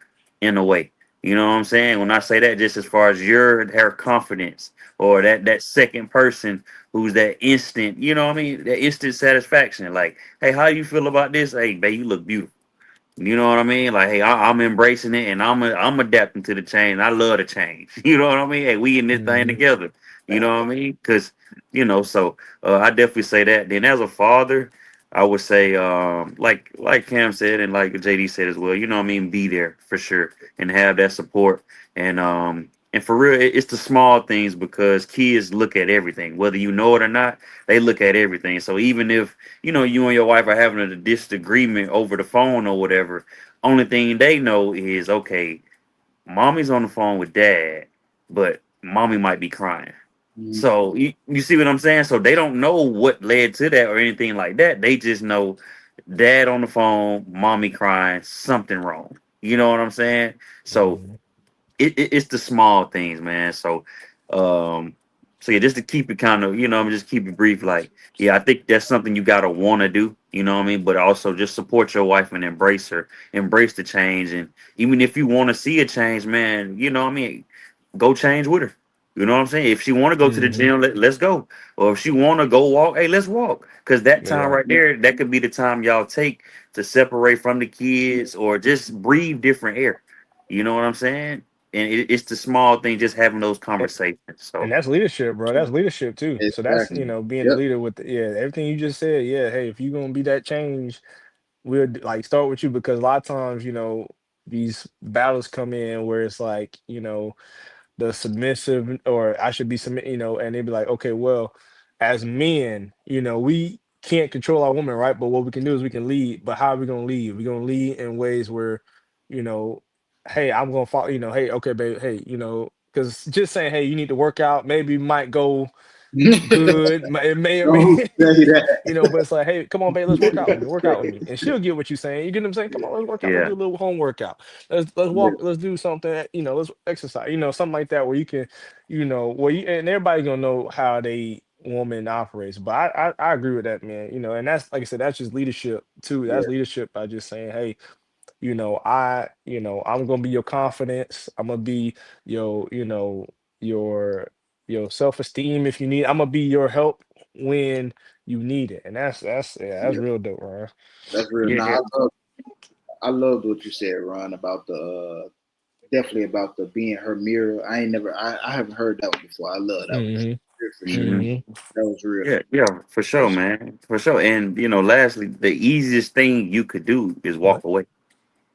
in a way. You know what I'm saying? When I say that, just as far as her confidence or that second person who's that instant, you know what I mean? That instant satisfaction. Like, hey, how you feel about this? Hey, babe, you look beautiful. You know what I mean? Like, hey, I'm embracing it and I'm adapting to the change. I love the change. You know what I mean? Hey, we in this thing Hmm. together. You know what I mean? Because so I definitely say that. Then as a father, I would say, like Cam said and like JD said as well. You know what I mean? Be there for sure and have that support. And for real, it's the small things because kids look at everything, whether you know it or not. They look at everything. So even if you and your wife are having a disagreement over the phone or whatever, only thing they know is, okay, mommy's on the phone with dad, but mommy might be crying. Mhm. So you see what I'm saying? So they don't know what led to that or anything like that. They just know dad on the phone, mommy crying, something wrong. You know what I'm saying? So Hmm. it's the small things, man. Um, so yeah, just to keep it kind of, I'm just keep it brief. Like, yeah, I think that's something you gotta want to do. You know what I mean? But also just support your wife and embrace her, embrace the change, and even if you want to see a change, man, you know what I mean? Go change with her. You know what I'm saying? If she want to go to the Hmm. gym, let's go. Or if she want to go walk, hey, let's walk. Because that time Yeah. right there, that could be the time y'all take to separate from the kids or just breathe different air. You know what I'm saying? And it's the small thing, just having those And, conversations. and So that's leadership, bro. That's leadership too. So that's, Exactly. being the Yep. leader with yeah, everything you just said. Yeah, hey, if you're gonna be that change, we'll like start with you because a lot of times, these battles come in where it's like, the submissive or I should be submit, and they'd be like, okay, well, as men, we can't control our woman, right? But what we can do is we can lead. But how are we gonna lead? We're gonna lead in ways where, you know, hey, I'm gonna follow, hey, okay, babe, hey, because just saying, hey, you need to work out, maybe might go good. It may or may, Don't say that. but it's like, hey, come on, babe, let's work out with me. Work out with me, and she'll get what you're saying. You get what I'm saying? Come on, let's work out. Let's Yeah. do a little home workout. Let's Yeah, walk. Let's do something. Let's exercise. Something like that where you can, where you and everybody's gonna know how they woman operates. But I agree with that, man. And that's like I said, that's just leadership too. yeah, That's leadership by just saying, hey, I'm gonna be your confidence. I'm gonna be your, your your self-esteem if you need. I'm gonna be your help when you need it. And that's yeah. real dope, Ron. That's real. Yeah. Now I loved what you said, Ron, about the definitely about the being her mirror. I haven't heard that one before. I love that one. That's Hmm. real for sure. Hmm. Hmm. That was real for Yeah, yeah, for sure, That's man. For sure. And lastly, the easiest thing you could do is walk what? away.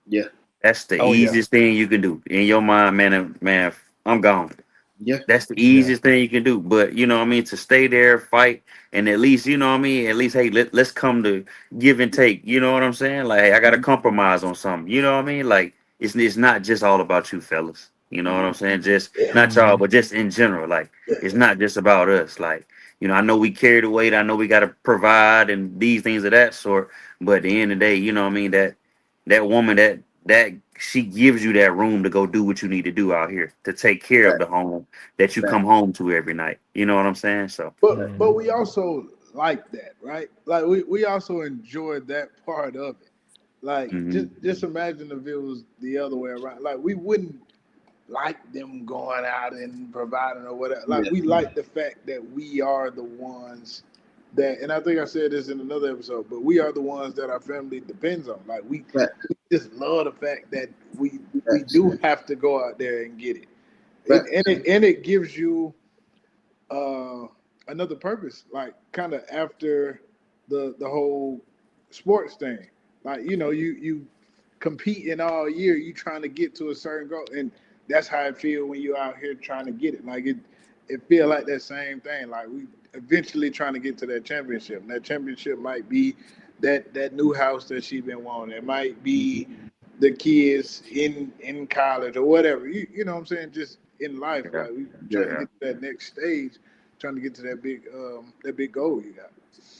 yeah, That's the Oh yeah. easiest thing you can do. In your mind, man, man, I'm gone. yeah, That's the Yeah. easiest thing you can do. But to stay there, fight, and at least, at least, hey, let's come to give and take. You know what I'm saying? Like, hey, I gotta mhm, compromise on something. You know what I mean? Like, it's not just all about you fellas. You know what I'm mhm, saying? Just not y'all, Hmm. but just in general. Like, it's not just about us. Like, I know we carry the weight, I know we gotta provide and these things of that sort. But at the end of the day, you know what I mean, that woman that she gives you that room to go do what you need to do out here to take care of fact, the home that you fact, come home to every night. You know what I'm saying? So But fact. Hmm. but we also like that, right? Like we also enjoyed that part of it. Like hmm just imagine if it was the other way around. Like we wouldn't like them going out and providing or whatever. Like Yeah, we like the fact that we are the ones that, and I think I said this in another episode, but we are the ones that our family depends on. Like fact, we just love the fact that we facts, do have to go out there and get it. facts. And it gives you uh, another purpose, like kind of after the whole sports thing. Like you competing all year, you trying to get to a certain goal, and that's how I feel when you out here trying to get it. Like it feel like that same thing. Like we eventually trying to get to that championship. And that championship might be that new house that she been wanting. It might be the kids in college or whatever. You know what I'm saying? Just in life, yeah, like we Yeah, trying to yeah, get to that next stage, trying to get to that big goal you got.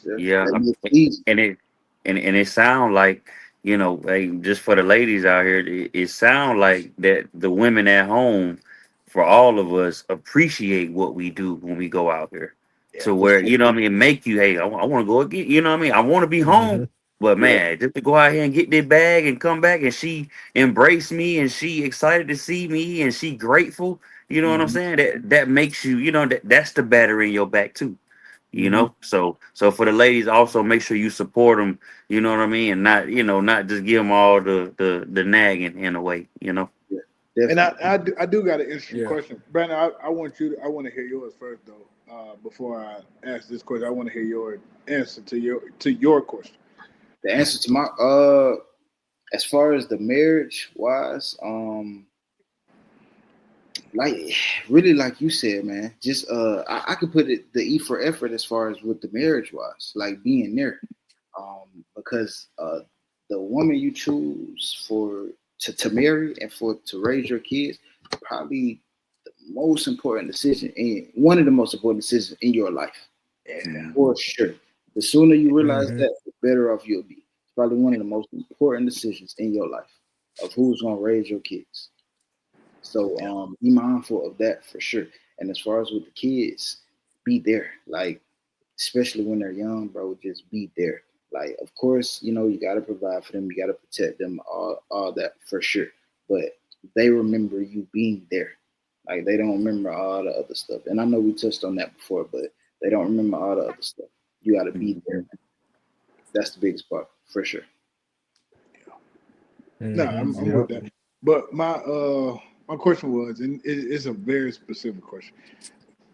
yeah. yeah. That makes it easy. And it sound like hey, just for the ladies out here, it sound like that the women at home, for all of us, appreciate what we do when we go out here. Yeah, To for where sure. what I mean, make you hey, I want to go again. You know what I mean? I want to be home. Hmm. But Yeah, man, just to go out here and get that bag and come back and she embraced me and she excited to see me and she grateful. You know what I'm hmm, saying? That makes you, that's the battery in your back too. hmm, So for the ladies, also make sure you support them. You know what I mean, and not just give them all the nagging in a way. yeah, And definitely. I do got an interesting Yeah. question, Brandon. I want you to, I want to hear yours first though. Before I ask this question, I want to hear your answer to your question. The answer to my as far as the marriage wise, like really like you said, man, just I could put it the E for effort as far as with the marriage wise, like being there. Because the woman you choose to marry and for to raise your kids, probably the most important decision and one of the most important decisions in your life. Yeah, For sure. The sooner you realize Hmm. that, the better off you'll be. It's probably one of the most important decisions in your life of who's gonna raise your kids. So yeah, be mindful of that for sure. And as far as with the kids, be there. Like especially when they're young, bro, just be there. Like of course, you gotta provide for them, you gotta protect them, all that for sure. But they remember you being there. Like they don't remember all the other stuff. And I know we touched on that before, but they don't remember all the other stuff. You gotta be there. Mhm. That's the biggest part for sure. yeah. No, Hmm. I'm with Yep. that. But my question was, and it's a very specific question.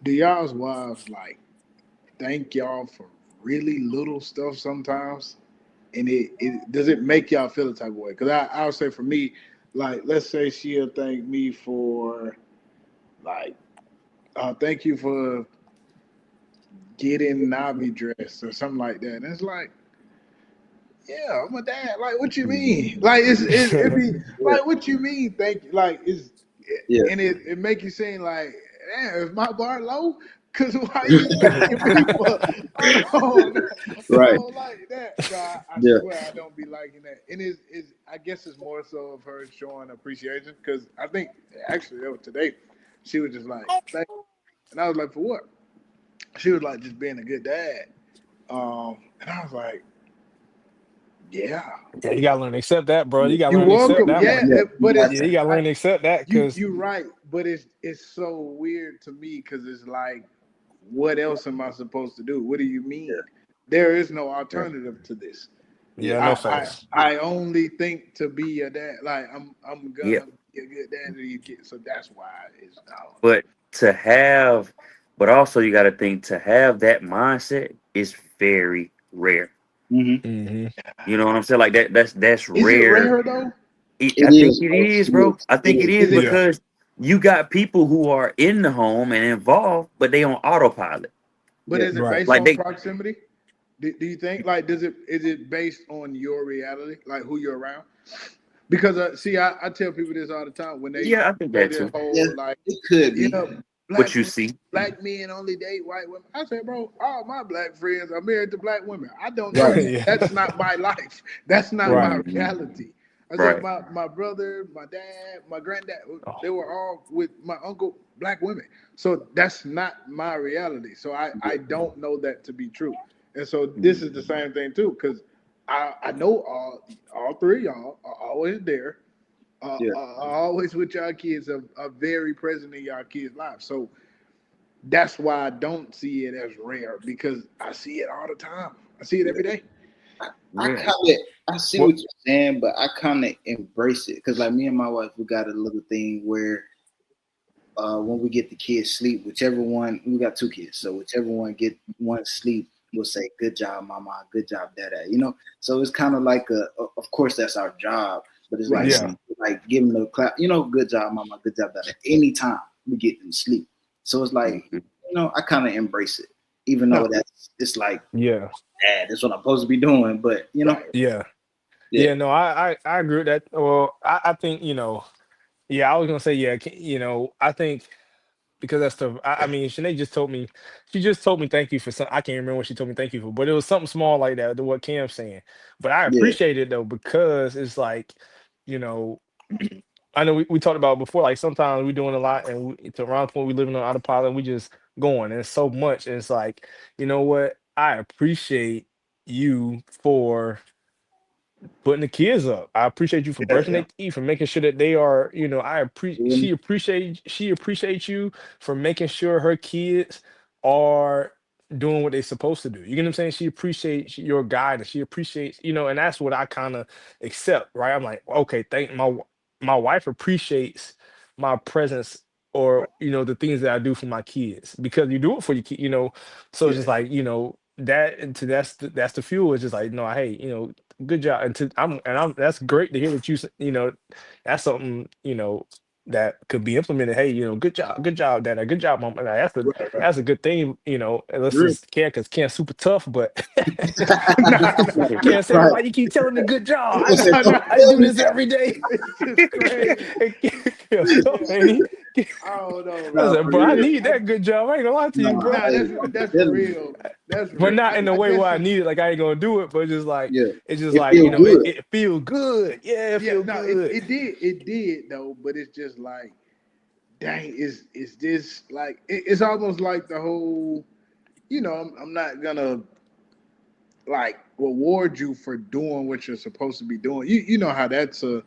Do y'all's wives like thank y'all for really little stuff sometimes? And it does it make y'all feel the type of way? Because I'll say for me, like let's say she'll thank me for like thank you for get in Navi dress or something like that. And it's like, yeah, I'm a dad. Like, what you mean? Like, it be Yeah, like, what you mean? Thank you. Like, yeah, and it make you seem like, damn, is my bar low? Cause why you thanking me for? I right. don't like that, bro. I Yeah, swear I don't be liking that. And is I guess it's more so of her showing appreciation. Cause I think actually that was today. She was just like, thank you. And I was like, for what? She was like, just being a good dad. And I was like, yeah. Yeah, you gotta learn to accept that, bro. yeah, You gotta You learn to accept welcome, that yeah, one. yeah. but You got Yeah, it's you gotta I, learn to accept that because you're right, but it's so weird to me because it's like, what else am I supposed to do? What do you mean? There is no Yeah. alternative to this. yeah, I no I, facts. I only think to be a dad, like I'm Yeah. gonna be a good dad to these kids, so that's why it's I don't know. But to have, but also you got to think to have that mindset is very rare. hmm Hmm. You know what I'm saying? Like that. That's Is it rare. rare though? It I think is, it bro. is, It bro. is. I It think it is. is Is it? Yeah, because you got people who are in the home and involved, but they on autopilot. But Yeah, is it right. based Like on they, proximity? Do you think like does it is it based on your reality, like who you're around? Because see, I tell people this all the time when they yeah, I think say that the too. yeah. whole like, It could yeah, be. black What you see, black men only date white women. I said, bro, all my black friends are married to black women. I don't know Right. you. Yeah, That's not my life. That's not right. my hmm reality. I said, right? my brother, my dad, my granddad, they Oh, were all with my uncle, black women. So that's not my reality. So I don't know that to be true. And so this is the Mhm. same thing too, because I know all three of y'all are always there, Yeah. are always with y'all kids, are very present in y'all kids' lives. So that's why I don't see it as rare because I see it all the time. I see it Yeah. every day. I Yeah. kind of I see what? what you're saying, but I kind of embrace it because like me and my wife, we got a little thing where when we get the kids sleep, whichever one we got two kids, so whichever one get one sleep, we'll say good job, mama, good job, dada. So it's kind of like of course that's our job, but it's Right. Yeah, like giving them a clap, good job, mama, good job, dada. Anytime we get them sleep, so it's like Mhm. I kind of embrace it, even though No. that's it's like, yeah, that's what I'm supposed to be doing, but Right. yeah, yeah, yeah. No, I agree with that. Well, I think yeah, I was gonna say yeah. I think because that's the. I mean, Shanae just told me. She just told me thank you for some. I can't remember what she told me thank you for, but it was something small like that. To what Cam's saying, but I yeah, appreciate it though because it's like, you know, I know we talked about before. Like sometimes we're doing a lot, and to around the point we living on autopilot, and we just going, and it's so much. And it's like, you know what? I appreciate you for putting the kids up. I appreciate you for yeah, brushing their teeth, for making sure that they are, I appreciate yeah, she appreciates you for making sure her kids are doing what they're supposed to do. You get what I'm saying? She appreciates your guidance. She appreciates, and that's what I kind of accept, right? I'm like, okay, thank my wife appreciates my presence or the things that I do for my kids because you do it for your kid. So it's Yeah. just like, that and to that's the fuel. It's just like, no, hey, good job. And that's great to hear that that's something, that could be implemented. Hey, good job, dad. Good job, mom. Like, Right. Right. that's a good thing, unless real. it's Ken, because Ken's super tough, but Nah, Ken saying, Right. why you keep telling me good job? People say, nah. don't I tell do me this that. every day. It's just crazy. And Ken's tough, Yeah. ain't he? I don't know, I man. No, said, for bro, I real. need that good job. I ain't gonna lie to you, No, bro. Nah, hey, that's for telling you. real. That's But real. not in the I way where guess I it's need it. Like I ain't gonna do it, but just like Yeah. it's just It like feel it, good. it feel good. Yeah, it yeah. feel No, it, good. it did though. But it's just like, dang, is this like? It's almost like the whole. I'm not gonna like reward you for doing what you're supposed to be doing. You know how that's a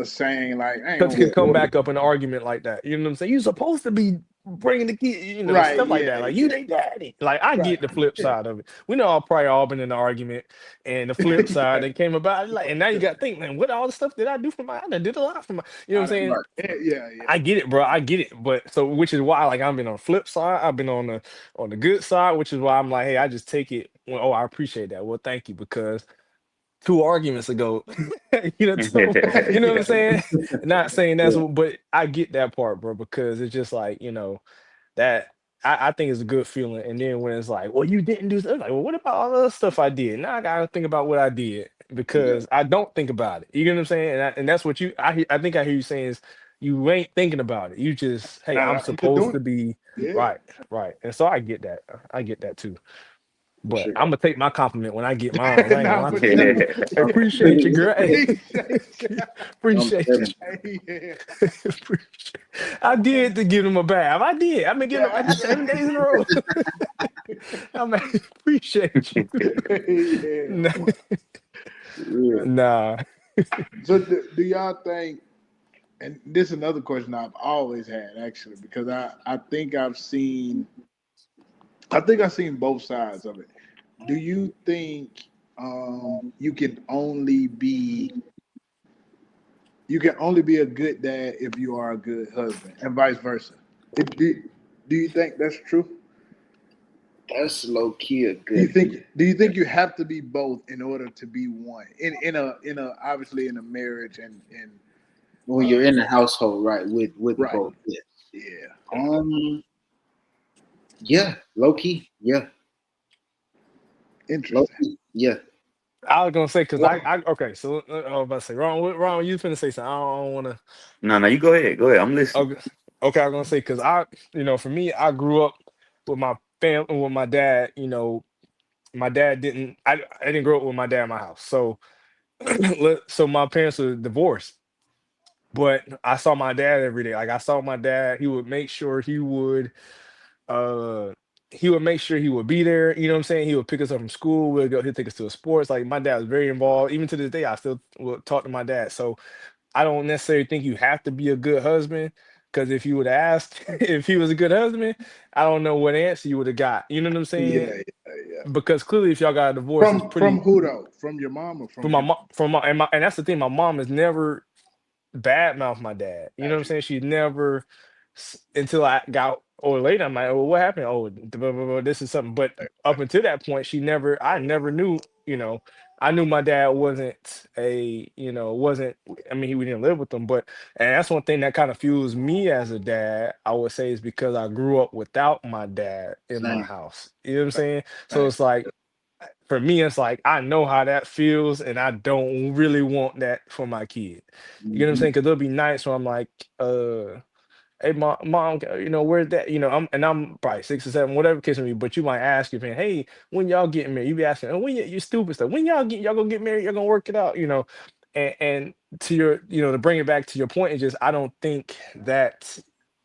saying like I ain't Because gonna could come reward. back up in an argument like that. You know what I'm saying? You're supposed to be bringing the kid, Right. stuff like Yeah. that. Like you Yeah. they daddy. Like I Right. get the flip Yeah. side of it. We know all probably all been in the argument, and the flip side that came about. Like, and now you got to think, man, what all the stuff did I do for my? I done did a lot for my. You know what I'm I saying? Right. yeah. Yeah. Yeah. I get it, bro. I get it. But so, which is why, like, I've been on the flip side. I've been on the good side, which is why I'm like, hey, I just take it. Well, oh, I appreciate that. Well, thank you because two arguments ago. So you know what I'm Yeah. saying? Not saying that's Yeah. what, but I get that part, bro, because it's just like, that. I think it's a good feeling. And then when it's like, well, you didn't do stuff, like, well, what about all the other stuff I did? Now I gotta think about what I did Yeah. because I don't think about it. You get what I'm saying? And that's what I think I hear you saying is you ain't thinking about it. You just, hey, I'm You're just supposed doing to be it. Yeah. right, right. And so I get that. I get that too. For But sure. I'm gonna take my compliment when I get mine. I ain't gonna Nah, lie for to you. sure. Appreciate you, girl. Hey, Appreciate you. I'm appreciate telling you. you. Hey, yeah. I did to give him a bath. I did. I've been getting a Yeah. bath 7 days in a row. I mean, appreciate you. Yeah. Nah. Yeah. Nah. So do y'all think, and this is another question I've always had actually, because I think I've seen both sides of it. Do you think you can only be a good dad if you are a good husband, and vice versa? Do you think that's true? That's low key a good. Do you think you have to be both in order to be one in a obviously in a marriage and When uh you're in the household, right? With right, both. Yeah. yeah, Um. Yeah. Low key. Yeah. Low interesting. key. Yeah. I was gonna say because Why? I okay. So I was about to say, Ron, you finna say something. I don't want to. No, no, you go ahead. Go ahead. I'm listening. Okay, okay. I was gonna say because for me, I grew up with my family, with my dad. My dad didn't. I didn't grow up with my dad in my house. So, so my parents were divorced. But I saw my dad every day. Like I saw my dad. Uh he would make sure he would be there. You know what I'm saying? He would pick us up from school. He'd take us to a sports. Like my dad was very involved. Even to this day, I still will talk to my dad. So I don't necessarily think you have to be a good husband. Because if you would have asked if he was a good husband, I don't know what answer you would have got. You know what I'm Yeah, saying? yeah, yeah. Because clearly, if y'all got a divorce, it's From pretty who though? From your mom or from from my him? mom. And that's the thing. My mom has never bad mouth my dad. You know what I'm Got you. saying? She never until I got or later. I'm like, oh, what happened? Oh, blah, blah, blah, this is something. But up until that point, I never knew. I knew my dad wasn't wasn't. I mean, we didn't live with them, but and that's one thing that kind of fuels me as a dad. I would say is because I grew up without my dad in my Same. house. You know what I'm saying? So Same. it's like for me, it's like I know how that feels, and I don't really want that for my kid. You get what I'm Mm-hmm. saying? Because it'll be nice when I'm like, hey, mom, where's that? I'm probably 6 or 7, whatever the case may be. But you might ask your parent, hey, when y'all getting married? You be asking, oh, when you stupid stuff. When y'all gonna get married? Y'all gonna work it out? And to your, to bring it back to your point, is just I don't think that.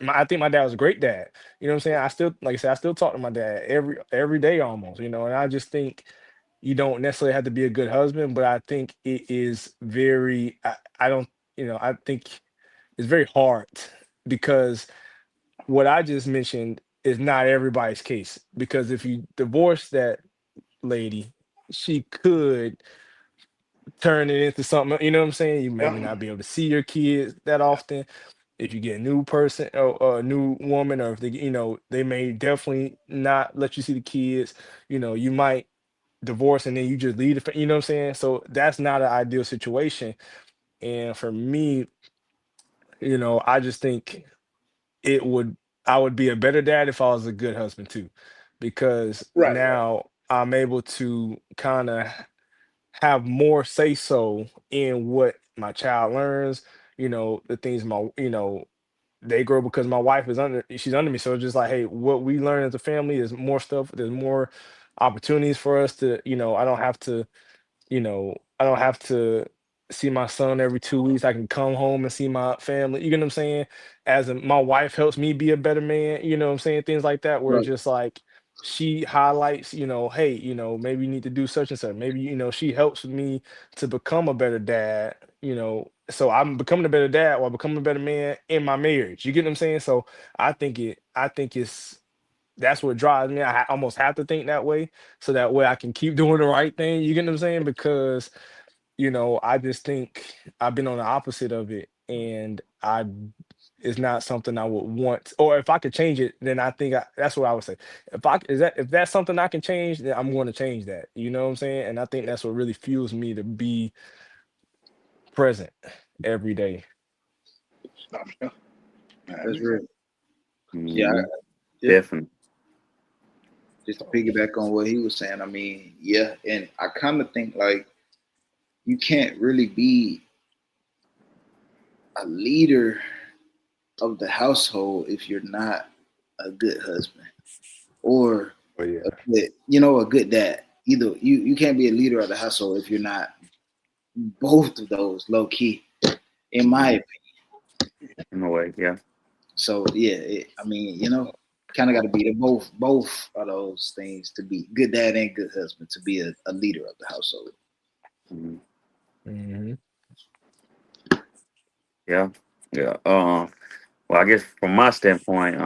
I think my dad was a great dad. You know what I'm saying? I still, like I said, I still talk to my dad every day almost. And I just think you don't necessarily have to be a good husband, but I think it is very. I don't. I think it's very hard because what I just mentioned is not everybody's case. Because if you divorce that lady, she could turn it into something. You know what I'm saying? You maybe Yeah. not be able to see your kids that often. If you get a new person or a new woman, or if they may definitely not let you see the kids. You might divorce and then you just leave you know what I'm saying? So that's not an ideal situation. And for me, I just think it would I would be a better dad if I was a good husband too. Because Right, right. now I'm able to kind of have more say so in what my child learns, the things they grow because my wife she's under me. So it's just like, hey, what we learn as a family is more stuff, there's more opportunities for us to, I don't have to see my son every 2 weeks. I can come home and see my family. You get what I'm saying? My wife helps me be a better man. You know what I'm saying? Things like that, where it's Right. just like she highlights, hey, maybe you need to do such and such. Maybe, she helps me to become a better dad. So I'm becoming a better dad while becoming a better man in my marriage. You get what I'm saying? So I think it's that's what drives me. Almost have to think that way so that way I can keep doing the right thing. You get what I'm saying? Because I just think I've been on the opposite of it, and it's not something I would want. Or if I could change it, then I think that's what I would say. If that's something I can change, then I'm going to change that. You know what I'm saying? And I think that's what really fuels me to be present every day. No, for sure. I That's agree. real. Yeah. Mhm. Yeah. Definitely. just to piggyback on what he was saying, I mean, yeah, and I kind of think like you can't really be a leader of the household if you're not a good husband or Oh yeah. a good dad. Either you can't be a leader of the household if you're not both of those low key, in my opinion. In a way, yeah. So yeah, I mean, kind of got to be the both of those things to be good dad and good husband to be a leader of the household. Mhm. Hmm. Yeah, yeah. Well, I guess from my standpoint,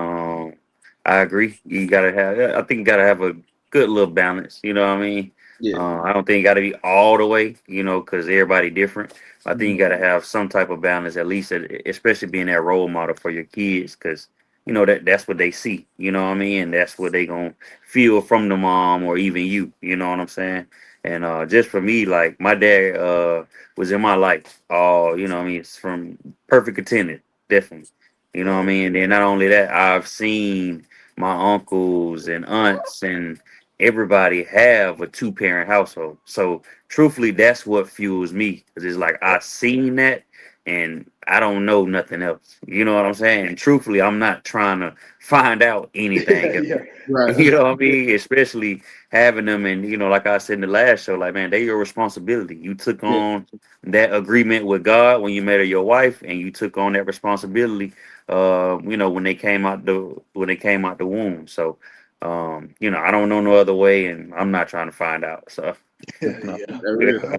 I agree. You gotta have. I think you gotta have a good little balance. You know what I mean? Yeah. I don't think you gotta be all the way. Because everybody different. I think you Mhm. gotta have some type of balance, at least, especially being that role model for your kids, because that's what they see. You know what I mean? And that's what they gonna feel from the mom or even you. You know what I'm saying? And just for me, like my dad was in my life. What I mean, it's from perfect attendant, definitely. You know what I Right. mean? And then not only that, I've seen my uncles and aunts and everybody have a two-parent household. So truthfully, that's what fuels me. Cause it's like I seen that and I don't know nothing else. You know what I'm saying? And truthfully, I'm not trying to find out anything else. Yeah. Right. You know what I mean? Especially having them and like I said in the last show, like man, they your responsibility. You took Yeah. on that agreement with God when you met your wife and you took on that responsibility when they came out the womb. So I don't know no other way and I'm not trying to find out. So no. Yeah. That real.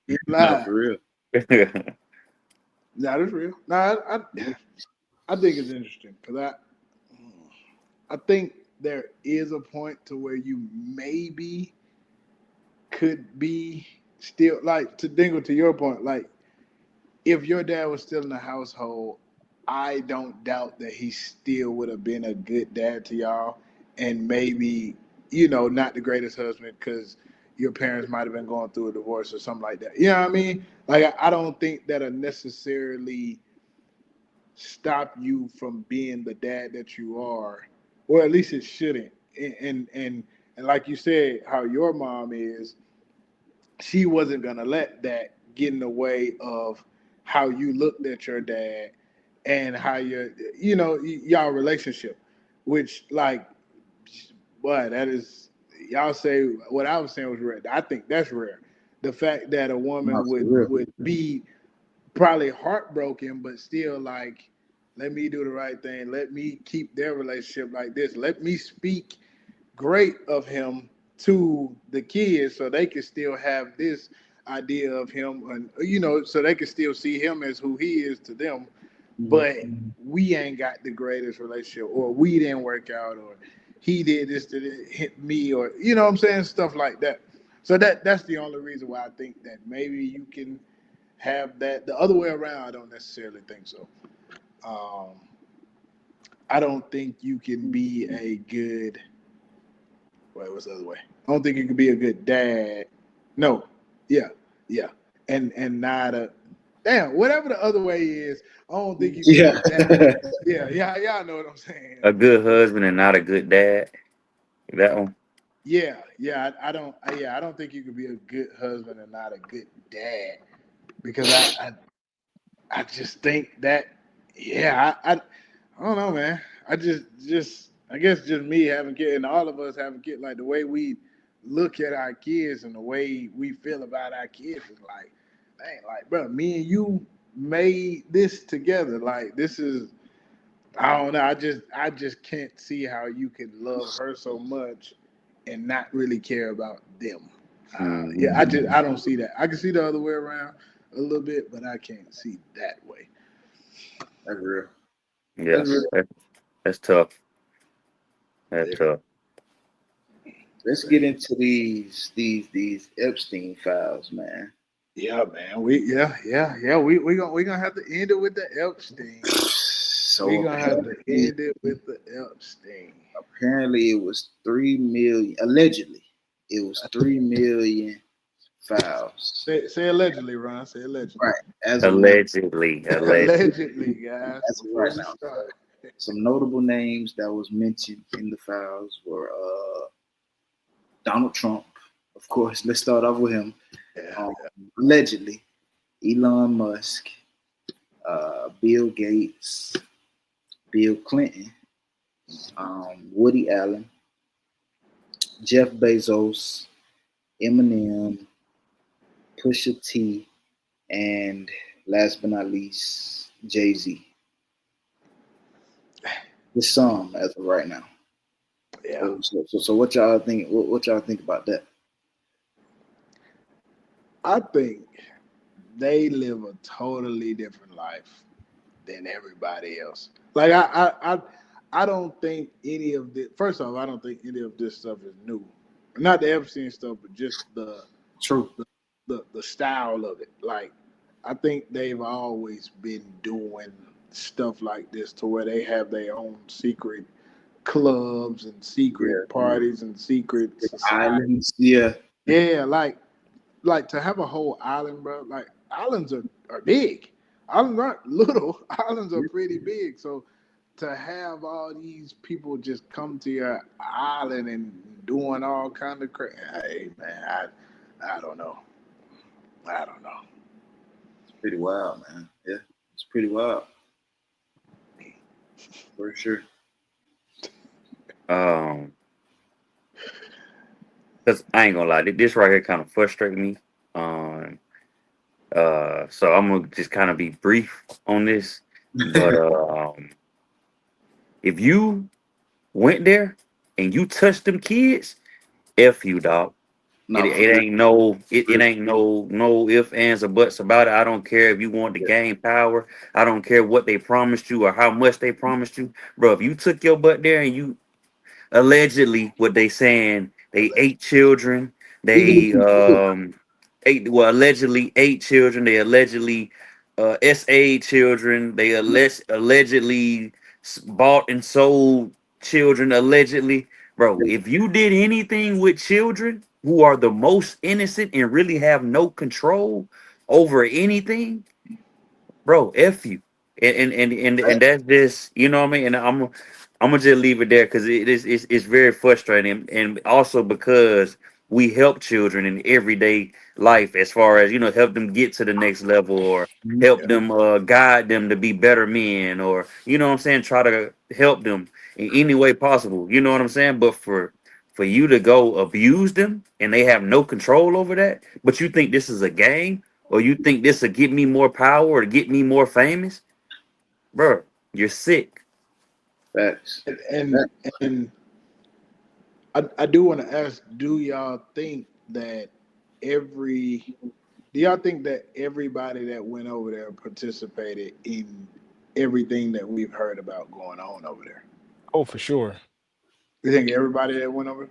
You No, lie. for real. Nah, that's real. Nah, I think it's interesting because I think there is a point to where you maybe could be still like to Dingle to your point, like if your dad was still in the household, I don't doubt that he still would have been a good dad to y'all, and maybe not the greatest husband because your parents might have been going through a divorce or something like that. You know what I mean? Like I don't think that'll necessarily stop you from being the dad that you are, or at least it shouldn't. And like you said, how your mom is, she wasn't gonna let that get in the way of how you looked at your dad and how y'all relationship, which like, boy, that is y'all say what I was saying was rare. I think that's rare. The fact that a No, woman for would real. would be probably heartbroken, but still like, let me do the right thing. Let me keep their relationship like this. Let me speak great of him to the kids so they can still have this idea of him and so they can still see him as who he is to them, Mhm. but we ain't got the greatest relationship or we didn't work out or he did this to hit me or what I'm saying, stuff like that. So that's the only reason why I think that maybe you can have that. The other way around, I don't necessarily think so. um, I don't think you can be a good. Wait, what's the other way? I don't think you can be a good dad. No, yeah, yeah, and not a damn. Whatever the other way is, I don't think you can Yeah. be that. Yeah, yeah, y'all know what I'm saying. A good husband and not a good dad. That one. Yeah, yeah, I don't think you can be a good husband and not a good dad because I just think that, yeah, I don't know, man. I guess just me having kids and all of us having kids, like the way we look at our kids and the way we feel about our kids is like, dang, like, bro, me and you made this together. Like, this is, I don't know. I just can't see how you can love her so much and not really care about them. Mhm. Yeah, I don't see that. I can see the other way around a little bit, but I can't see that way. That's real. Yeah, That's real. that's tough. That's Yeah, tough. Let's get into these Epstein files, man. yeah, man. We gonna have to end it with the Epstein. We So gonna have to apparently, end it with the Epstein. apparently it was 3 million. Allegedly, it was 3 million files. Say allegedly, Ron. Say allegedly. Right, as of now. Allegedly, allegedly. Allegedly, guys. As of Before right we now. start. Some notable names that was mentioned in the files were Donald Trump, of course. Let's start off with him. Yeah, Um, Allegedly, Elon Musk, Bill Gates, Bill Clinton, Woody Allen, Jeff Bezos, Eminem, Pusha T, and last but not least, Jay Z. The sum as of right now. yeah. So what y'all think? What y'all think about that? I think they live a totally different life than everybody else. Like I don't think any of this. First off, I don't think any of this stuff is new. Not the Epstein stuff, but just True. the the style of it. Like I think they've always been doing stuff like this to where they have their own secret clubs and Yeah. secret parties and secret society. Islands. Yeah. Yeah, like to have a whole island, bro. Like islands are big. Islands aren't little. Islands are pretty big. So to have all these people just come to your island and doing all kind of crazy, hey man, I don't know. I don't know. It's pretty wild, man. Yeah. It's pretty wild for sure. Um, cause I ain't gonna lie, this right here kind of frustrated me. Um, so I'm gonna just kind of be brief on this, but if you went there and you touched them kids, f you, dog. It, No, for it real. ain't no it For ain't no ifs, ands, or buts about it. I don't care if you want to real. gain power. I don't care what they promised you or how much they promised you, bro. If you took your butt there and you allegedly what they saying they ate children, Even if they you did, ate, well, allegedly ate children, they allegedly sa children, they allegedly bought and sold children, allegedly. Bro, if you did anything with children who are the most innocent and really have no control over anything, bro, f you. And that's just, you know what I mean. And I'm gonna just leave it there because it's very frustrating, and also because we help children in everyday life, as far as, help them get to the next level, or help Yeah. them, guide them to be better men, or, what I'm saying, try to help them in any way possible. You know what I'm saying? But for you to go abuse them and they have no control over that, but you think this is a game, or you think this will get me more power or get me more famous, bro, you're sick. facts. And and, Facts. and I do want to ask, every do y'all think that everybody that went over there participated in everything that we've heard about going on over there? Oh, for sure. You think everybody that went over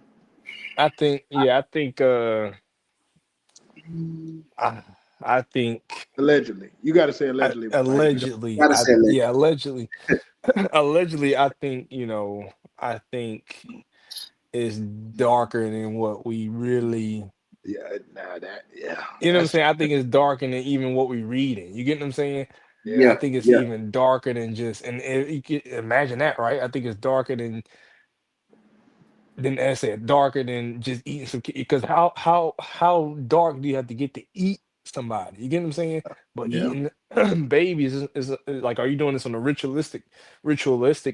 I think, yeah, I think, I, I think, allegedly? You got to say allegedly, Mike. We don't. allegedly, Gotta say that. yeah, allegedly, allegedly, I think, I think it's darker than what we really, Yeah, nah, that. Yeah, you know what I'm that's saying? I think it's darker than even what we reading. You get what I'm saying? I yeah, Yeah. think it's Yeah. even darker than just, and you can imagine that, right? I think it's darker than, as I said, darker than just eating some. Because how dark do you have to get to eat somebody? You get what I'm saying? But yeah. eating babies is like, are you doing this on a ritualistic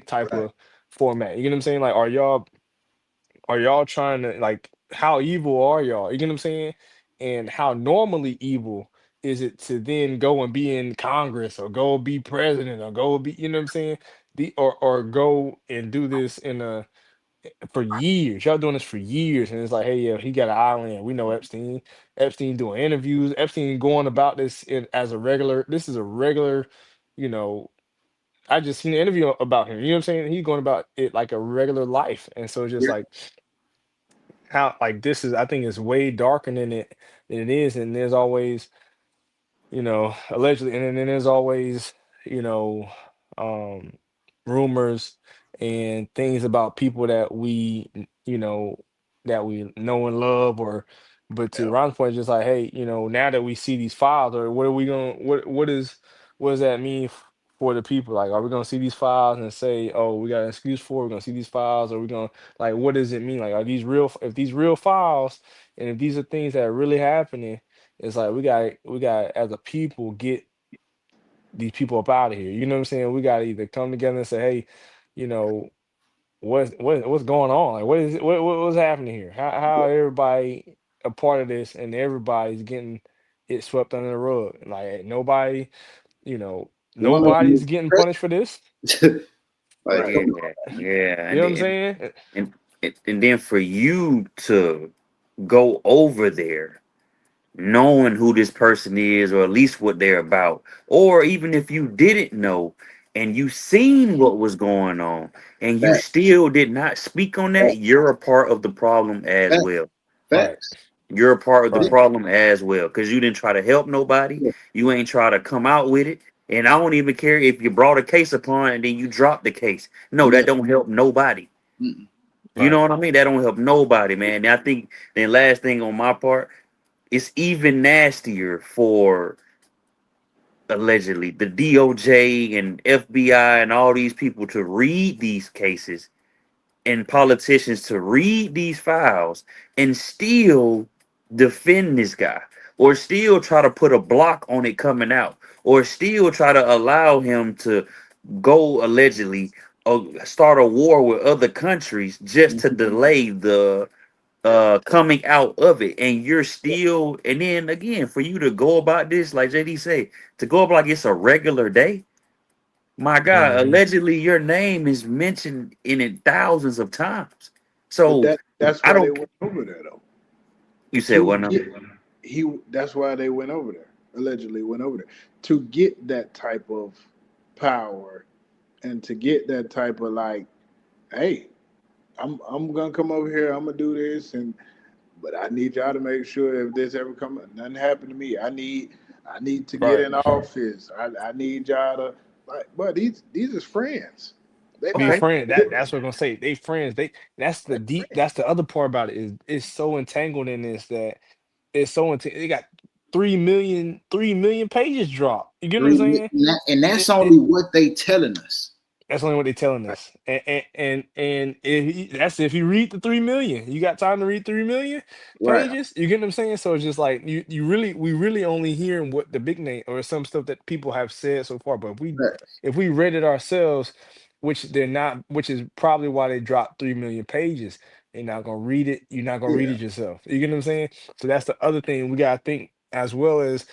type Right. of format? You get what I'm saying? Like, are y'all trying to, like, how evil are y'all? You get what I'm saying? And how normally evil is it to then go and be in Congress or go be president or go be, you know what I'm saying? Or go and do this in a for years. Y'all doing this for years, and it's like, hey, yeah, he got an island. We know Epstein. Epstein doing interviews. Epstein going about this as a regular. This is a regular, you know. I just seen an interview about him. You know what I'm saying? He's going about it like a regular life, and so it's just Yeah. like how, like, this is. I think it's way darker than it is, and there's always, allegedly, and then there's always, you know, um, rumors and things about people that we know and love, or, but to Yeah. Ron's point, just like, hey, now that we see these files, or what are we going, what does that mean for the people? Like, are we gonna see these files and say, "Oh, we got an excuse for it, we're gonna see these files," or we gonna like, what does it mean? Like, are these real? If these real files, and if these are things that are really happening, it's like we got as a people get these people up out of here. You know what I'm saying? We got to either come together and say, "Hey, you know, what's going on? Like, what is it? What's happening here? How everybody a part of this, and everybody's getting it swept under the rug? Like, nobody." One of Nobody's them getting is punished for this. like, Right. come Yeah, yeah, You know what I'm saying? and and then for you to go over there knowing who this person is or at least what they're about, or even if you didn't know and you seen what was going on and you back, still did not speak on back, that, you're a part of the problem as back, well. Right, facts. You're a part of the Yeah, right, problem as well because you didn't try to help nobody. yeah, You ain't try to come out with it. And I don't even care if you brought a case upon and then you dropped the case. No, yeah. that don't help nobody. Mm-mm. You right. know what I mean? That don't help nobody, man. And I think then last thing on my part, it's even nastier for allegedly the DOJ and FBI and all these people to read these cases and politicians to read these files and still defend this guy or still try to put a block on it coming out or still try to allow him to go allegedly start a war with other countries just to Mhm. delay the coming out of it. And you're still, and then again for you to go about this like JD say, to go up like it's a regular day. My God, Hmm. allegedly your name is mentioned in it thousands of times. But So that's I why they don't. went over there though. You said To what now? get that's why they went over there. Allegedly went over there to get that type of power and to get that type of like, hey, I'm gonna come over here. I'm gonna do this, and but I need y'all to make sure if this ever come, nothing happened to me. I need to get Right. in office. I need y'all to like. But these is friends. They These not. Okay. friends, that's what I'm gonna say. They friends. That's the deep. That's the other part about it is it's so entangled in this that it's so entangled. They got 3 million pages dropped. You get what I'm saying? And that's It, it, only what they telling us. That's only what they're telling us, and if that's if you read the 3 million, you got time to read 3 million Right. pages. You get what I'm saying? So it's just like we really only hearing what the big name or some stuff that people have said so far. But Facts. if we read it ourselves, which they're not, which is probably why they dropped 3 million pages. They're not gonna read it. You're not gonna read Yeah, it yourself. You get what I'm saying? So that's the other thing we gotta think as well as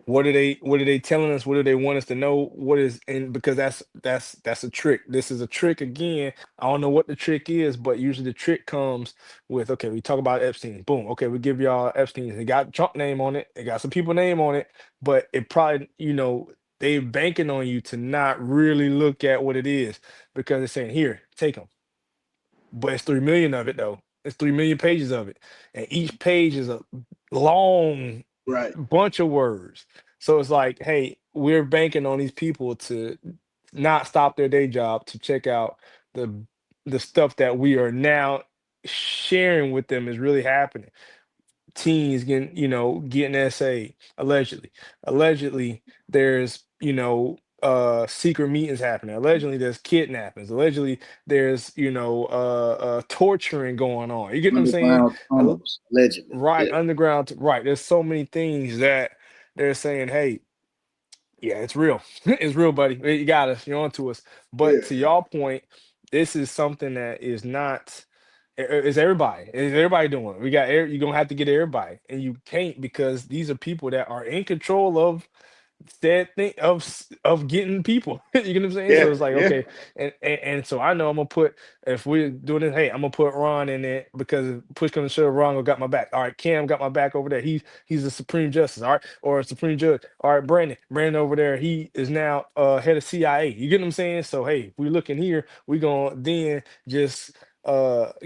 what are they telling us? What do they want us to know? What is and because that's a trick. This is a trick again. I don't know what the trick is, but usually the trick comes with, okay, we talk about Epstein. Boom. Okay, we give y'all Epstein. It got Trump name on it. It got some people name on it, but it probably, they banking on you to not really look at what it is because they're saying, here, take them. But it's 3 million of it though. It's 3 million pages of it. And each page is a long right. bunch of words. So it's like, hey, we're banking on these people to not stop their day job to check out the the stuff that we are now sharing with them is really happening. Teens getting SA allegedly. Allegedly, there's secret meetings happening. Allegedly, there's kidnappings. Allegedly, there's torturing going on. You get what I'm saying? Underground tunnels, allegedly. Right, Yeah. underground, right. There's so many things that they're saying, hey, yeah, it's real. It's real, buddy. You got us. You're on to us. But Yeah, to y'all point, this is something that is not. It's everybody. It's everybody doing it. You're gonna have to get everybody, and you can't because these are people that are in control of that thing of getting people. You get what I'm saying? So yeah, it's like, yeah, okay, and so I know I'm gonna put if we're doing it, hey, I'm gonna put Ron in it because if push comes to shove, Ron got my back. All right, Cam got my back over there. He's a supreme justice, all right, or a supreme judge. All right, Brandon over there, he is now head of CIA. You get what I'm saying? So hey, if we look in here, we gonna then just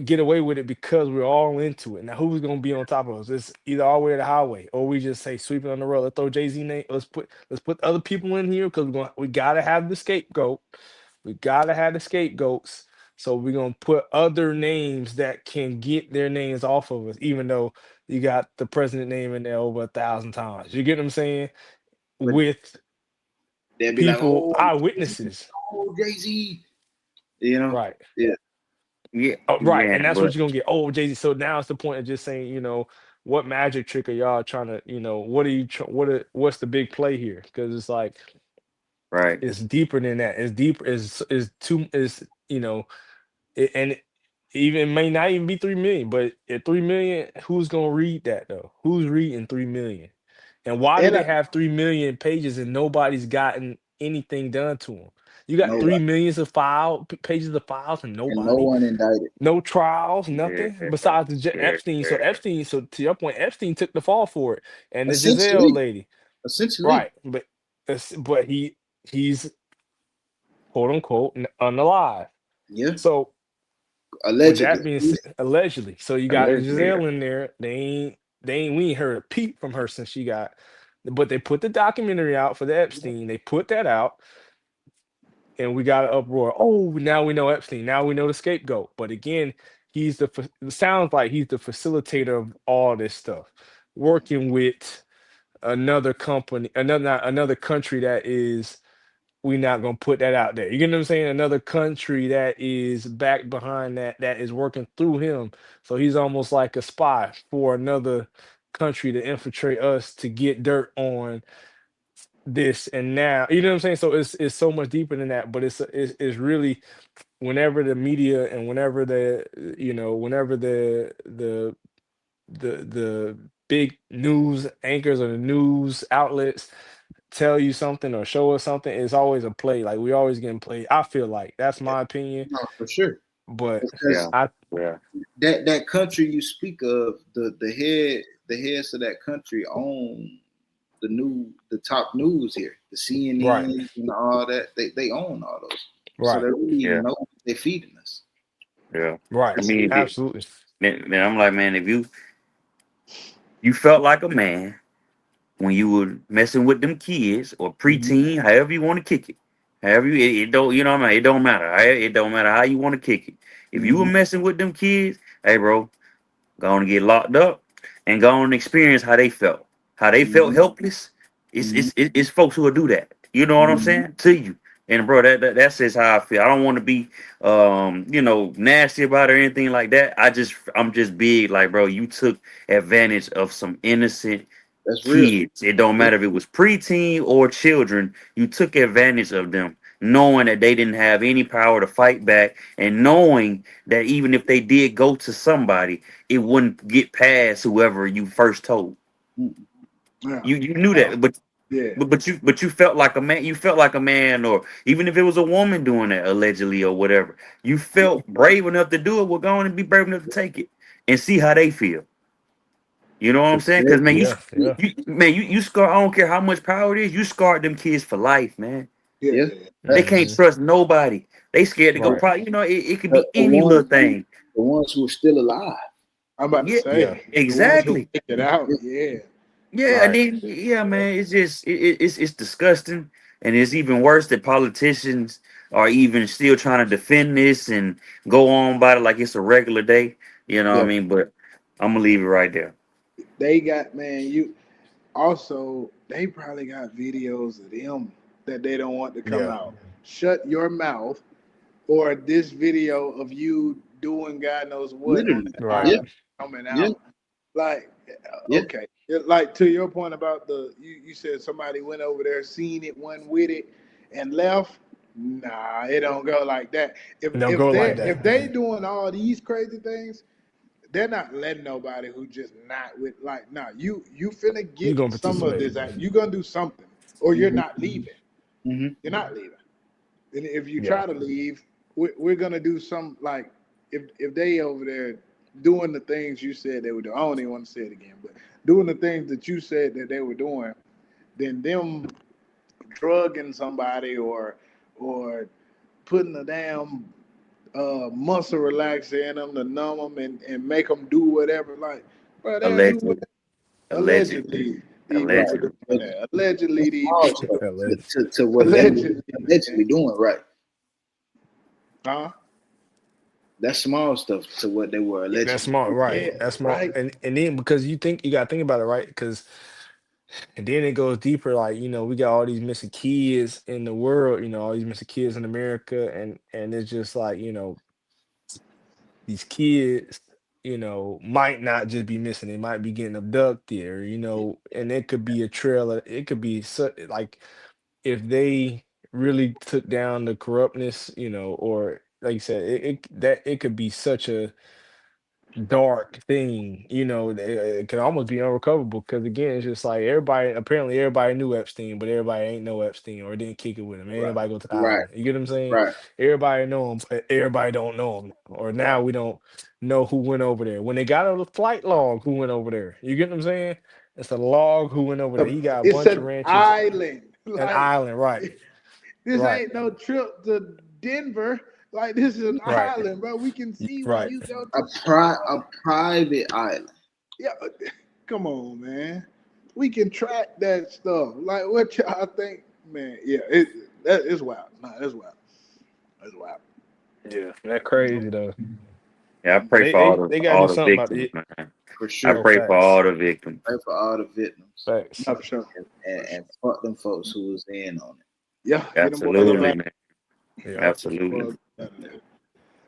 get away with it because we're all into it. Now who's gonna be on top of us? It's either our way or the highway, or we just say sweep it on the road. Let's throw Jay-Z name. Let's put other people in here because we gotta have the scapegoat. We gotta have the scapegoats. So we're gonna put other names that can get their names off of us, even though you got the president name in there over 1,000 times. You get what I'm saying? But With they'd be like, people, "Oh, eyewitnesses, Jay-Z," you know? right? Yeah, Yeah, Oh, right, yeah, and that's what but you're gonna get. Oh, Jay-Z. So now it's the point of just saying, what magic trick are y'all trying to, what are you, what's the big play here? Because it's like right, it's deeper than that. It's deeper. Is too is and even may not even be 3 million, but at 3 million, who's gonna read that though? Who's reading 3 million? And why do And they have 3 million pages and nobody's gotten anything done to them? You got three nobody, millions of pages of files and and no nobody, one indicted. no trials, yeah, nothing besides the yeah, Epstein. So yeah, Epstein, so to your point, Epstein took the fall for it, and the Giselle Essentially, lady, essentially, right? But he's quote unquote unalive. yeah, So with allegedly. that being said, allegedly, so you got allegedly, yeah. Giselle in there. We ain't heard a peep from her since she got, but they put the documentary out for the Epstein. They put that out, and we got an uproar. Oh, now we know Epstein. Now we know the scapegoat. But again, it sounds like he's the facilitator of all this stuff, working with another company, another country that is we not gonna put that out there. You get what I'm saying? Another country that is back behind that is working through him. So he's almost like a spy for another country to infiltrate us to get dirt on this and now. You know what I'm saying? So it's so much deeper than that. But it's really whenever the media and whenever whenever the big news anchors or the news outlets tell you something or show us something, it's always a play. Like we always getting played. I feel like that's my opinion, No, for sure. but Yeah, Because I yeah, that country you speak of, the heads of that country own the top news here, the right, CNN and all that. They own all those, so right, they really yeah, know they're feeding us. yeah. right, I mean, absolutely, man, I'm like, man, if you felt like a man when you were messing with them kids or Mm-hmm. preteen, however you want to kick it, however it don't, you know what I mean? It don't matter. It don't matter how you want to kick it. If you were Mm-hmm. messing with them kids, hey, bro, go on and get locked up and go on and experience how they felt Mm-hmm. helpless. Mm-hmm. It's folks who will do that. You know what I'm Mm-hmm. saying to you. And bro, that says how I feel. I don't want to be nasty about it or anything like that. I'm just big like, bro, you took advantage of some innocent That's real. kids. It don't Yeah. matter if it was preteen or children. You took advantage of them, knowing that they didn't have any power to fight back, and knowing that even if they did go to somebody, it wouldn't get past whoever you first told. Mm-hmm. yeah, You knew yeah, that, but yeah, you felt like a man. You felt like a man, or even if it was a woman doing that allegedly or whatever, you felt brave enough to do it. We're going to be brave enough to take it and see how they feel. You know what I'm saying? Because man, yeah, yeah. you scar. I don't care how much power it is. You scarred them kids for life, man. yeah, Yeah. yeah. They Facts. can't Hmm. trust nobody. They scared to go. Right, Probably, it could The, be the any ones little thing. the ones who are still alive. I'm about to Yeah, yeah, say the ones who exactly. make it out. Yeah. Yeah, Yeah, and right, then yeah, man, it's just it's disgusting, and it's even worse that politicians are even still trying to defend this and go on about it like it's a regular day. You know what I Yeah. mean? But I'm gonna leave it right there. they got man. You also they probably got videos of them that they don't want to come yeah, out. Shut your mouth, or this video of you doing God knows what on Literally. the right, Yeah. island coming Yeah. out. Like, Yeah. okay, like to your point about you said somebody went over there, seen it, went with it, and left. Nah, it don't go like that. If don't if go they like that. if they doing all these crazy things, they're not letting nobody who just not with like nah. You finna You get gonna some of participate? this. You gonna do something, or you're Mm-hmm. not leaving. Mm-hmm. You're not leaving. And if you Yeah, try to leave, we're gonna do some like if they over there doing the things you said they would do. I don't even want to say it again, but doing the things that you said that they were doing, then them drugging somebody or putting a damn muscle relaxer in them to numb them and make them do whatever. Like, bro, they'll do what Allegedly, allegedly, allegedly these people Right. doing allegedly. that. Allegedly That's these small people stuff allegedly. to what they were allegedly, allegedly man. doing. Right. Huh? That's small stuff to what they were That's allegedly smart, doing. right? Yeah, That's smart, right. and then because you gotta think about it, right? Because And then it goes deeper, like, we got all these missing kids in the world, all these missing kids in America, and it's just like, these kids, might not just be missing, they might be getting abducted, or, and it could be a trailer, it could be like if they really took down the corruptness, or like you said, it could be such a dark thing, it can almost be unrecoverable because again, it's just like everybody knew Epstein, but everybody ain't know Epstein or didn't kick it with him. Ain't Right. nobody go to the Right. island. You get what I'm saying? Right. Everybody know him, but everybody don't know him. Or Right. now we don't know who went over there. When they got a flight log, who went over there? You get what I'm saying? It's a log who went over there. He got a It's bunch of an ranches, island. an Like island, right? this Right, ain't no trip to Denver. Like this is an right, island, bro. We can see when right. you go A to Florida. private island. Yeah, come on, man. We can track that stuff. Like what y'all think, man? Yeah, that is wild. Nah, that's wild. That's wild. Yeah, that's crazy though. Yeah, I But pray they for they, all the they gotta all do the something about victims, it. man. For I Oh, sure. pray for facts, all the victims. Pray for all the victims facts. Nah, for sure. and, For sure. and fuck them folks who was in on it. Yeah, get them boys up Yeah, Absolutely, out. man. yeah. Get them Absolutely. boys out of there.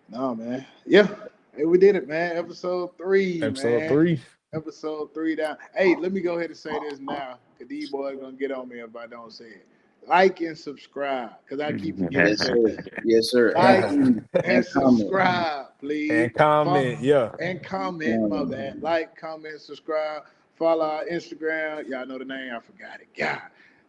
No, man. Yeah, hey, we did it, man. Episode 3, Episode man. 3. Episode 3 down. Hey, let me go ahead and say this now, cause these boys gonna get on me if I don't say it. Like and subscribe, cause I keep forgetting to Yes, say sir. that. Yes, sir. And Like please, and and comment. subscribe, please. And comment, yeah. And comment, my bad. Like, comment, subscribe, follow our Instagram. Y'all know the name, I forgot it. God.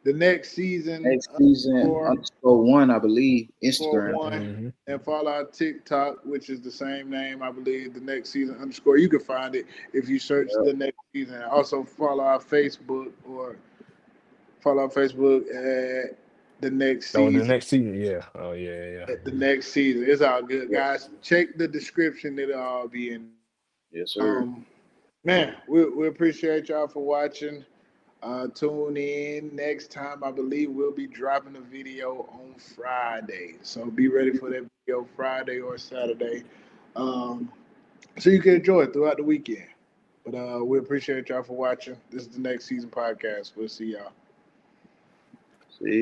The next season Next season for _1, I believe, for Instagram. one. Hmm. And follow our TikTok, which is the same name, I believe, the next season _ You can find it if you search Yep. the next season. Also follow our Facebook or follow our Facebook at the next Oh, the season. next season, yeah. Oh, yeah, yeah. At the next season. It's all good, Yep. guys. Check the description, it'll all be in. Yes, sir. Man, we appreciate y'all for watching. Tune in next time. I believe we'll be dropping a video on Friday. So be ready for that video Friday or Saturday. Um, so you can enjoy it throughout the weekend. But we appreciate y'all for watching. This is the Next Season Podcast. We'll see y'all.